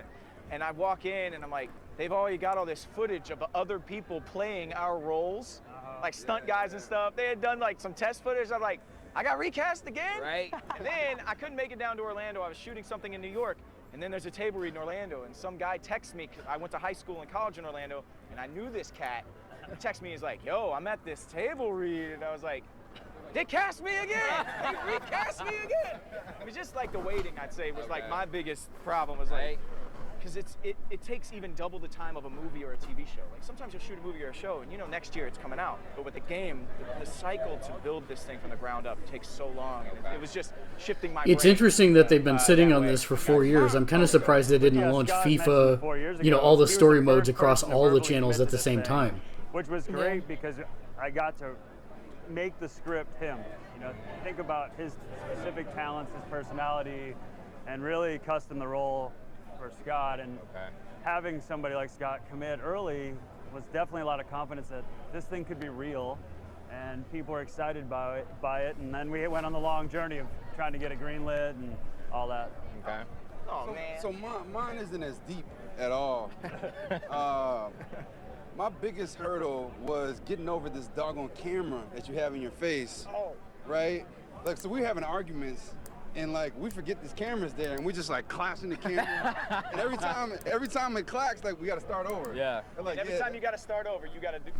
and I walk in and I'm like, they've already got all this footage of other people playing our roles, like stunt guys and stuff. They had done like some test footage. I'm like, I got recast again? Right. And then I couldn't make it down to Orlando. I was shooting something in New York. And then there's a table read in Orlando, and some guy texts me, 'cause I went to high school and college in Orlando, and I knew this cat. He texts me, he's like, yo, I'm at this table read. And I was like, they cast me again! They recast me again! It was just like the waiting, I'd say, was like my biggest problem, was like, because it takes even double the time of a movie or a TV show. Like sometimes you'll shoot a movie or a show, and you know next year it's coming out. But with the game, the cycle to build this thing from the ground up takes so long. And it was just shifting my It's brain. interesting that they've been sitting on this for 4 years. I'm kind of surprised they didn't launch FIFA, you know, all the story modes across all the channels at the same time. Which was great because I got to make the script him. You know, think about his specific talents, his personality, and really custom the role for Scott. And having somebody like Scott commit early was definitely a lot of confidence that this thing could be real, and people were excited by it. And then we went on the long journey of trying to get it greenlit and all that. Okay. Oh man. So mine isn't as deep at all. My biggest hurdle was getting over this doggone camera that you have in your face, right? Like, so we're having arguments, and like we forget this camera's there, and we just like clashing the camera. And every time it clacks, like we got to start over. Yeah. Like, Every time you got to start over, you got to do.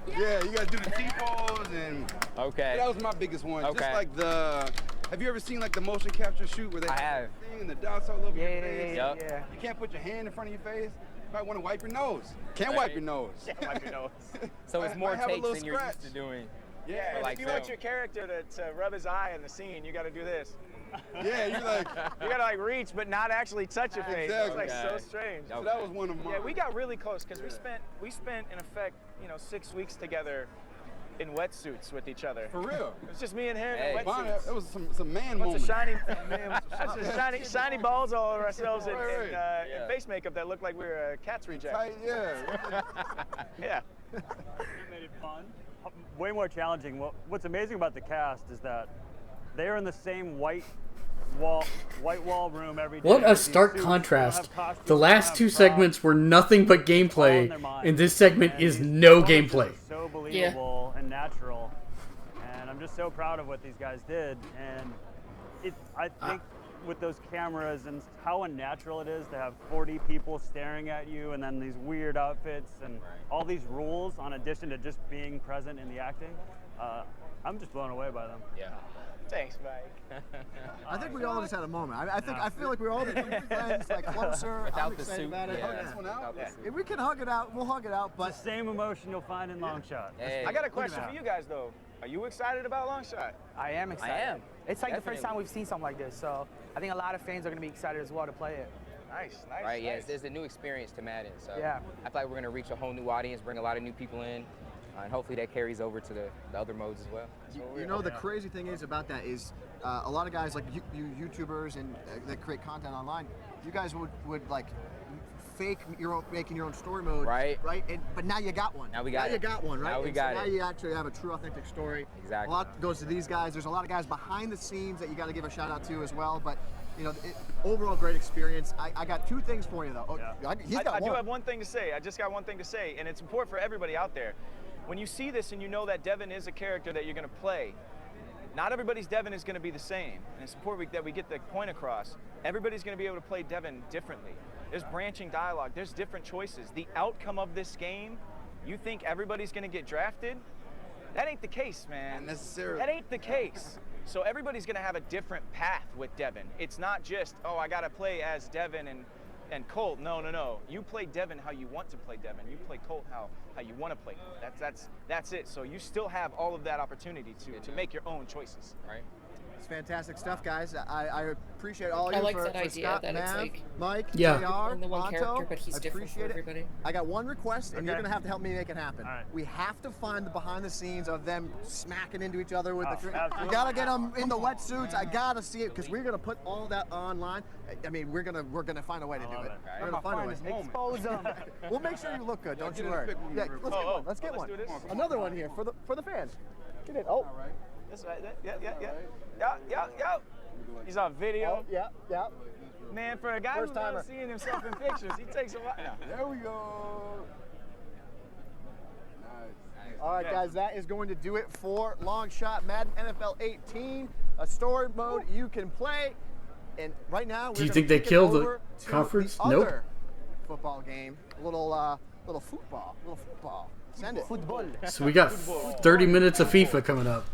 Yeah, you gotta do the T-pose and. Okay. That was my biggest one. Okay. Just like the. Have you ever seen like the motion capture shoot where they I have. the thing and the dots all over your face? Yep. Yeah. You can't put your hand in front of your face. You might want to wipe your nose. Can't wipe your nose. Can't wipe your nose. So it's more Might have a takes little than you're scratch. used to doing. Yeah, like if you want your character to rub his eye in the scene, you got to do this. Yeah, you're like you got to like reach, but not actually touch your face. Exactly. It's like so strange. So that was one of mine. Yeah, we got really close because we spent in effect 6 weeks together in wetsuits with each other. For real. It was just me and him Hey, in wetsuits. it was some man Bunch moments. of shiny balls all over ourselves in face makeup that looked like we were a cat's reject. Tight, yeah. Yeah. It made it fun. Way more challenging. What's amazing about the cast is that they're in the same white wall room every day. What a These stark suits, contrast. they don't have costumes, The they last don't two have props. segments were nothing but gameplay, and this segment is no gameplay. It's so believable and natural, and I'm just so proud of what these guys did. And I think with those cameras and how unnatural it is to have 40 people staring at you, and then these weird outfits and all these rules, on addition to just being present in the acting, I'm just blown away by them. Yeah. Thanks, Mike. I think we all just had a moment. I feel like we're all becoming friends, like closer. Without I'm the excited suit, about it. yeah. Oh, This one out? Yeah. If we can hug it out, we'll hug it out. But The same emotion you'll find in Long Shot. Hey. I got a question for you guys though. Are you excited about Long Shot? I am excited. I am. It's like the first Definitely. time we've seen something like this, so I think a lot of fans are going to be excited as well to play it. Nice. Right, yeah, nice. it's a new experience to Madden. So Yeah. I feel like we're going to reach a whole new audience, bring a lot of new people in, and hopefully that carries over to the other modes as well. you know, the crazy thing is about that is a lot of guys like you YouTubers and that create content online, you guys would like fake making your own story mode, right? But now you got one. Now we got it. You got one, right? Now we And got so it. Now you actually have a true, authentic story. Exactly. A lot goes to these guys. There's a lot of guys behind the scenes that you got to give a shout out to as well. But overall great experience. I got two things for you though. Oh, he's got I one. do have one thing to say. I just got one thing to say, and it's important for everybody out there. When you see this and you know that Devin is a character that you're going to play, not everybody's Devin is going to be the same. And it's important that we get the point across. Everybody's going to be able to play Devin differently. There's branching dialogue. There's different choices. The outcome of this game, you think everybody's going to get drafted? That ain't the case, man. Not necessarily. That ain't the case. So everybody's going to have a different path with Devin. It's not just, oh, I got to play as Devin and Colt. No. You play Devin how you want to play Devin. You play Colt how you want to play Colt. That's it. So you still have all of that opportunity to make your own choices. Right. It's fantastic stuff, guys. I appreciate all of I you like for that idea Scott, that it's Mav, like Mike, Yeah. JR, the one Monto. character, but he's I different for appreciate it. everybody. I got one request, and you're Okay. gonna have to help me make it happen. All right. We have to find the behind the scenes of them smacking into each other with the. You absolutely. gotta get them in the wetsuits. I gotta see it because we're gonna put all that online. I mean, we're gonna find a way to do love it. it. We're gonna find a way. Expose them. We'll make sure you look good. Don't you get a worry. pic when we Yeah, record. let's get one. Let's get Let's one. do this. Another one here for the fans. Get it. Oh. That's right. Yeah. He's on video. Oh, yeah. Man, for a guy First who's never timer. seeing himself in pictures, he takes a while. There we go. Nice. All right, guys, that is going to do it for Long Shot Madden NFL 18, a story mode you can play. And right now, we're Do you gonna think they kick it killed the over to conference? The Nope. other football game, little football. Send it. Football. So we got 30 minutes of FIFA coming up.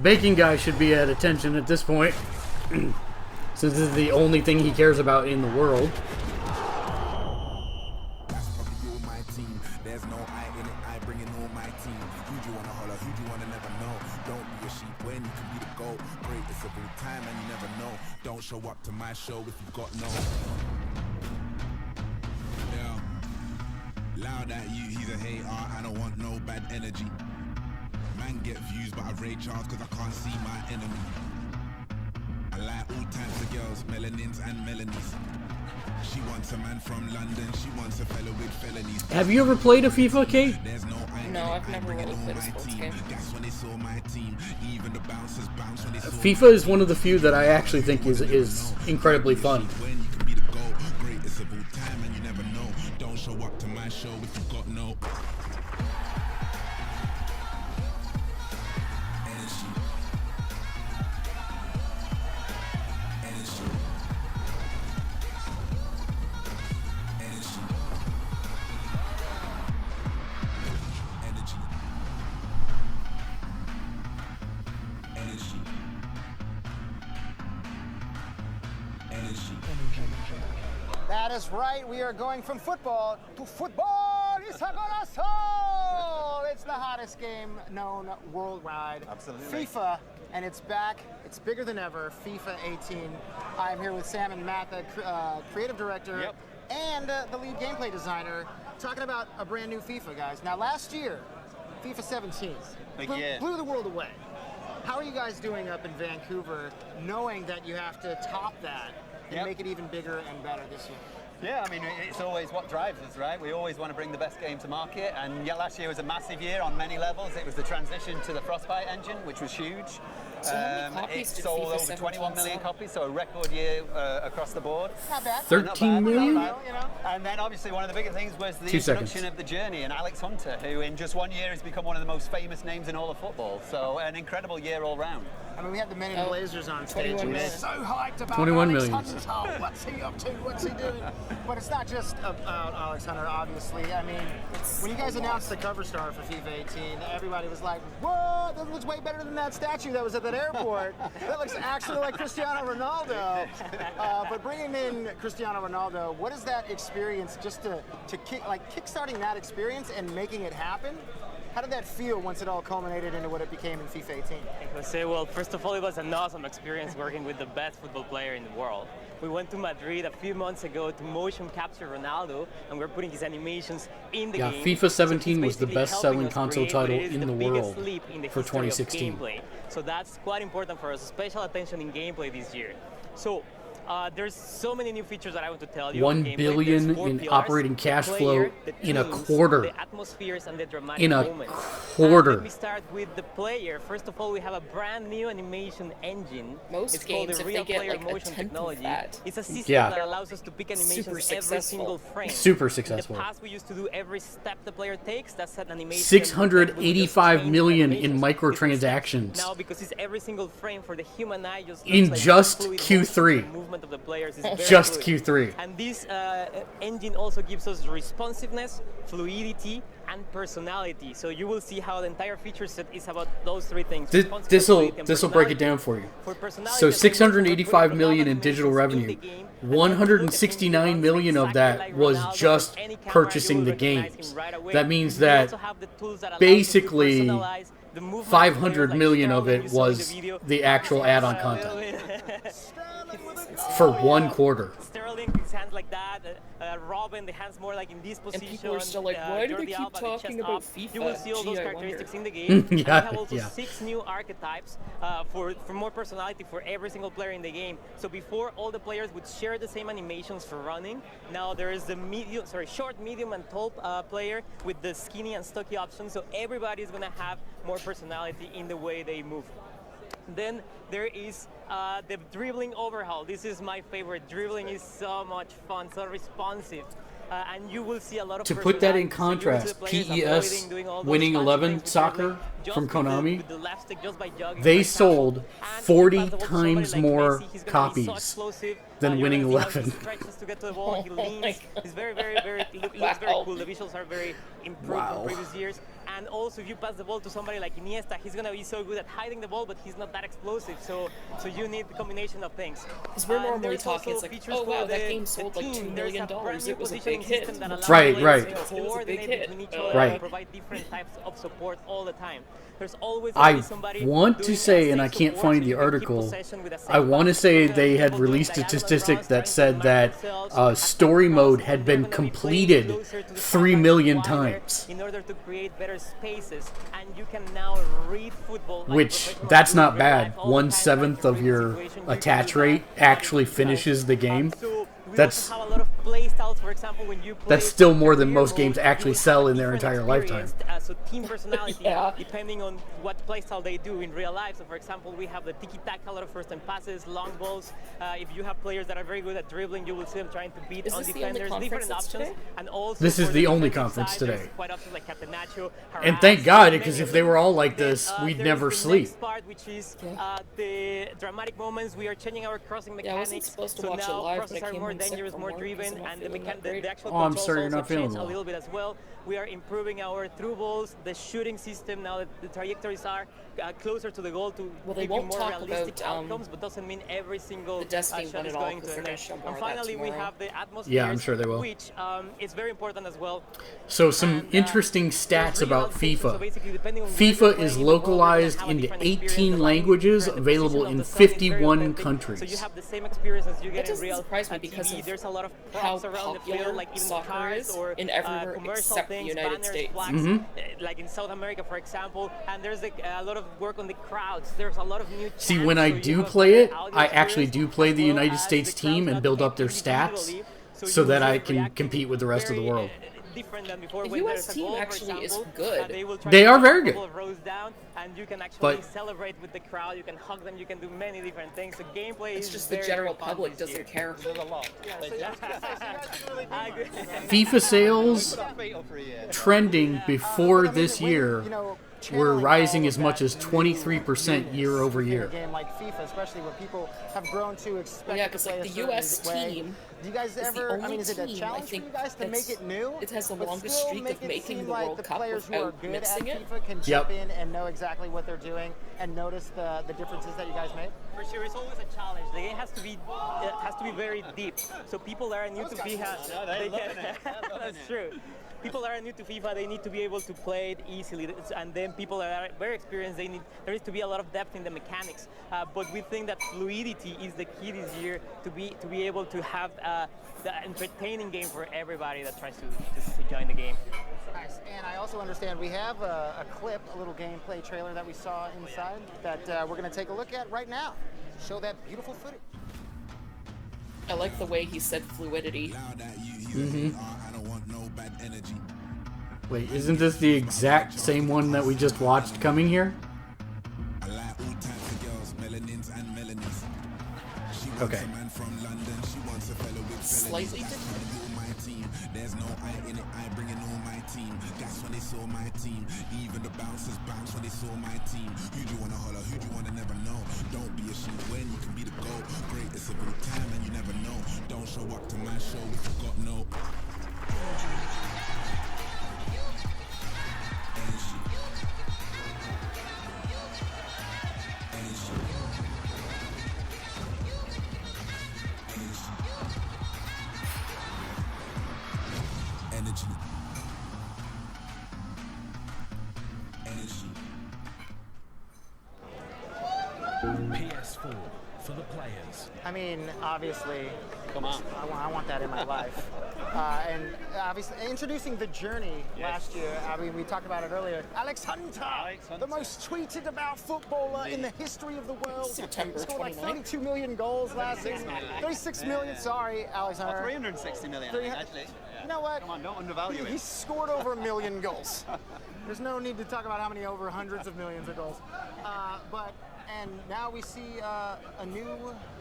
Baking guy should be at attention at this point, since this is the only thing he cares about in the world. There's no I in it, I bring in all my team. Who do you wanna holler, who do you wanna never know? Don't be a sheep when you can be the goat. Greatest of all time and you never know. Don't show up to my show if you've got no. Yeah. Loud at you, he's a hater, I don't want no bad energy. Man get views but I rage hard cause I can't see my enemy. I like all types of girls, melanins and melanies. She wants a man from London, she wants a fellow with felonies. Have you ever played a FIFA, Kate? No, I've never really played a sports game. That's when they saw my team. Even the bouncers bounce when they saw FIFA is one of the few that I actually think is incredibly fun. when you can be the goal. Greatest of all time and you never know. Don't show up to my show if you've got no energy. That is right. We are going from football to football. It's the hottest game known worldwide. Absolutely. FIFA, and it's back. It's bigger than ever. FIFA 18. I'm here with Sam and Matt, the creative director and the lead gameplay designer, talking about a brand new FIFA, guys. Now, last year, FIFA 17 blew the world away. How are you guys doing up in Vancouver, knowing that you have to top that and make it even bigger and better this year? Yeah, I mean, it's always what drives us, right? We always want to bring the best game to market, and yeah, last year was a massive year on many levels. It was the transition to the Frostbite engine, which was huge. So how many copies it did sold FIFA over 17 21 million sell? copies, so a record year across the board. Not bad. 13 million? Not bad. And then obviously one of the bigger things was the introduction of the Journey and Alex Hunter, who in just 1 year has become one of the most famous names in all of football. So an incredible year all round. I mean, we had the Men in Blazers on stage, and we're so hyped about 21 Alex million. Hunter. What's he up to? What's he doing? But it's not just about Alex Hunter, obviously. I mean, when you guys announced the cover star for FIFA 18, everybody was like, whoa, that looks way better than that statue that was at that airport. That looks actually like Cristiano Ronaldo. But bringing in Cristiano Ronaldo, what is that experience just to kickstarting that experience and making it happen? How did that feel once it all culminated into what it became in FIFA 18? Jose, well, first of all, it was an awesome experience working with the best football player in the world. We went to Madrid a few months ago to motion capture Ronaldo, and we're putting his animations in the game. Yeah, FIFA 17 was the basically best-selling helping us console create what title is in the biggest world leap in the for history of 2016. gameplay. So that's quite important for us, special attention in gameplay this year. So there's so many new features that I want to tell you. 1 billion in operating cash flow in a quarter. The atmospheres and the dramatic In a moments. quarter. Let me start with the player. First of all, we have a brand new animation engine. Most it's games, called the if Real they get Player like a Motion tenth of Technology. that, It's a system Yeah. that allows us to pick animations every single frame. Super successful. In the past, we used to do every step the player takes. That's an animation. 685 million in microtransactions Now, because it's every single frame for the human eye, just in looks like just fluid Q3. motion. The movement of the players is very Just fluid. Q3. And this engine also gives us responsiveness, fluidity, and personality. So you will see how the entire feature set is about those three things. This will break it down for you. So 685 million in digital revenue. 169 million of that was just purchasing the games. That means that basically 500 million of it was the actual add-on content for 1 quarter. Sterling, his hands like that. Robin, the hands more like in this position. And people are still like, why do they Jordi keep Alba, the talking chest about up. FIFA? You will see all those Gee, I characteristics in wonder. the game. And we Yeah, have also yeah. 6 new archetypes for more personality for every single player in the game. So before, all the players would share the same animations for running. Now there is the short, medium, and tall player with the skinny and stocky options. So everybody is going to have more personality in the way they move. Then there is the dribbling overhaul. This is my favorite. Dribbling is so much fun, so responsive. And you will see a lot of To put that in personality. So you will see contrast, the players PES avoiding doing all those Winning fancy 11 things with soccer dribbling just from with Konami, with the left stick, just by jogging, they for example. sold And 40 if you pass the ball to times somebody like more Messi, he's gonna be so copies explosive. than You're Winning gonna see how 11. He stretches to get to the ball. He leans. He's very looks very cool. The visuals are very improved Wow. from previous years. And also, if you pass the ball to somebody like Iniesta, he's gonna be so good at hiding the ball, but he's not that explosive. So you need the combination of things. Because we're normally there's talking, also it's like, features oh for wow, that the game sold like team. $2 There's million. a brand new It was a positioning big hit. system that allows Right, players right. to It was a big coordinate hit. between each other Right. and provide different types of support all the time. There's always I somebody want to doing say, and a I safe can't support, find so the you can keep article, possession with a safe I want to pass. say they had People doing released a diagonal statistic runs, that trying said to that map themselves. story mode had been They're gonna be playing completed closer to the 3 halfback million wider times. in order to create better spaces, and you can now read football like Which, professionals that's do not in real bad. life all the time, 1/7 of like your situation, you attach can do rate that. actually finishes the game. So we That's also have a lot of play styles. For example, when you play that's still more than career most games mode, actually you will sell have a in their different entire lifetime. experience, so team personality, Yeah. depending on what play style they do in real life. So for example, we have the tiki-taka, a lot of first-time passes, long balls. If you have players that are very good at dribbling, you will see them trying to beat Is on this the only defenders, conference different that's options. today? And also This is for the only defensive conference side, today. there's quite options like Catenaccio, And thank harass, God, many because of if they them. were all like Then, this, we'd there's never the sleep. next part, which is the dramatic moments. We are changing our crossing Yeah, I mechanics. wasn't supposed to so watch it now live, but crosses I are came more home sick dangerous, from more work, driven. so not and feeling that great. the actual Oh, I'm controls sorry, you're also not feeling changed a well. little bit as well. We are improving our through balls, the shooting system now that the trajectories are closer to the goal to Well, they give you won't more talk realistic about, outcomes, but doesn't mean every single the Destiny shot one is at all, going 'cause to they're a gonna net. show more And of that finally, we tomorrow. have the atmosphere. Yeah, I'm sure they will. Which is very important as well. So some interesting stats about FIFA. FIFA is localized into 18 languages, available in 51 countries. So you have the same experience as you get That in real doesn't surprise me TV. because of There's a lot of how props around the popular field, like even soccer cars is or in everywhere commercial except the things, United banners, States. flags, Mhm. like in South America, for example. And there's a lot of work on the crowds. There's a lot of new. See, when chants, I so you do have a play better it, audio I actually experience, do play as the well United as States the team crowds and build now up their stats individually, so you that will I can react compete with the rest of the world. Different than before. The When US there's a team goal, for actually is example, good. They will try They to are push very a good. couple of rows down, and you can actually But- celebrate with the crowd. You can hug them. You can do many different things. The gameplay It's is just the very, general very fun public this doesn't year. care. There's a lot. I agree. FIFA sales trending before this year were rising as much as 23% year over In a year. game like FIFA, especially where people have grown to expect Yeah, to 'cause, play like, a the certain US way. team Do you guys is the ever? I only mean, is it a team, I challenge for think, you guys to make it new? it has the but longest still streak make of it making seem the like World the Cup players who are without good at mixing it. FIFA can Yep. jump in and know exactly what they're doing and notice the differences that you guys made? For sure, it's always a challenge. The game has to be very deep. So people that are new to FIFA, that's true. People that are new to FIFA, they need to be able to play it easily, and then people that are very experienced, there needs to be a lot of depth in the mechanics. But we think that fluidity is the key this year to be able to have the entertaining game for everybody that tries to join the game. Nice. And I also understand we have a clip, a little gameplay trailer that we saw inside that we're going to take a look at right now. Show that beautiful footage. I like the way he said fluidity. Wait, isn't this the exact same one that we just watched coming here? Okay. Slightly different. There's no I in it, I bring in all my team. That's when they saw my team. Even the bouncers bounce when they saw my team. Who do you wanna holler? Who do you wanna never know? Don't be ashamed when you can be the goal. Great, it's a good time and you never know. Don't show up to my show if you got no. Energy. PS4 for the players. I mean, obviously, Come on. I want that in my life. And obviously, introducing the Journey last year. I mean, we talked about it earlier. Alex Hunter, the most tweeted about footballer in the history of the world. September Scored like 29th. 32 million goals last season. 36 million. Sorry, Alex Hunter. 360 million, I think, actually. You know what? Come on, don't undervalue He it. scored over 1 million goals. There's no need to talk about how many over hundreds of millions of goals. And now we see a new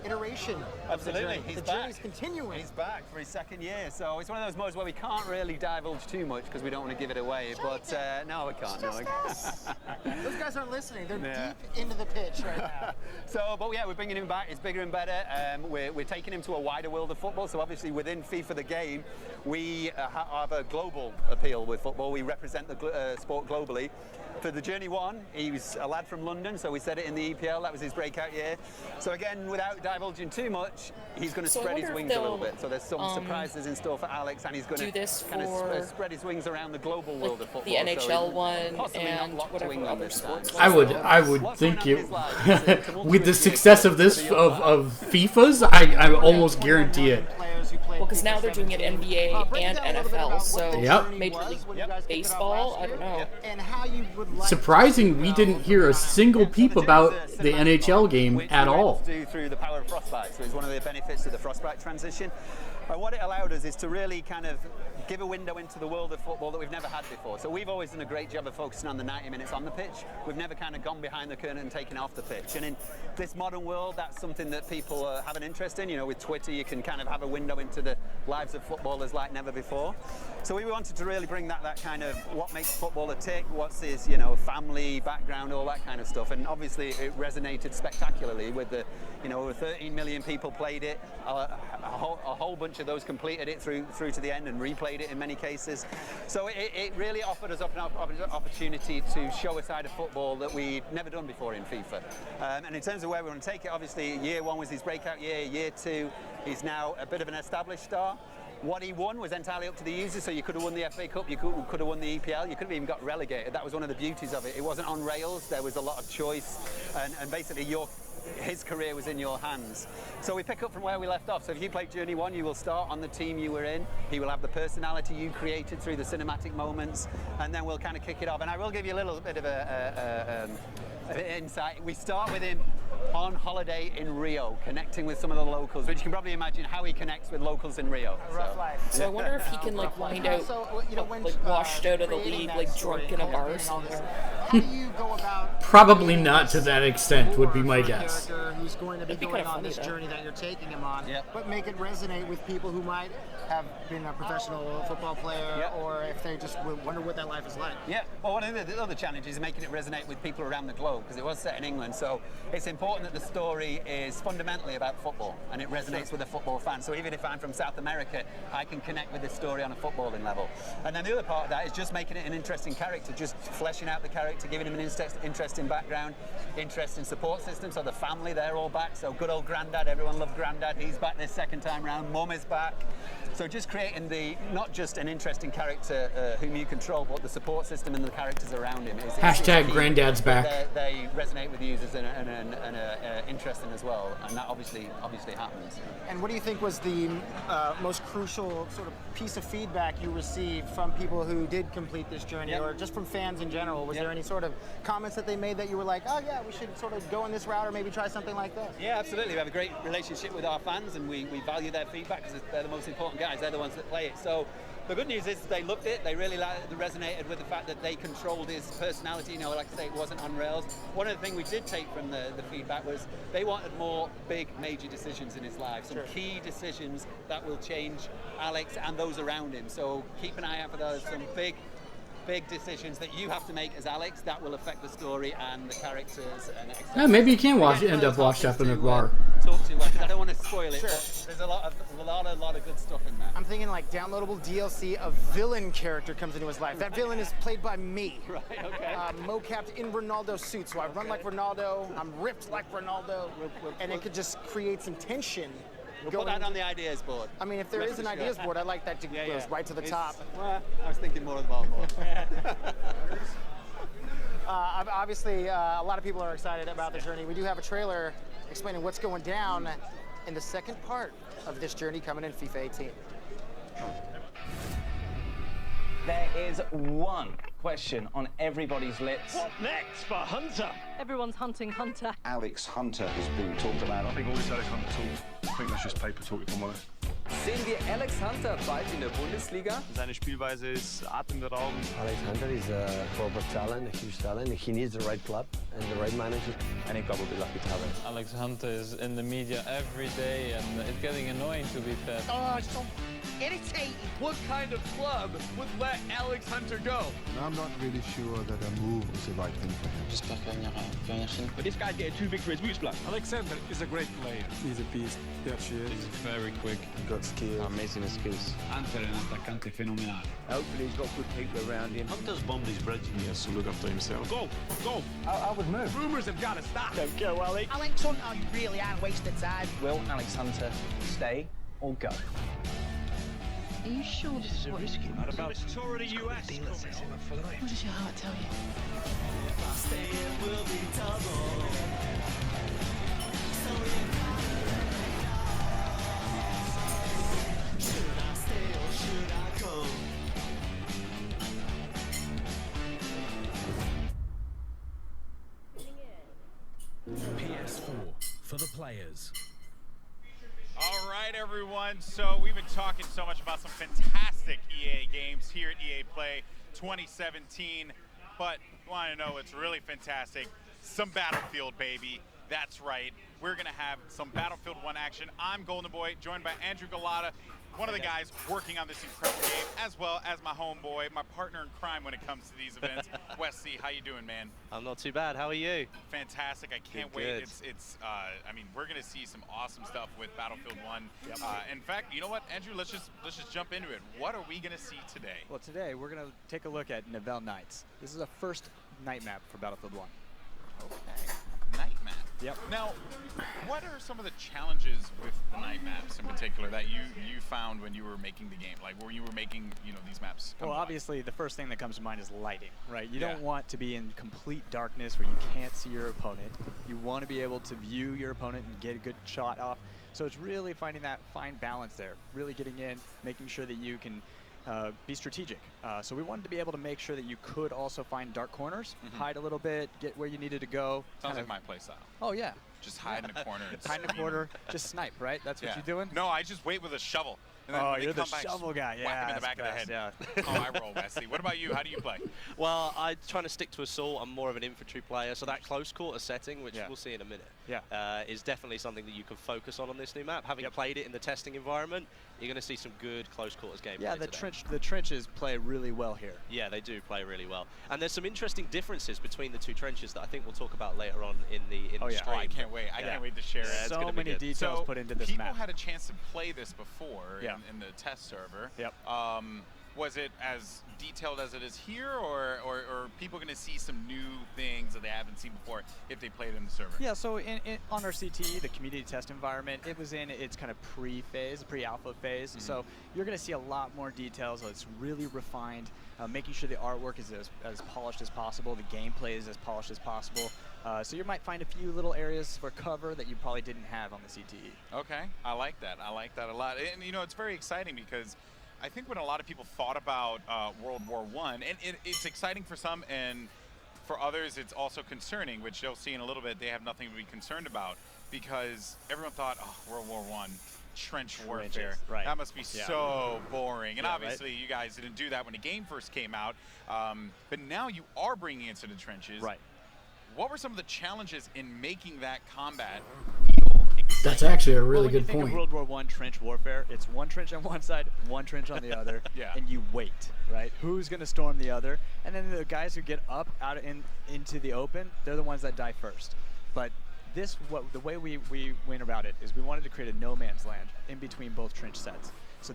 iteration of the Absolutely, Journey. he's The back. Journey's continuing. He's back for his second year, so it's one of those modes where we can't really divulge too much because we don't want to give it away. But no, we can't. No, we can't. Those guys aren't listening. They're Yeah. deep into the pitch right now. But yeah, we're bringing him back. It's bigger and better. We're taking him to a wider world of football. So obviously within FIFA the game, we have a global appeal with football. We represent the sport globally. For the Journey 1, he was a lad from London, so we said it in the EPL. That was his breakout year. So again, without divulging too much, he's going to So I spread his wonder if wings a little they'll, bit. So there's some surprises in store for Alex, and he's going do this to kind for, of spread his wings around the global world of football. the NHL one possibly not and locked to whatever England other this time. sports. I would think it with the success of this of FIFA's, I almost guarantee it. Well, because now they're doing it NBA and NFL, so Yep. Major League Baseball, I don't know. And how you would like Surprising, we didn't hear a single peep about the NHL game at all. To do through the power of Frostbite, so it's one of the benefits of the Frostbite transition. And what it allowed us is to really kind of give a window into the world of football that we've never had before. So we've always done a great job of focusing on the 90 minutes on the pitch. We've never kind of gone behind the curtain and taken it off the pitch. And in this modern world, that's something that people have an interest in. You know, with Twitter, you can kind of have a window into the lives of footballers like never before. So we wanted to really bring that kind of what makes football a tick, what's his, you know, family background, all that kind of stuff. And obviously it resonated spectacularly with the, you know, over 13 million people played it. A whole bunch of those completed it through to the end and replayed it in many cases. So it really offered us an opportunity to show a side of football that we'd never done before in FIFA. And in terms of where we want to take it, obviously year one was his breakout year. Year two, he's now a bit of an established star. What he won was entirely up to the users, so you could have won the FA Cup, you could have won the EPL, you could have even got relegated. That was one of the beauties of it. It wasn't on rails, there was a lot of choice, and basically his career was in your hands. So we pick up from where we left off. So if you played Journey 1, you will start on the team you were in. He will have the personality you created through the cinematic moments, and then we'll kind of kick it off. And I will give you a little bit of an insight. We start with him on holiday in Rio, connecting with some of the locals, which you can probably imagine how he connects with locals in Rio. Rough life. So I wonder if he can like wind out, like washed out of the league, like drunk in a bar somewhere. How do you go about Probably not to that extent would be my guess. character who's going to be That'd be going kinda on funny, this though. journey that you're taking him on, Yep. but make it resonate with people who might have been a professional football player, Yep. or if they just wonder what that life is like? Yeah, well, one of the other challenges is making it resonate with people around the globe, because it was set in England, so it's important that the story is fundamentally about football, and it resonates with a football fan. So even if I'm from South America, I can connect with this story on a footballing level. And then the other part of that is just making it an interesting character, just fleshing out the character, giving him an interesting background, interesting support system, so the family, they're all back, so good old Grandad, everyone loved Grandad, he's back this second time round, Mum is back. So just creating not just an interesting character whom you control, but the support system and the characters around him. Hashtag Granddad's back. They resonate with users and are interesting as well, and that obviously happens. And what do you think was the most crucial sort of piece of feedback you received from people who did complete this journey, Yep. or just from fans in general? Was Yep. there any sort of comments that they made that you were like, oh yeah, we should sort of go in this route, or maybe try something like this? Yeah, absolutely. We have a great relationship with our fans, and we value their feedback because they're the most important guys. They're the ones that play it. So the good news is they loved it. They really resonated with the fact that they controlled his personality. You know, like I say, it wasn't on rails. One of the things we did take from the feedback was they wanted more big, major decisions in his life. Some key decisions that will change Alex and those around him. So keep an eye out for those. Some big decisions that you have to make as Alex that will affect the story and the characters. And Yeah, maybe you can end up washed up in a bar. Talk to because I don't want to spoil it. But there's a lot of good stuff in there. I'm thinking like downloadable DLC, a villain character comes into his life. That villain is played by me. Right, okay. Mocapped in Ronaldo's suit, so I run like Ronaldo, I'm ripped like Ronaldo, and it could just create some tension. We'll put that on the ideas board. I mean, if there is an ideas board, I'd like that to go right to the top. Well, I was thinking more of the ball board. Obviously, a lot of people are excited about the journey. We do have a trailer explaining what's going down in the second part of this journey coming in FIFA 18. There is one question on everybody's lips. What next for Hunter? Everyone's hunting Hunter. Alex Hunter has been talked about. I think all this Alex Hunter talk, I think that's just paper talk, if I'm honest. Sehen wir Alex Hunter bald in der Bundesliga? Seine Spielweise ist atemberaubend. Alex Hunter is a proper talent, a huge talent. He needs the right club and the right manager. Any club will be lucky to have him. Alex Hunter is in the media every day, and it's getting annoying to be fair. Oh, it's so irritating. What kind of club would let Alex Hunter go? I'm not really sure that a move is the right thing for him. J'espère qu'il n'y aura rien. But this guy's getting too big for his boots, blood. Alexander is a great player. He's a beast. Yeah, she is. He's very quick. Got skill. Amazing skills. Hunter è un attaccante fenomenale. Hopefully he's got good people around him. Hunter's bombed his bridge. He has to look after himself. Go! Go! I would move. Rumours have got to stop. Don't go, Alex. Alex Hunter, you really are wasting time. Will Alex Hunter stay or go? Are you sure this is what risky. What about this tour of the US coming on? What does your heart tell you? If I stay, it will be double. Should I stay or should I go? PS4 for the players. All right, everyone. So we've been talking so much about some fantastic EA games here at EA Play 2017, but you want to know what's really fantastic? Some Battlefield, baby. That's right. We're going to have some Battlefield 1 action. I'm Golden Boy, joined by Andrew Galata. one of the guys working on this incredible game, as well as my homeboy, my partner in crime when it comes to these events. Wesley, how you doing, man? I'm not too bad. How are you? Fantastic. I can't wait. I mean, we're gonna see some awesome stuff with Battlefield 1. Yep. In fact, you know what, Andrew? Let's just jump into it. What are we gonna see today? Well, today we're going to take a look at Nivelle Nights. This is a first night map for Battlefield 1. Okay. Night map. Yep. Now, what are some of the challenges with the night maps in particular that you found when you were making the game? Like when you were making, these maps? Well, obviously, the first thing that comes to mind is lighting, right? You Yeah. don't want to be in complete darkness where you can't see your opponent. You want to be able to view your opponent and get a good shot off. So it's really finding that fine balance there, really getting in, making sure that you can be strategic. So we wanted to be able to make sure that you could also find dark corners, hide a little bit, get where you needed to go. Sounds like my play style. Oh, yeah. Just hide in a corner. And hide in a corner, just snipe, right? That's what you're doing? No, I just wait with a shovel. And then Oh, when they you're the come back, shovel guy. whack him in Yeah, the back of the head. yeah. Oh, I roll, Wesley. What about you? How do you play? Well, I'm trying to stick to assault. I'm more of an infantry player, so that close quarter setting, which we'll see in a minute, is definitely something that you can focus on this new map. Having played it in the testing environment, you're going to see some good close quarters gameplay. Yeah, today. the trenches play really well here. Yeah, they do play really well, and there's some interesting differences between the two trenches that I think we'll talk about later on in the stream. Oh, I can't wait. I can't wait to share it. So many details So put into this people map. had a chance to play this before Yeah. in the test server. Yep. Was it as detailed as it is here, or are people going to see some new things that they haven't seen before if they played in the server? Yeah, so on our CTE, the community test environment, it was in its kind of pre-alpha phase. So you're going to see a lot more details. It's really refined, making sure the artwork is as polished as possible, the gameplay is as polished as possible. So you might find a few little areas for cover that you probably didn't have on the CTE. Okay, I like that. I like that a lot. And it's very exciting because I think when a lot of people thought about World War I, and it's exciting for some, and for others it's also concerning, which you'll see in a little bit. They have nothing to be concerned about because everyone thought, oh, World War I, trench warfare. Right. That must be Yeah. so boring. And Yeah, obviously you guys didn't do that when the game first came out, but now you are bringing it to the trenches. Right. What were some of the challenges in making that combat? That's actually a really when you good think point. of World War I trench warfare, it's one trench on one side, one trench on the other, and you wait, right? Who's going to storm the other? And then the guys who get up out into the open, they're the ones that die first. But the way we went about it is we wanted to create a no man's land in between both trench sets. So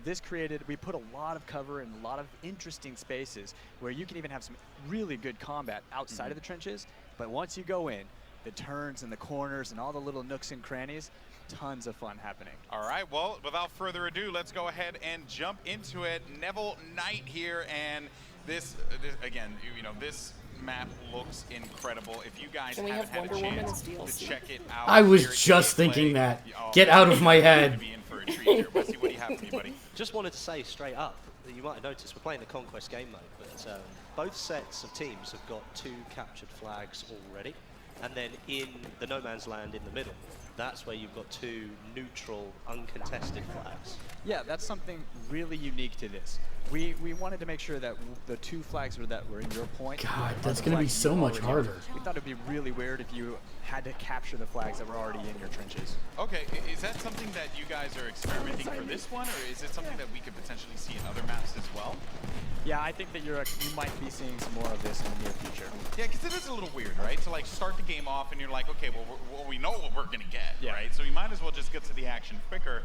we put a lot of cover and a lot of interesting spaces where you can even have some really good combat outside of the trenches. But once you go in, the turns and the corners and all the little nooks and crannies, tons of fun happening. All right, well, without further ado, let's go ahead and jump into it. Neville Knight here, and this again, this map looks incredible. If you guys Can we haven't have had a Wonder Woman chance as DLC? to check it out, I was here at just EA thinking Play, that. oh, Get out of my you're head. gonna be in for a treat here. Wesley, what do you have for me, buddy? Just wanted to say straight up that you might have noticed we're playing the Conquest game mode, but both sets of teams have got 2 captured flags already, and then in the no man's land in the middle, that's where you've got 2 neutral, uncontested flags. Yeah, that's something really unique to this. We wanted to make sure that the 2 flags that were in your point. God, are that's the gonna be flags so you much already harder. have. We thought it'd be really weird if you had to capture the flags that were already in your trenches. Okay, is that something that you guys are experimenting for this one, or is it something that we could potentially see in other maps as well? Yeah, I think that you might be seeing some more of this in the near future. Yeah, because it is a little weird, right? To like start the game off and you're like, okay, well, we know what we're gonna get, right? So you might as well just get to the action quicker,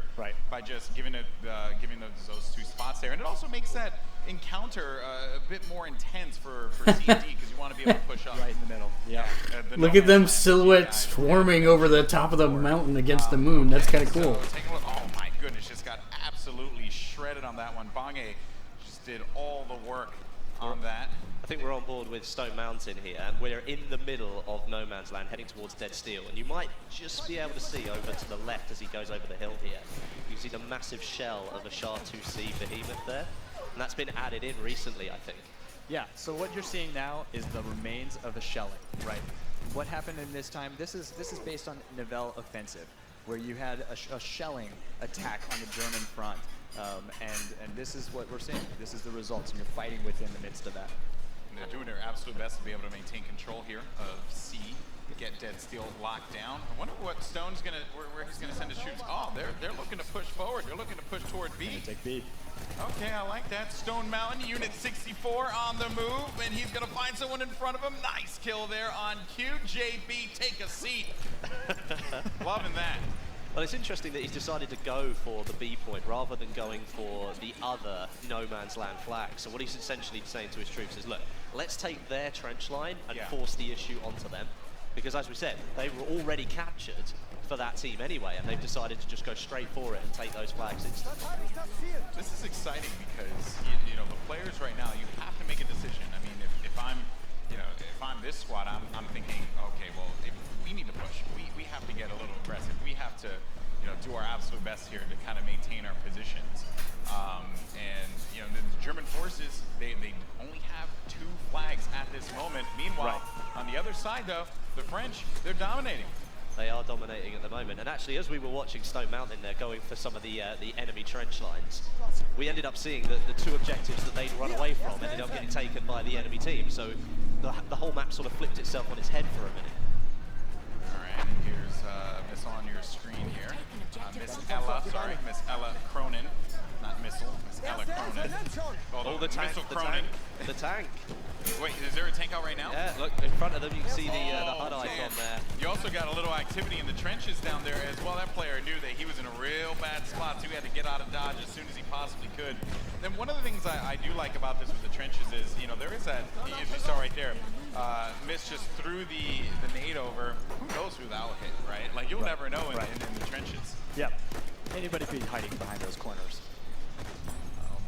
by just giving those 2 spots there, and it also makes that encounter a bit more intense for C&D because you want to be able to push up right in the middle. Yeah. Look at them silhouettes swarming over the top of the mountain against the moon. That's kind of cool. So take a look. Oh my goodness, just got absolutely shredded on that one. Bange just did all the work on that. I think we're on board with Stone Mountain here, and we're in the middle of no man's land, heading towards Dead Steel, and you might just be able to see over to the left as he goes over the hill here. You can see the massive shell of a SHA-2C behemoth there, and that's been added in recently, I think. Yeah, so what you're seeing now is the remains of a shelling, right? What happened in this time, this is based on Nivelle Offensive, where you had a shelling attack on the German front, and this is what we're seeing. This is the results, and you're fighting within the midst of that. They're doing their absolute best to be able to maintain control here of C, get Dead Steel locked down. I wonder what Stone's gonna, where he's gonna send his troops. Oh, they're looking to push forward. They're looking to push toward B. Take B. Okay, I like that. Stone Mountain, Unit 64 on the move, and he's gonna find someone in front of him. Nice kill there on Q. JB, take a seat. Loving that. Well, it's interesting that he's decided to go for the B point rather than going for the other no man's land flag. So what he's essentially saying to his troops is, look, let's take their trench line and force the issue onto them. Because as we said, they were already captured for that team anyway, and they've decided to just go straight for it and take those flags instantly. This is exciting because, you know, the players right now, you have to make a decision. I mean, if I'm, you know, if I'm this squad, I'm thinking, okay, well, we need to push. We have to get a little aggressive. We have to, you know, do our absolute best here to kind of maintain our positions. And, you know, the German forces, they only have 2 flags at this moment. Meanwhile, on the other side, though, the French, they're dominating. They are dominating at the moment, and actually, as we were watching Stone Mountain there going for some of the enemy trench lines, we ended up seeing that the 2 objectives that they'd run away from ended up getting taken by the enemy team. So the whole map sort of flipped itself on its head for a minute. All right, here's Miss on your screen here. Miss Ella Cronin, not Missile, Miss Ella Cronin. Oh, the tank, the tank. Wait, is there a tank out right now? Yeah, look, in front of them you can see the HUD icon there. You also got a little activity in the trenches down there as well. That player knew that he was in a real bad spot, so he had to get out of Dodge as soon as he possibly could. Then one of the things I do like about this with the trenches is, you know, there is that, as you saw right there, Miss just threw the nade over. Who knows who that will hit, right? Like, you'll never know in the trenches. Yep. Anybody be hiding behind those corners.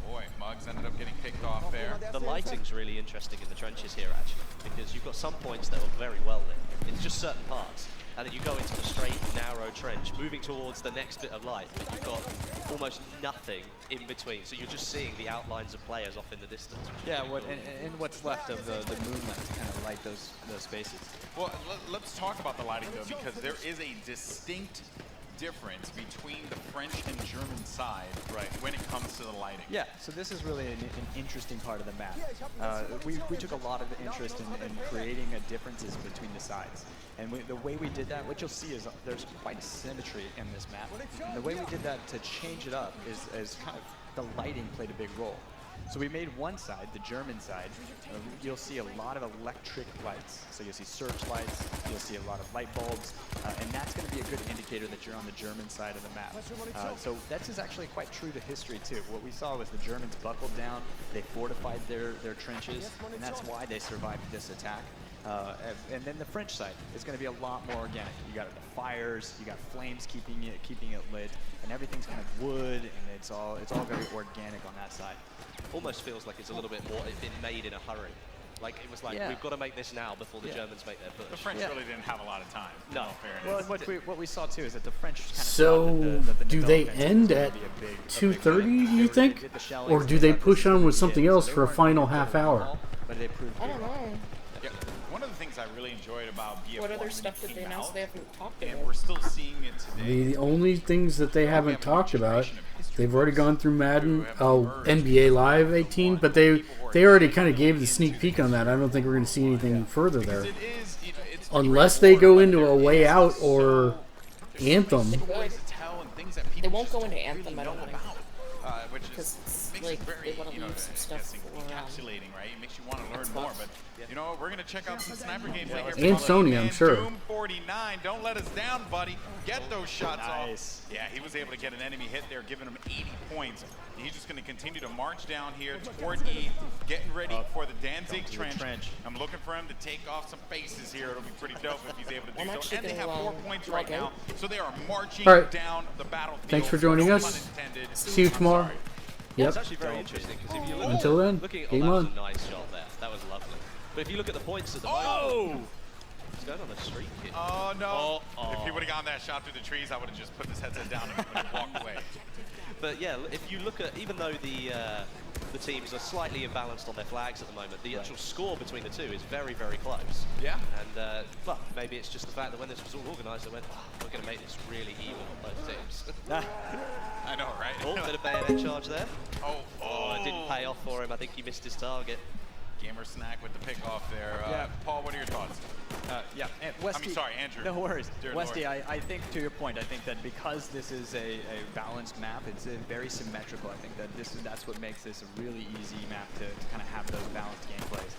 Boy, Muggs ended up getting picked off there. The lighting's really interesting in the trenches here, actually, because you've got some points that are very well lit. It's just certain parts, and then you go into the straight, narrow trench, moving towards the next bit of light, but you've got almost nothing in between, so you're just seeing the outlines of players off in the distance. Yeah, and what's left of the moonlight to kind of light those spaces. Well, let's talk about the lighting, though, because there is a distinct difference between the French and German side when it comes to the lighting. Yeah, so this is really an interesting part of the map. We took a lot of interest in creating differences between the sides. And the way we did that, what you'll see is there's quite a symmetry in this map. And the way we did that to change it up is kind of the lighting played a big role. So we made one side, the German side, you'll see a lot of electric lights. So you'll see searchlights, you'll see a lot of light bulbs, and that's going to be a good indicator that you're on the German side of the map. So that's actually quite true to history too. What we saw was the Germans buckled down, they fortified their trenches, and that's why they survived this attack. And then the French side is going to be a lot more organic. You got the fires, you got flames keeping it lit, and everything's kind of wood, and it's all very organic on that side. Almost feels like it's a little bit more, it's been made in a hurry. Like, it was like, we've got to make this now before the Germans make their push. The French really didn't have a lot of time. No. Fairness. Well, what we saw too is that the French kind of So, do they end at 2:30, do you think? Or do they push on with something else for a final half hour? I don't know. Yeah, one of the things I really enjoyed about BF1 What other stuff did they announce they haven't talked about? and we're still seeing it today. The only things that they haven't talked about, they've already gone through Madden, NBA Live 18, but they already kind of gave the sneak peek on that. I don't think we're going to see anything further there. Unless they go into a Way Out or Anthem. They won't go into Anthem, I don't think. Which is like they want to leave some stuff for encapsulating, right? It makes you want to learn more. But you know, we're gonna check out some sniper gameplay here. And Sony, I'm sure. Doom 49, don't let us down, buddy. Get those shots off. Yeah, he was able to get an enemy hit there, giving him 80 points. He's just gonna continue to march down here toward E, getting ready for the Danzig trench. I'm looking for him to take off some faces here. It'll be pretty dope if he's able to do so. And they have 4 points right now, so they are marching down the battlefield. Thanks for joining us. See you tomorrow. Yep. It's actually very interesting because if you look Until then, looking at game that was on. a nice shot there. That was lovely. But if you look at the points at the moment, it's going on a streak here. Oh no! If he would have gotten that shot through the trees, I would have just put his headset down and walked away. But yeah, if you look at, even though the teams are slightly imbalanced on their flags at the moment, the actual score between the two is very, very close. Yeah. And well, maybe it's just the fact that when this was all organised, they went, oh, we're going to make this really even on both teams. I know, right? Oh, bit of bayonet charge there. Oh, it didn't pay off for him. I think he missed his target. Gamer snack with the pickoff there. Paul, what are your thoughts? Yeah, and Westy, I mean, sorry, Andrew. No worries. Dear Westy, Lord. I think to your point, I think that because this is a balanced map, it's very symmetrical. I think that that's what makes this a really easy map to kind of have those balanced gameplays.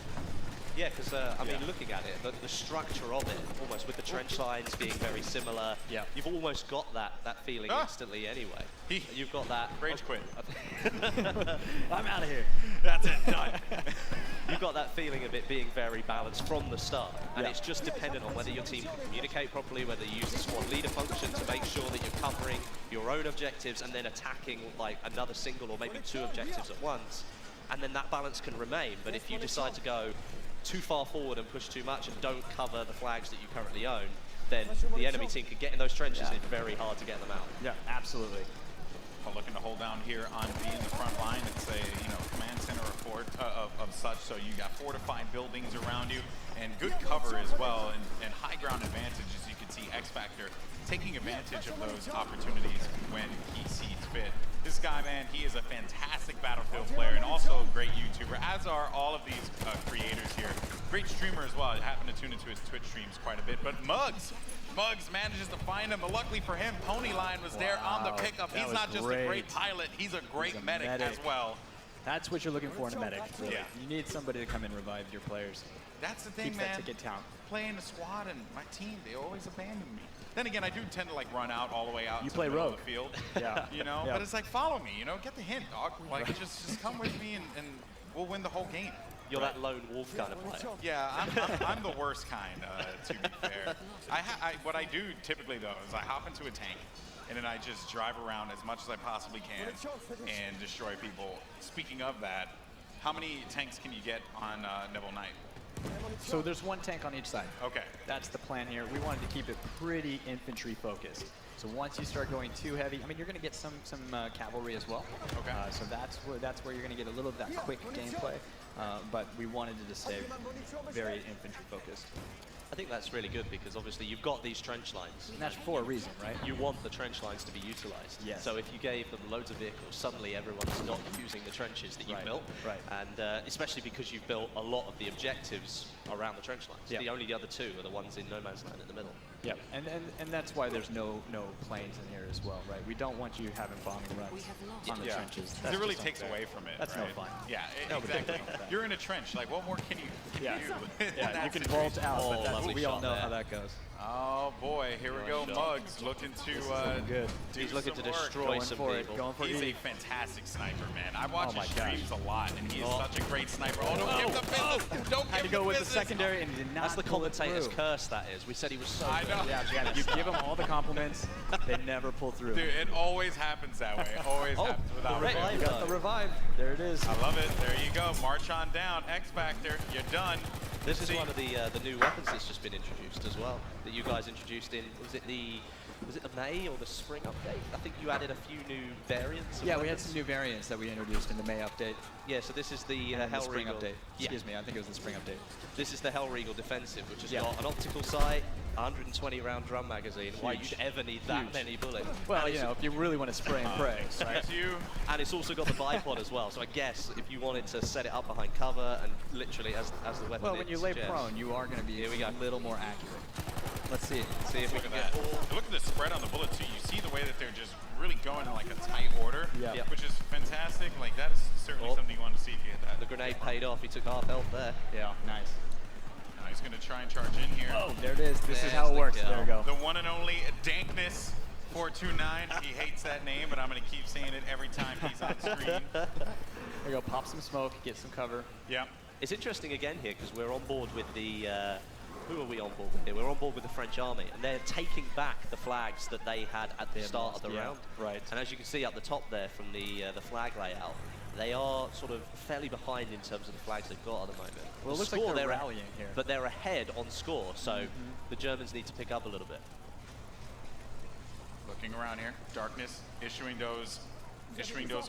Yeah, because I mean, looking at it, the structure of it, almost with the trench lines being very similar, you've almost got that feeling instantly anyway. You've got that... Rage quit. I'm out of here. That's it, done. You've got that feeling of it being very balanced from the start, and it's just dependent on whether your team can communicate properly, whether you use the squad leader function to make sure that you're covering your own objectives and then attacking like another single or maybe 2 objectives at once, and then that balance can remain. But if you decide to go too far forward and push too much and don't cover the flags that you currently own, then the enemy team can get in those trenches and it's very hard to get them out. Yeah, absolutely. Well, looking to hold down here on B in the front line. It's a command center of such, so you got fortified buildings around you and good cover as well, and high ground advantage, as you can see X Factor taking advantage of those opportunities when he sees fit. This guy, man, he is a fantastic Battlefield player and also a great YouTuber, as are all of these creators here. Great streamer as well. I happen to tune into his Twitch streams quite a bit. But Muggs manages to find him. But luckily for him, Ponyline was there on the pickup. He's not just a great pilot, he's a great medic as well. That's what you're looking for in a medic, really. Yeah. You need somebody to come and revive your players. That's the thing, Keeps man. that ticket count. Playing a squad and my team, they always abandon me. Then again, I do tend to like run out all the way out You to play the middle rogue. of the field. Yeah. You know, Yeah. but it's like, follow me, you know, get the hint, dog. Like, just come with me and we'll win the whole game. You're that lone wolf kind of player. Yeah, I'm the worst kind, to be fair. What I do typically, though, is I hop into a tank, and then I just drive around as much as I possibly can and destroy people. Speaking of that, how many tanks can you get on Neville Knight? So there's 1 tank on each side. Okay. That's the plan here. We wanted to keep it pretty infantry focused. So once you start going too heavy, I mean, you're going to get some cavalry as well. Okay. So that's where you're going to get a little of that quick gameplay. But we wanted it to stay very infantry focused. I think that's really good because obviously you've got these trench lines. And that's for a reason, right? You want the trench lines to be utilized. Yes. So if you gave them loads of vehicles, suddenly everyone's not using the trenches that you've built. Right. And especially because you've built a lot of the objectives around the trench lines. Yeah. The only other 2 are the ones in No Man's Land in the middle. Yeah, and that's why there's no planes in here as well, right? We don't want you having bombing runs on the trenches. It really takes away from it. That's right? no fun. Yeah, exactly. You're in a trench. Like, what more can you do? Yeah, you can vault out, but we all know how that goes. Oh boy, here we go. Muggs looking to He's looking to some work. destroy some people. He's a fantastic sniper, man. I watch his streams a lot, and he is such a great sniper. Oh, don't give the business. Don't Had to give go the with the business. secondary, and he did not. That's the pull it commentator's through. curse, that is. We said he was so I good. know. Yeah, you give them all the compliments, they never pull through. Dude, it always happens that way. Always happens without fail. You got the revive. There it is. I love it. There you go. March on down. X Factor. You're done. This is one of the new weapons that's just been introduced as well, that you guys introduced in, was it the May or the spring update? I think you added a few new variants. Yeah, we had some new variants that we introduced in the May update. Yeah, so this is the The spring Hellregal update. Excuse me, I think it was the spring update. This is the Hellregal Defensive, which has got an optical sight, 120 round drum magazine. Why you'd ever need that many bullets? Well, you know, if you really want to spray and pray. Right? And it's also got the bipod as well. So I guess if you wanted to set it up behind cover and literally as the weapon. Well, when you lay suggests. prone, you are going to be a little more accurate. Let's see. See if we can Look at that. Look at the spread on the bullet too. You see the way that they're just really going in like a tight order, which is fantastic. Like that is certainly something you want to see if you get that. The grenade paid off. He took half health there. Yeah, nice. Now he's going to try and charge in here. Oh, there it is. This is how it works. There we go. The one and only Dankness 429. He hates that name, but I'm going to keep saying it every time he's on screen. There you go. Pop some smoke. Get some cover. Yeah. It's interesting again here because we're on board with the. Who are we on board with here? We're on board with the French army, and they're taking back the flags that they had at the start of the round. Right. And as you can see up the top there from the flag layout, they are sort of fairly behind in terms of the flags they've got at the moment. Well, it The looks like score, they're rallying here. But they're ahead on score, so the Germans need to pick up a little bit. Looking around here, Darkness issuing those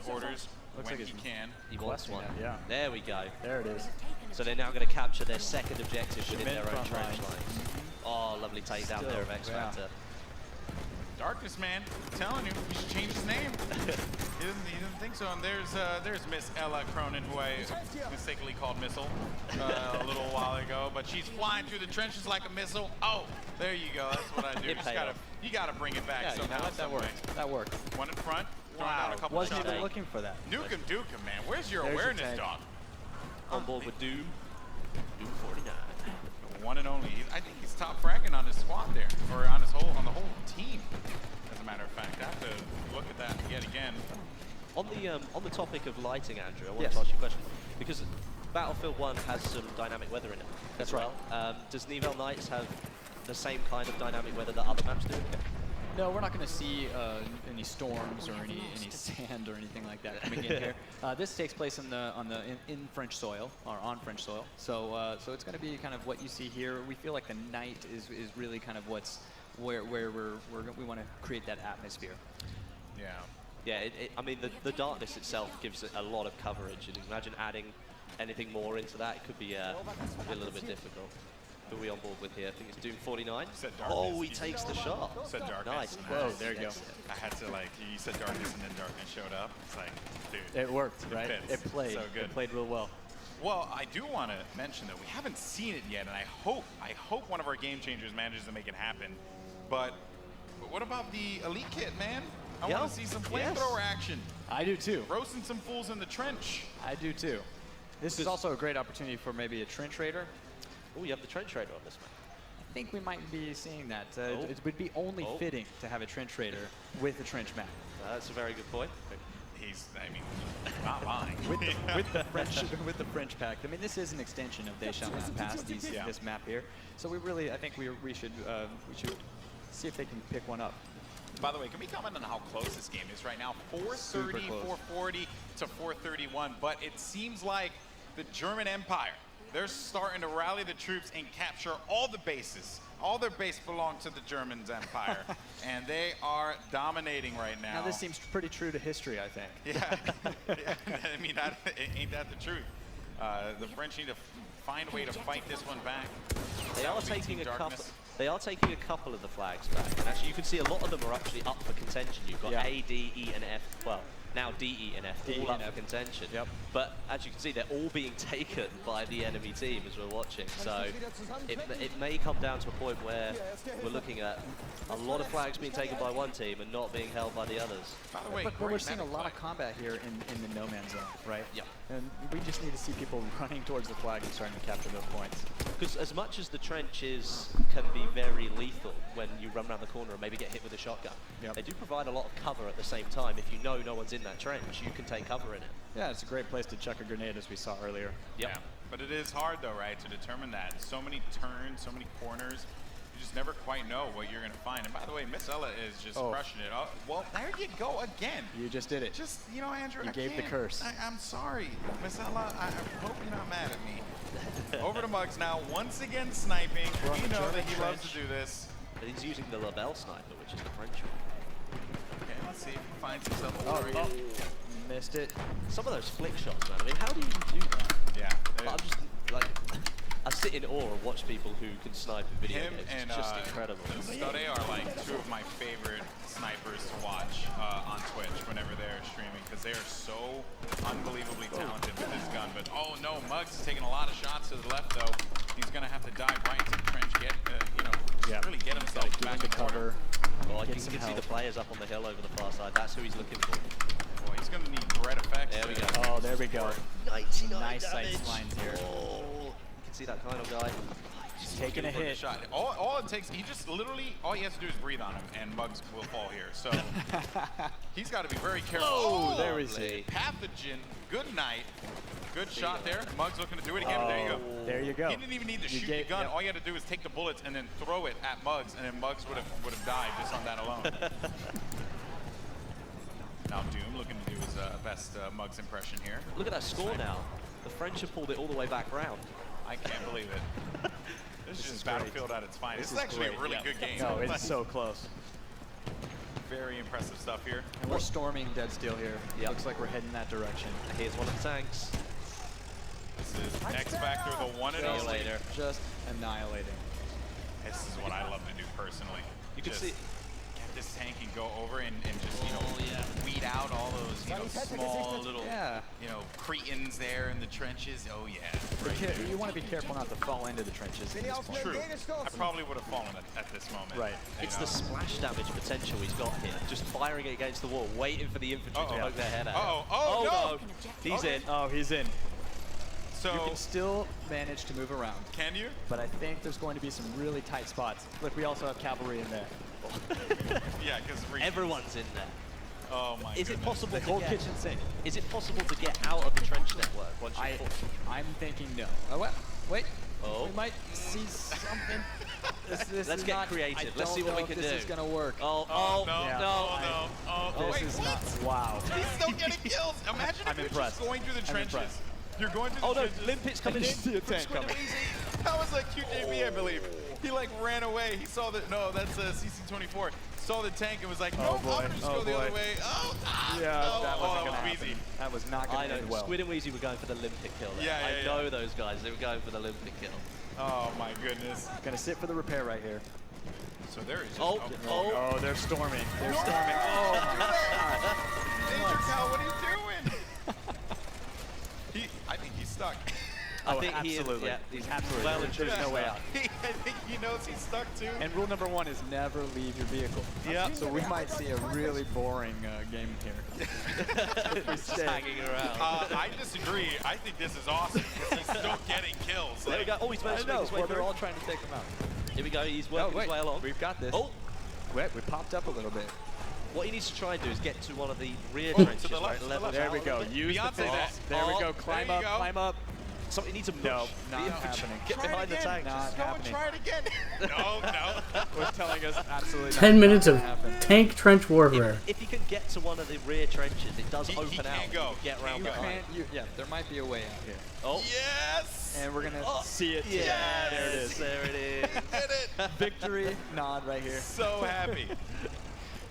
orders Looks when like he it's can. He wants one. Yeah. There we go. There it is. So they're now going to capture their second objective within Schmidt their own front trench line. lines. Oh, lovely takedown there of X yeah. Darkness, man. I'm telling you, we should change his name. He doesn't think so. And there's Miss Ella Cronin, who I mistakenly called Missile a little while ago. But she's flying through the trenches like a missile. Oh, there you go. That's what I do. You gotta bring it back somehow. That works. That works. One in front. Down a couple Wasn't shots. even looking for that. Nukem Dukem, man. Where's your There's your awareness, tag. dog? On board with Doom. Doom 49. The one and only. I think he's top fracking on his squad there, or on the whole team. As a matter of fact, I have to look at that yet again. On the topic of lighting, Andrew, I want Yes. to ask you a question because Battlefield 1 has some dynamic weather in it. That's as well. Does Nivelle Nights have the same kind of dynamic weather that other maps do? No, we're not going to see any storms or any sand or anything like that coming in here. This takes place in French soil or on French soil, so it's going to be kind of what you see here. We feel like the night is really kind of where we want to create that atmosphere. Yeah. Yeah. I mean, the darkness itself gives it a lot of coverage, and imagine adding anything more into that, it could be a little bit difficult. Who are we on board with here? I think it's Doom 49. Oh, he takes the shot. Said Darkness. Nice. Whoa, there you go. I had to you said Darkness and then Darkness showed up. It's like, dude. It worked, right? Fits. It played. So good. It played real well. Well, I do want to mention that we haven't seen it yet, and I hope one of our game changers manages to make it happen. But what about the Elite Kit, man? I want to see some flamethrower action. I do too. Roasting some fools in the trench. I do too. This is also a great opportunity for maybe a trench raider. Oh, you have the trench raider on this map. I think we might be seeing that. It would be only fitting to have a trench raider with a trench map. That's a very good point. Not lying. with the French pack. I mean, this is an extension of They Shall Not Pass. This map here. So I think we should see if they can pick one up. By the way, can we comment on how close this game is right now? 430, 440 to 431. But it seems like the German Empire, they're starting to rally the troops and capture all the bases. All their base belong to the Germans Empire, and they are dominating right now. Now this seems pretty true to history, I think. Yeah, I mean, ain't that the truth? The French need to find a way to fight this one back. They are taking a couple. They are taking a couple of the flags back, and actually you can see a lot of them are actually up for contention. You've got A, D, E, and F. Well, now D, E, and F all up for contention. Yep. But as you can see, they're all being taken by the enemy team as we're watching. So it may come down to a point where we're looking at a lot of flags being taken by one team and not being held by the others. By the way, but we're seeing a lot of combat here in the no man's zone, right? Yeah. And we just need to see people running towards the flag and starting to capture those points. Because as much as the trenches can be very lethal when you run around the corner and maybe get hit with a shotgun, they do provide a lot of cover at the same time. If you know no one's in that trench, you can take cover in it. Yeah, it's a great place to chuck a grenade, as we saw earlier. Yep. Yeah, but it is hard though, right, to determine that. So many turns, so many corners. You just never quite know what you're going to find. And by the way, Miss Ella is just crushing it. Oh, well, there you go again. You just did it. Just, Andrew, You gave the curse. I'm sorry. Miss Ella, I hope you're not mad at me. Over to Muggs now, once again sniping. We know that he loves to do this. But he's using the Labelle sniper, which is the French one. Okay, let's see if he finds himself. Missed it. Some of those flick shots, man. I mean, how do you do that? Yeah. I'm just like, I sit in awe and watch people who can snipe in video Him games. and It's just incredible. Stude are like two of my favorite snipers to watch on Twitch whenever they're streaming, because they are so unbelievably talented with this gun. But oh no, Muggs is taking a lot of shots to the left though. He's gonna have to dive right into the trench, really get himself back to cover. Oh, you can see the players up on the hill over the far side. That's who he's looking for. Boy, he's gonna need red effects. There we go. Oh, there we go. 99 nice damage. sight lines here. Oh, you can see that kind of guy. He's taking a hit. Shot. All it takes, he just literally, all he has to do is breathe on him, and Muggs will fall here. So he's got to be very careful. Oh, there is it. Pathogen. Good night. Good shot there. Muggs looking to do it again. Oh, there you go. There you go. He didn't even need to shoot the gun. All you had to do was take the bullets and then throw it at Muggs, and then Muggs would have died just on that alone. Now Doom looking to do his best Muggs impression here. Look at that score now. The French have pulled it all the way back round. I can't believe it. This is just Battlefield at its finest. This is actually a really good game. No, it's so close. Very impressive stuff here. And we're storming Dead Steel here. Looks like we're heading that direction. Here's one of the tanks. This is X Factor, the one and only. Just annihilating. This is what I love to do personally. You can see. this tank can go over and just, you know, weed out all those, you know, small little, you know, cretins there in the trenches. Oh yeah. Right. You want to be careful not to fall into the trenches. True. I probably would have fallen at this moment. Right. It's the splash damage potential he's got here. Just firing it against the wall, waiting for the infantry to poke their head out. Oh, no. He's in. Oh, he's in. So you can still manage to move around. Can you? But I think there's going to be some really tight spots. Look, we also have cavalry in there. Yeah, because everyone's in there. Oh my Is it possible the to whole get, kitchen sink. Is it possible to get out of the trench network once you I'm thinking no. Oh, well, wait. Oh. We might see something. This Let's is get not, creative. I Let's see what we don't know can if do. This is gonna work. Oh, This wait, is what? not. Wow. He's still getting kills. Imagine I'm if you're impressed. just going through the I'm trenches. impressed. You're going through the trenches. Limpet's coming in. That was like QJB, I believe. He like ran away. He saw that. No, that's CC24. Saw the tank and was like, no, I'm gonna just go the other way. Oh, that wasn't was gonna Wheezy. happen. That was not gonna end well. Squid and Wheezy were going for the limpet kill there. Yeah, I know those guys. They were going for the limpet kill. Oh my goodness. Gonna sit for the repair right here. So there is. Oh, they're storming. They're storming. Oh my god. Danger Cow, what are you doing? I think he's stuck. I think absolutely. He's absolutely. well and There's no way out. I think he knows he's stuck too. And rule number 1 is never leave your vehicle. Yeah. So we might see a really boring game here. Just hanging around. I disagree. I think this is awesome. He's still getting kills. There we go. Oh, he's managed to make his way They're through. all trying to take him out. Here we go. He's working his way along. We've got this. Oh. Wait, we popped up a little bit. What he needs to try and do is get to one of the rear trenches. To the where left, it levels There out we a go. little bit. Use the fence. There we go. Climb There up. you go. Climb up. Something needs a push. No, not happening. Get Try behind it the again. tank. Just go and try it again. No. Was telling us absolutely 10 minutes of not gonna happen. tank trench warfare. If you can get to one of the rear trenches, it does open out. can't go. You get around behind. Yeah, there might be a way out here. Oh. Yes. And we're gonna see it. Yes. There it is. There it is. Did it. Victory nod right here. So happy.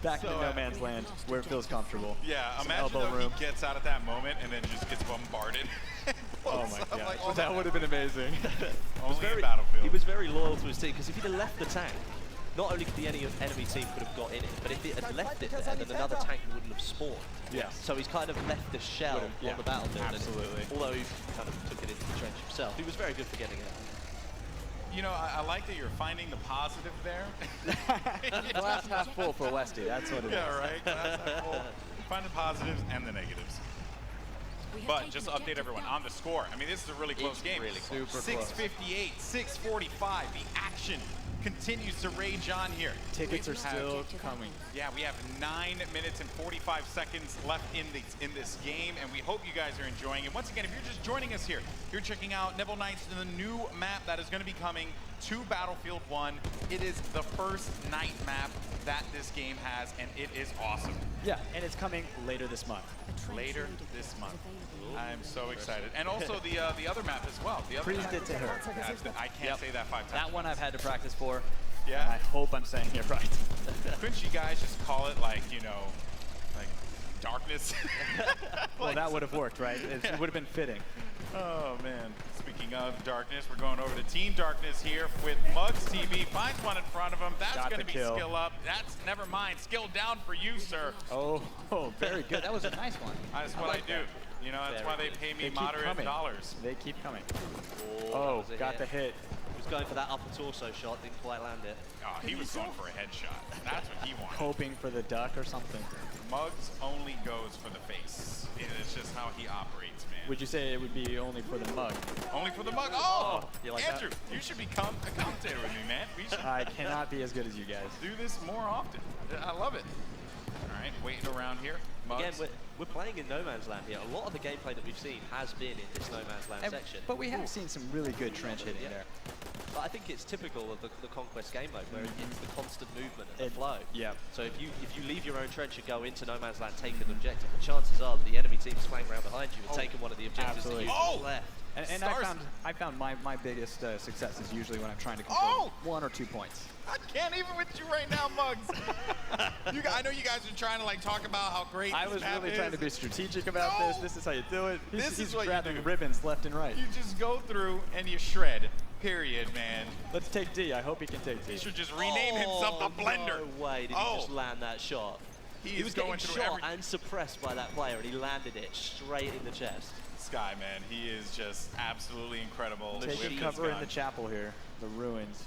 Back to no man's land where it feels comfortable. Yeah, Some imagine elbow though room. he gets out at that moment and then just gets bombarded. Oh my god. Like, oh That would have been amazing. Only in Battlefield. He was very loyal to his team because if he'd have left the tank, not only could the enemy team could have got in it, but if it had left it there, then another tank wouldn't have spawned. Yeah. So he's kind of left the shell on the battlefield. Absolutely. And although he kind of took it into the trench himself, he was very good for getting it out. You know, I like that you're finding the positive there. Glass half full for Westy. That's what it is. Yeah, right. Glass half full. Find the positives and the negatives. But just to update everyone on the score. I mean, this is a really close game. Really close. Super 6:58, 6:45. The action continues to rage on here. Tickets are still coming. Yeah, we have 9 minutes and 45 seconds left in this game, and we hope you guys are enjoying it. Once again, if you're just joining us here, you're checking out Neville Knights, the new map that is going to be coming to Battlefield 1. It is the first night map that this game has, and it is awesome. Yeah, and it's coming later this month. Later this month. I'm so excited. And also the other map as well. The other Please map. get to her. I can't say that 5 times. That one I've had to practice for. Yeah. And I hope I'm saying it right. Couldn't you guys just call it like, you know, like darkness? Well, that would have worked, right? It would have been fitting. Oh man. Speaking of darkness, we're going over to Team Darkness here with Mugs TV. Finds one in front of him. That's Got going the to be kill. skill up. That's never mind. Skill down for you, sir. Oh, very good. That was a nice one. That's what I do. You know, that's why they pay me They keep moderate coming. dollars. They keep coming. Oh, got the hit. He was going for that upper torso shot, didn't quite land it. Oh, he was going for a headshot. That's what he wanted. Hoping for the duck or something. Muggs only goes for the face. It's just how he operates, man. Would you say it would be only for the mug? Only for the mug? Oh! You like Andrew, you should become a commentator with me, man. We should I cannot be as good as you guys. do this more often. I love it. All right, waiting around here. Muggs. Again, we're playing in No Man's Land here. A lot of the gameplay that we've seen has been in this No Man's Land section. But we have seen some really good trench hitting there. But I think it's typical of the Conquest game mode, where it's the constant movement and the flow. Yeah. So if you leave your own trench and go into No Man's Land, take an objective, the chances are that the enemy team's flanking around behind you and taking one of the objectives that you've left. And I found my biggest success is usually when I'm trying to control 1 or 2 points. I can't even with you right now, Muggs. I know you guys are trying to like talk about how great I this was map really is. trying to be strategic about this. This is how you do it. This is He's what you grabbing do. ribbons left and right. You just go through and you shred. Period, man. Let's take D. I hope he can take D. He should just rename himself the Blender. No way did he just land that shot. He was getting shot and suppressed by that player, and he landed it straight in the chest. This guy, man, he is just absolutely incredible. Taking cover in the chapel here, the ruins.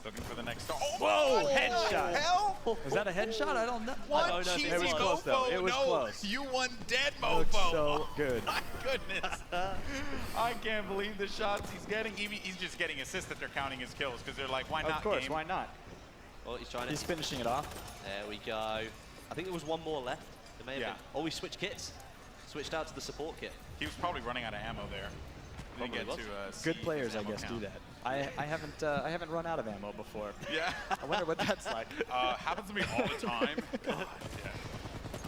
Looking for the next star. Whoa, headshot. Hell? Was that a headshot? I don't know. What? I don't know. Cheesy It was close, though. It was no, close. You won dead, It looks mofo. so good. My goodness. I can't believe the shots he's getting. He's just getting assists that they're counting his kills because they're like, why not, Of course, game? why not? Well, he's trying He's finishing it off. There we go. I think there was one more left. There may have been. Oh, we switched kits. Switched out to the support kit. He was probably running out of ammo there. Didn't get to Good see players, his I ammo guess, count. do that. I haven't run out of ammo before. Yeah. I wonder what that's like. Happens to me all the time. God, yeah.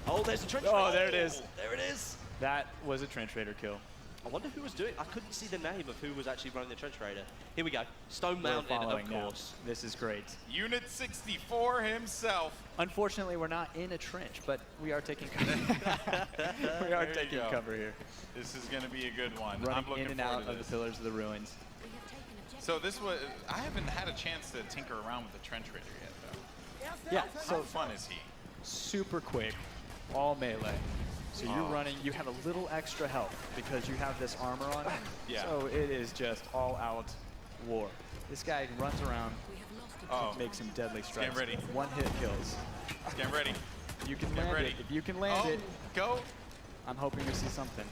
Oh, there's the trench Oh, raider. there it is. There it is. That was a trench raider kill. I wonder who was doing. I couldn't see the name of who was actually running the trench raider. Here we go. Stone We're Mountain, following of now. course. This is great. Unit 64 himself. Unfortunately, we're not in a trench, but we are taking cover. We are There you taking go. cover here. This is going to be a good one. Running I'm looking in and forward out to of the this. pillars of the ruins. So this was. I haven't had a chance to tinker around with the trench raider yet, though. Yeah. How So fun is he? super quick, all melee. So you're Oh. running, you have a little extra health because you have this armor on. Yeah. So it is just all out war. This guy runs around, makes some deadly strikes. ready. One hit kills. Get ready. You can Get land ready. it. If you can land Oh, it, go. I'm hoping to see something.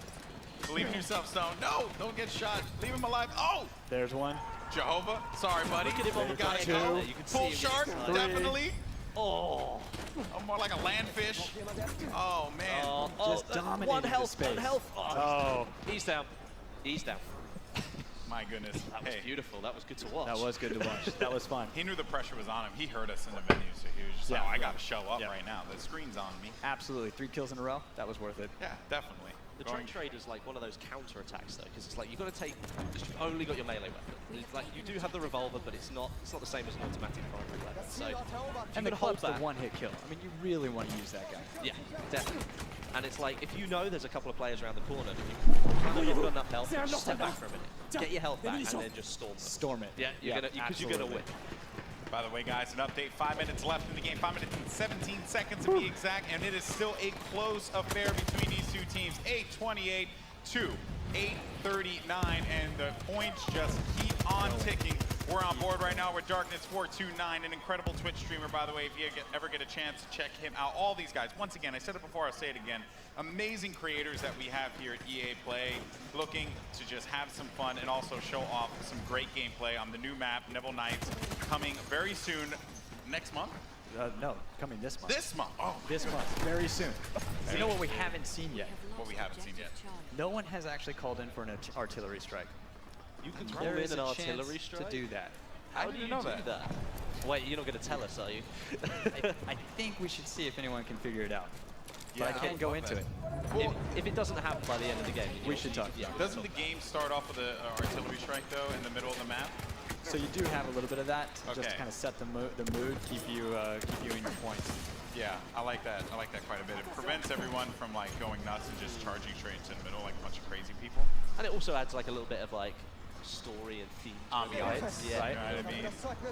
Believe in yourself, Stone. No, don't get shot. Leave him alive. Oh, There's one. Jehovah. Sorry, buddy. Look at him on the You gotta back go. there. You can Full see him shark, getting definitely. Oh. Oh, more like a landfish. Oh, man. Just dominating One the health, space. one health. Oh. He's down. He's down. My goodness. That was beautiful. That was good to watch. That was good to watch. That was fun. He knew the pressure was on him. He heard us in the venue, so he was just like, oh, I got to show up right now. The screen's on me. Absolutely. 3 kills in a row. That was worth it. Yeah, definitely. The trench raider's like one of those counter attacks though, because it's like you've got to take. You've only got your melee weapon. It's like you do have the revolver, but it's not the same as an automatic primary weapon. So And the club's the one-hit kill. I mean, you really want to use that guy. Yeah, definitely. And it's like if you know there's a couple of players around the corner, you've got enough health. Just step back for a minute, get your health back, and then just storm them. Storm it. Yeah, because you're gonna win. By the way, guys, an update. 5 minutes left in the game. 5 minutes and 17 seconds to be exact, and it is still a close affair between these two teams. 8:28 to 8:39, and the points just keep on ticking. We're on board right now with Darkness429, an incredible Twitch streamer, by the way, if you ever get a chance to check him out. All these guys, once again, I said it before, I'll say it again, amazing creators that we have here at EA Play, looking to just have some fun and also show off some great gameplay on the new map, Neville Knights, coming very soon, next month? No, coming this month. This month? Oh. This month, very soon. You know what we haven't seen yet? What we haven't seen yet? No one has actually called in for an artillery strike. You can There throw is in an a artillery chance strike to do that. How do you do that? Wait, you're not going to tell us, are you? I think we should see if anyone can figure it out. But Yeah, I can't go into it. Well, if it doesn't happen by the end of the game, We should talk. Yeah, Doesn't the game start off with an artillery strike, though, in the middle of the map? So you do have a little bit of that, just Okay. to kind of set the mood, keep you in your points. Yeah, I like that. I like that quite a bit. It prevents everyone from like going nuts and just charging straight into the middle like a bunch of crazy people. And it also adds like a little bit of like story and theme. Ambiance. Yeah, You know what I mean?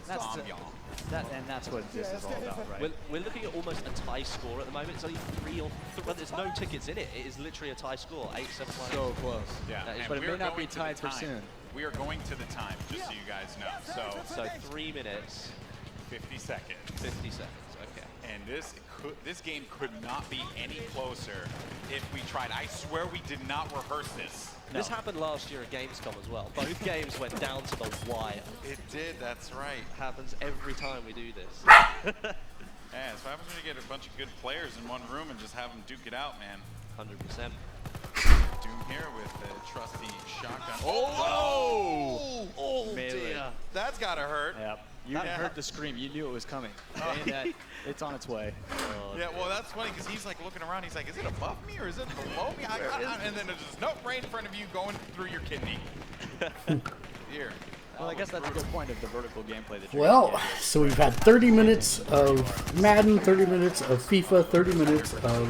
That's Ambiance. and that's what this is all about, right? We're looking at almost a tie score at the moment. It's only 3 or 3. Well, there's no tickets in it. It is literally a tie score. 8-7. So close. Yeah, That is- and but it may we're not be going to the tied for time. soon. We are going to the time, just so you guys know. So 3 minutes, 50 seconds. 50 seconds. Okay. And this game could not be any closer if we tried. I swear we did not rehearse this. This happened last year at Gamescom as well. Both games went down to the wire. It did, that's right. Happens every time we do this. Yeah, so what happens when you get a bunch of good players in one room and just have them duke it out, man. 100%. Doom here with the trusty shotgun. Oh! Oh, Melee. dear. That's gotta hurt. Yep. You heard the scream. You knew it was coming. Saying that it's on its way. Yeah, well, that's funny because he's like looking around. He's like, is it above me or is it below me? And then there's just nope right in front of you going through your kidney. Here. Well, I guess that's a good point of the vertical gameplay that Well, so we've had 30 minutes of Madden, 30 minutes of FIFA, 30 minutes of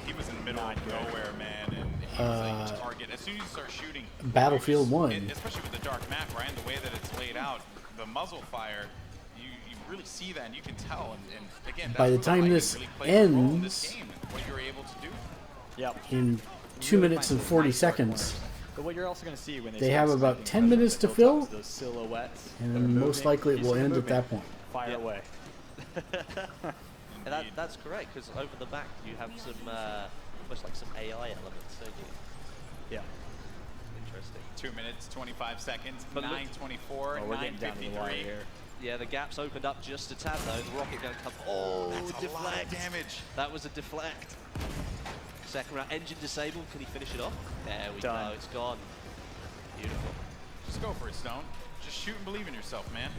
He was in the middle of nowhere, man, and he was like target. As soon as you start shooting, Battlefield 1. especially with the dark map, right, and the way that it's laid out, the muzzle fire, you really see that and you can tell. And again, By the that's time where this lighting really plays a role in this ends, game and what you're able to do. Yep. in 2 minutes and 40 seconds, But what you're also going to see when they have about 10 minutes to fill, those silhouettes, and that are most moving, likely it you will see the end at movement, that point. Fire away. And that's correct, because over the back you have some, almost like some AI elements, don't you? Yeah. Interesting. 2 minutes, 25 seconds, But 9:24, we're getting down to the wire 9:53. here. Yeah, the gap's opened up just a tad though. The rocket going to come. Oh, That's a deflect. lot of damage. That was a deflect. Second round, engine disabled. Can he finish it off? There we go. It's gone. Beautiful. Just go for it, Stone. Just shoot and believe in yourself, man.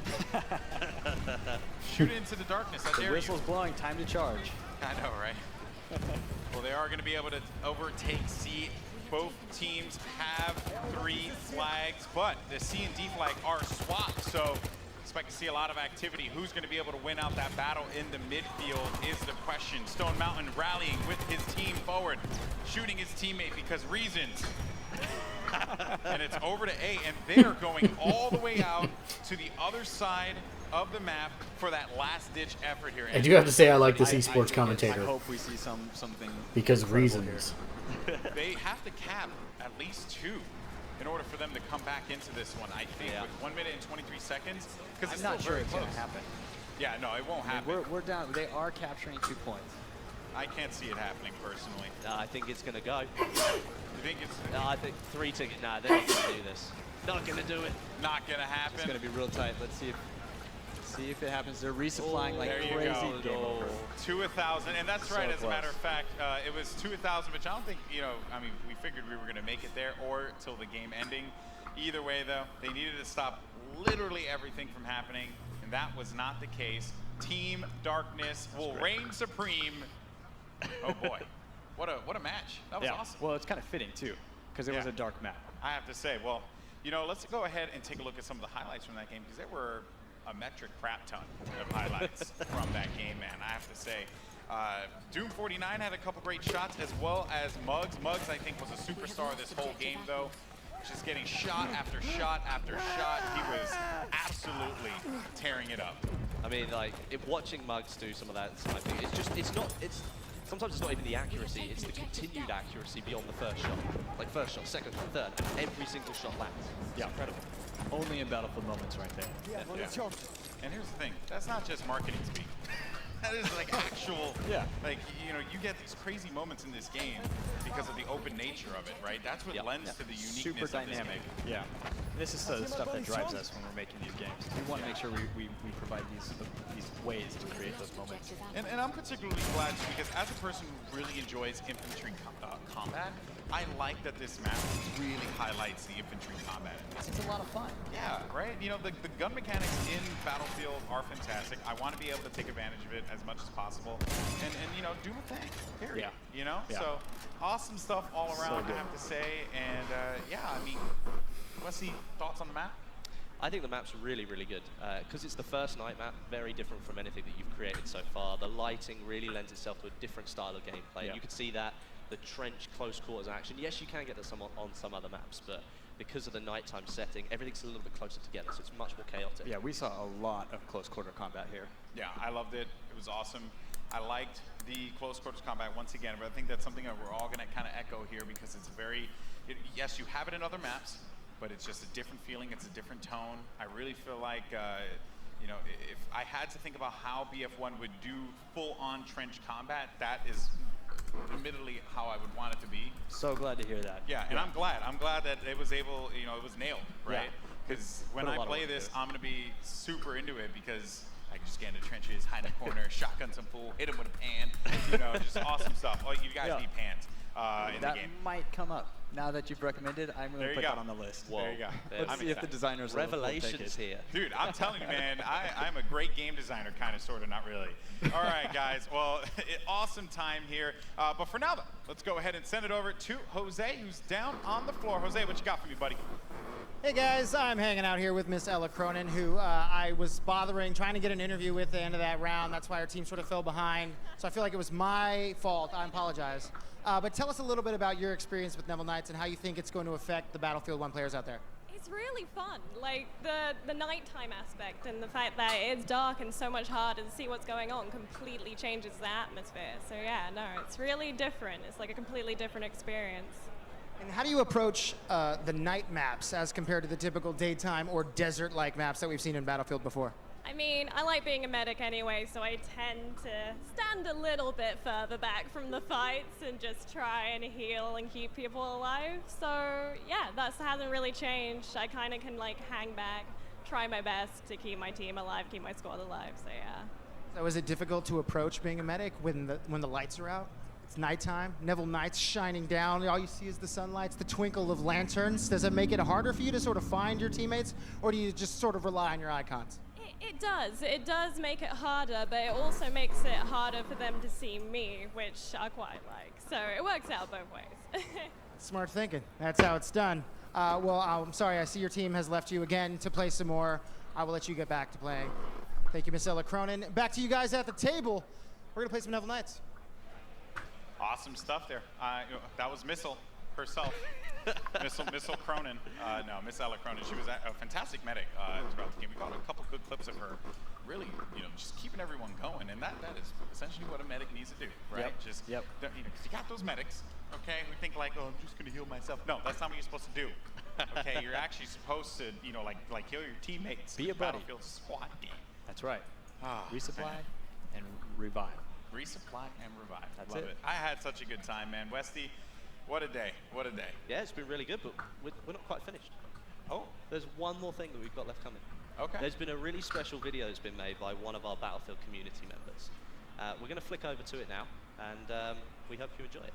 Shoot it into the darkness. I The dare you. whistle's blowing. Time to charge. I know, right? Well, they are going to be able to overtake C. Both teams have 3 flags, but the C and D flag are swapped, so expect to see a lot of activity. Who's going to be able to win out that battle in the midfield is the question. Stone Mountain rallying with his team forward, shooting his teammate because reasons. And it's over to A, and they're going all the way out to the other side of the map for that last-ditch effort here. I do have to say I like this esports I commentator hope we see something because of reasons. They have to cap at least 2 in order for them to come back into this one. I think with 1 minute and 23 seconds, because it's I'm not still sure very it's close. going to happen. Yeah, no, it won't happen. We're down. They are capturing 2 points. I can't see it happening personally. No, I think it's going to go. You think it's? No, I think 3 tickets. Nah, they're not going to do this. Not going to do it. Not going to happen. It's going to be real tight. Let's see if it happens. They're resupplying like there you crazy. go. Game over. To 1,000, and that's So right. As a close. matter of fact, it was to 1,000, which I don't think, I mean, we figured we were going to make it there or till the game ending. Either way, though, they needed to stop literally everything from happening, and that was not the case. Team Darkness will reign supreme. Oh boy, what a match! That was awesome. Well, it's kind of fitting too, because it was a dark map. I have to say, well, let's go ahead and take a look at some of the highlights from that game, because there were a metric crap ton of highlights from that game, man. I have to say. Doom49 had a couple great shots, as well as Muggs. Muggs, I think, was a superstar this whole game, though. Just getting shot after shot after shot. He was absolutely tearing it up. I mean, like, watching Muggs do some of that sniping, sometimes it's not even the accuracy, it's the continued accuracy beyond the first shot. Like first shot, second shot, third, every single shot lands. Yeah, Incredible. Only in Battlefield moments right there. Yeah. And here's the thing, that's not just marketing speak. That is like actual, like, you get these crazy moments in this game because of the open nature of it, right? That's what lends to the uniqueness Super of dynamic. this game. Yeah. This is the stuff that drives us when we're making these games. We want to make sure we provide these ways to create those moments. And I'm particularly glad too, because as a person who really enjoys infantry combat, I like that this map really highlights the infantry combat. It's a lot of fun. Yeah, right? The gun mechanics in Battlefield are fantastic. I want to be able to take advantage of it as much as possible and do my thing, period. Yeah. So awesome stuff all around, good. I have to say. And I mean, Wesley, thoughts on the map? I think the map's really, really good. Because it's the first night map, very different from anything that you've created so far. The lighting really lends itself to a different style of gameplay. Yeah. You can see that, the trench close quarters action. Yes, you can get that on some other maps, but because of the nighttime setting, everything's a little bit closer together, so it's much more chaotic. Yeah, we saw a lot of close quarter combat here. Yeah, I loved it. It was awesome. I liked the close quarters combat once again, but I think that's something that we're all going to kind of echo here because it's yes, you have it in other maps, but it's just a different feeling. It's a different tone. I really feel like, if I had to think about how BF1 would do full-on trench combat, that is admittedly how I would want it to be. So glad to hear that. Yeah, and I'm glad that it was it was nailed, right? Because when I play this, I'm going to be super into it because I can just get into trenches, hide in the corner, shotgun some fool, hit him with a pan, just awesome stuff. Oh, you guys need pans in the game. That might come up. Now that you've recommended, I'm going to put that on the list. Whoa. There you go. Let's see if the designers will take Revelations it. here. Dude, I'm telling you, man, I'm a great game designer, kind of, sort of, not really. All right, guys. Well, awesome time here. But for now, though, let's go ahead and send it over to Jose, who's down on the floor. Jose, what you got for me, buddy? Hey guys, I'm hanging out here with Miss Ella Cronin, who I was trying to get an interview with at the end of that round. That's why our team sort of fell behind. So I feel like it was my fault. I apologize. But tell us a little bit about your experience with Neville Knights and how you think it's going to affect the Battlefield 1 players out there. It's really fun. Like the nighttime aspect and the fact that it's dark and so much harder to see what's going on completely changes the atmosphere. So yeah, no, it's really different. It's like a completely different experience. And how do you approach the night maps as compared to the typical daytime or desert-like maps that we've seen in Battlefield before? I mean, I like being a medic anyway, so I tend to stand a little bit further back from the fights and just try and heal and keep people alive. So yeah, that hasn't really changed. I kind of can like hang back, try my best to keep my team alive, keep my squad alive. So yeah. So is it difficult to approach being a medic when the lights are out? It's nighttime, Neville Knight's shining down, all you see is the sunlights, the twinkle of lanterns. Does it make it harder for you to sort of find your teammates, or do you just sort of rely on your icons? It does. It does make it harder, but it also makes it harder for them to see me, which I quite like. So it works out both ways. Smart thinking. That's how it's done. Well, I'm sorry, I see your team has left you again to play some more. I will let you get back to playing. Thank you, Miss Ella Cronin. Back to you guys at the table. We're going to play some Neville Knights. Awesome stuff there. That was Missile herself. Missile Cronin. No, Miss Ella Cronin. She was a fantastic medic throughout the game. We got a couple good clips of her really, just keeping everyone going. And that is essentially what a medic needs to do, right? Yep. Just, because you got those medics, okay, who think like, oh, I'm just going to heal myself. No, that's not what you're supposed to do. Okay, you're actually supposed to, like heal your teammates. Be a buddy. Battlefield squad game. That's right. Resupply and revive. Resupply and revive. That's Love it. it. I had such a good time, man. Westy, what a day. What a day. Yeah, it's been really good, but we're not quite finished. Oh. There's one more thing that we've got left coming. Okay. There's been a really special video that's been made by one of our Battlefield community members. We're going to flick over to it now, and we hope you enjoy it.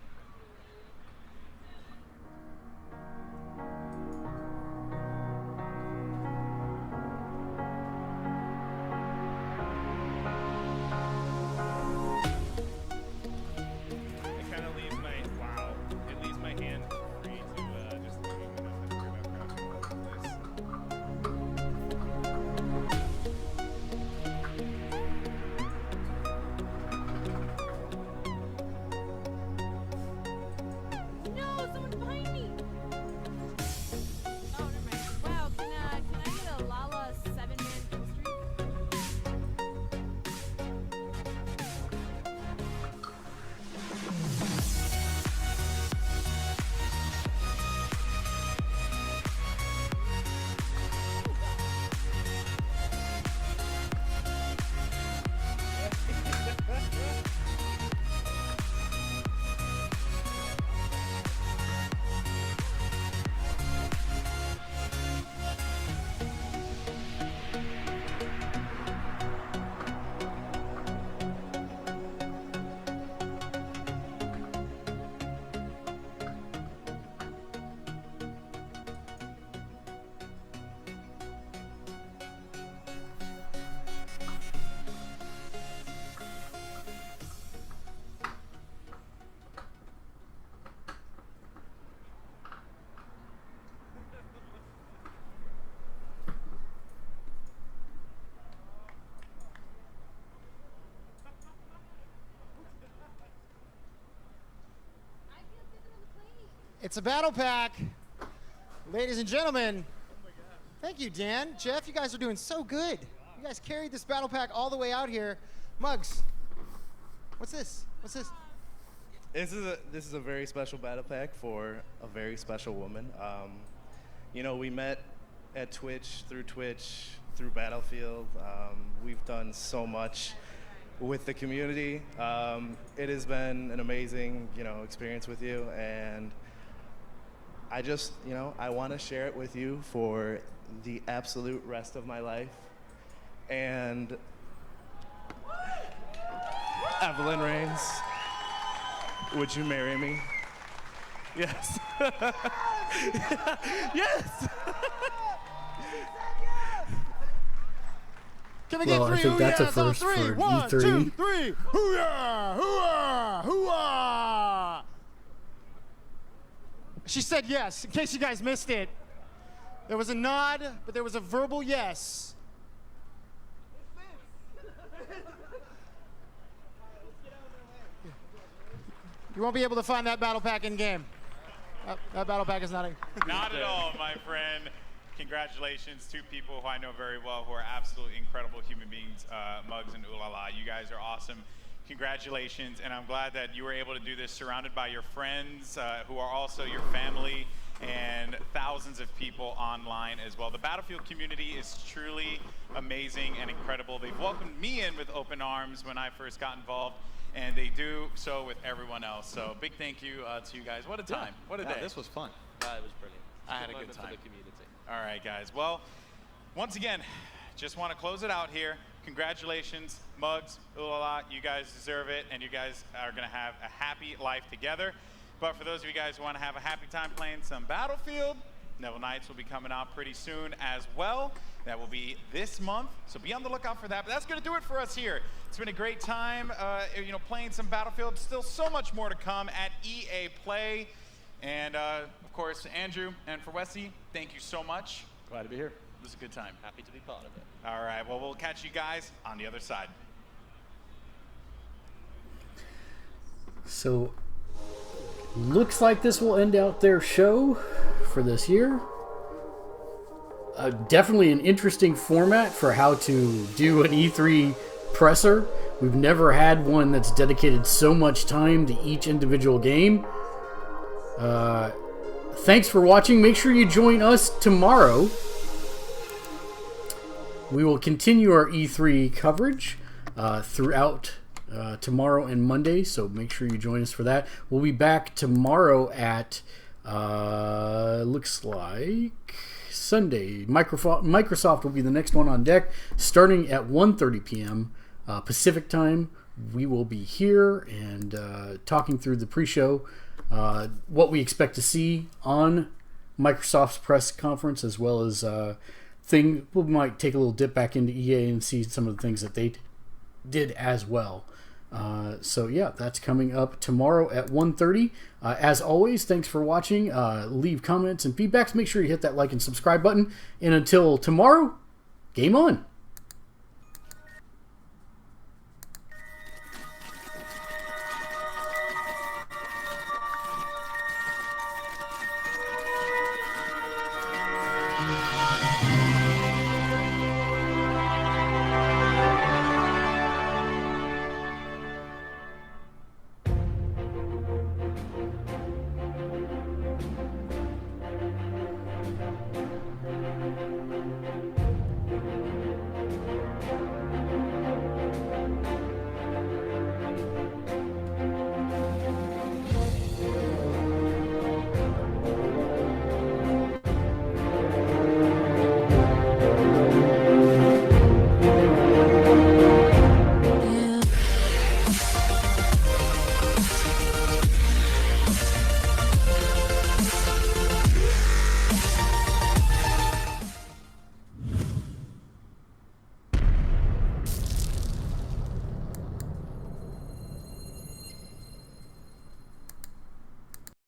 It's a battle pack. Ladies and gentlemen, thank you, Dan. Jeff, you guys are doing so good. You guys carried this battle pack all the way out here. Muggs, what's this? What's this? This is a very special battle pack for a very special woman. We met at Twitch, through Battlefield. We've done so much with the community. It has been an amazing, experience with you, and I just, I want to share it with you for the absolute rest of my life. And Evelyn Rains, would you marry me? Yes. Yes. Can we get Well, I three think that's a hoo-yahs on first three? for One, E3. 2, 3. Hoo-yah! Hoo-yah! Hoo-yah! She said yes, in case you guys missed it. There was a nod, but there was a verbal yes. You won't be able to find that battle pack in game. That battle pack is not in. Not at all, my friend. congratulations to people who I know very well who are absolutely incredible human beings, Muggs and Ulala. You guys are awesome. Congratulations, and I'm glad that you were able to do this surrounded by your friends who are also your family and thousands of people online as well. The Battlefield community is truly amazing and incredible. They've welcomed me in with open arms when I first got involved, and they do so with everyone else. So big thank you to you guys. What a time. What a day. This was fun. It was brilliant. I had a good moment time. for the community. All right, guys. Well, once again, just want to close it out here. Congratulations, Muggs, Ulala. You guys deserve it, and you guys are going to have a happy life together. But for those of you guys who want to have a happy time playing some Battlefield, Neville Knights will be coming out pretty soon as well. That will be this month, so be on the lookout for that. But that's going to do it for us here. It's been a great time, playing some Battlefield. Still so much more to come at EA Play. And, of course, Andrew and for Wesley, thank you so much. Glad to be here. It was a good time. Happy to be part of it. All right, well, we'll catch you guys on the other side. So, looks like this will end out their show for this year. Definitely an interesting format for how to do an E3 presser. We've never had one that's dedicated so much time to each individual game. Thanks for watching. Make sure you join us tomorrow. We will continue our E3 coverage throughout tomorrow and Monday, so make sure you join us for that. We'll be back tomorrow at looks like Sunday. Microsoft will be the next one on deck, starting at 1:30 p.m. Pacific time. We will be here and talking through the pre-show, what we expect to see on Microsoft's press conference, as well as we might take a little dip back into EA and see some of the things that they did as well. So yeah, that's coming up tomorrow at 1:30. As always, thanks for watching. Leave comments and feedbacks. Make sure you hit that like and subscribe button. And until tomorrow, game on.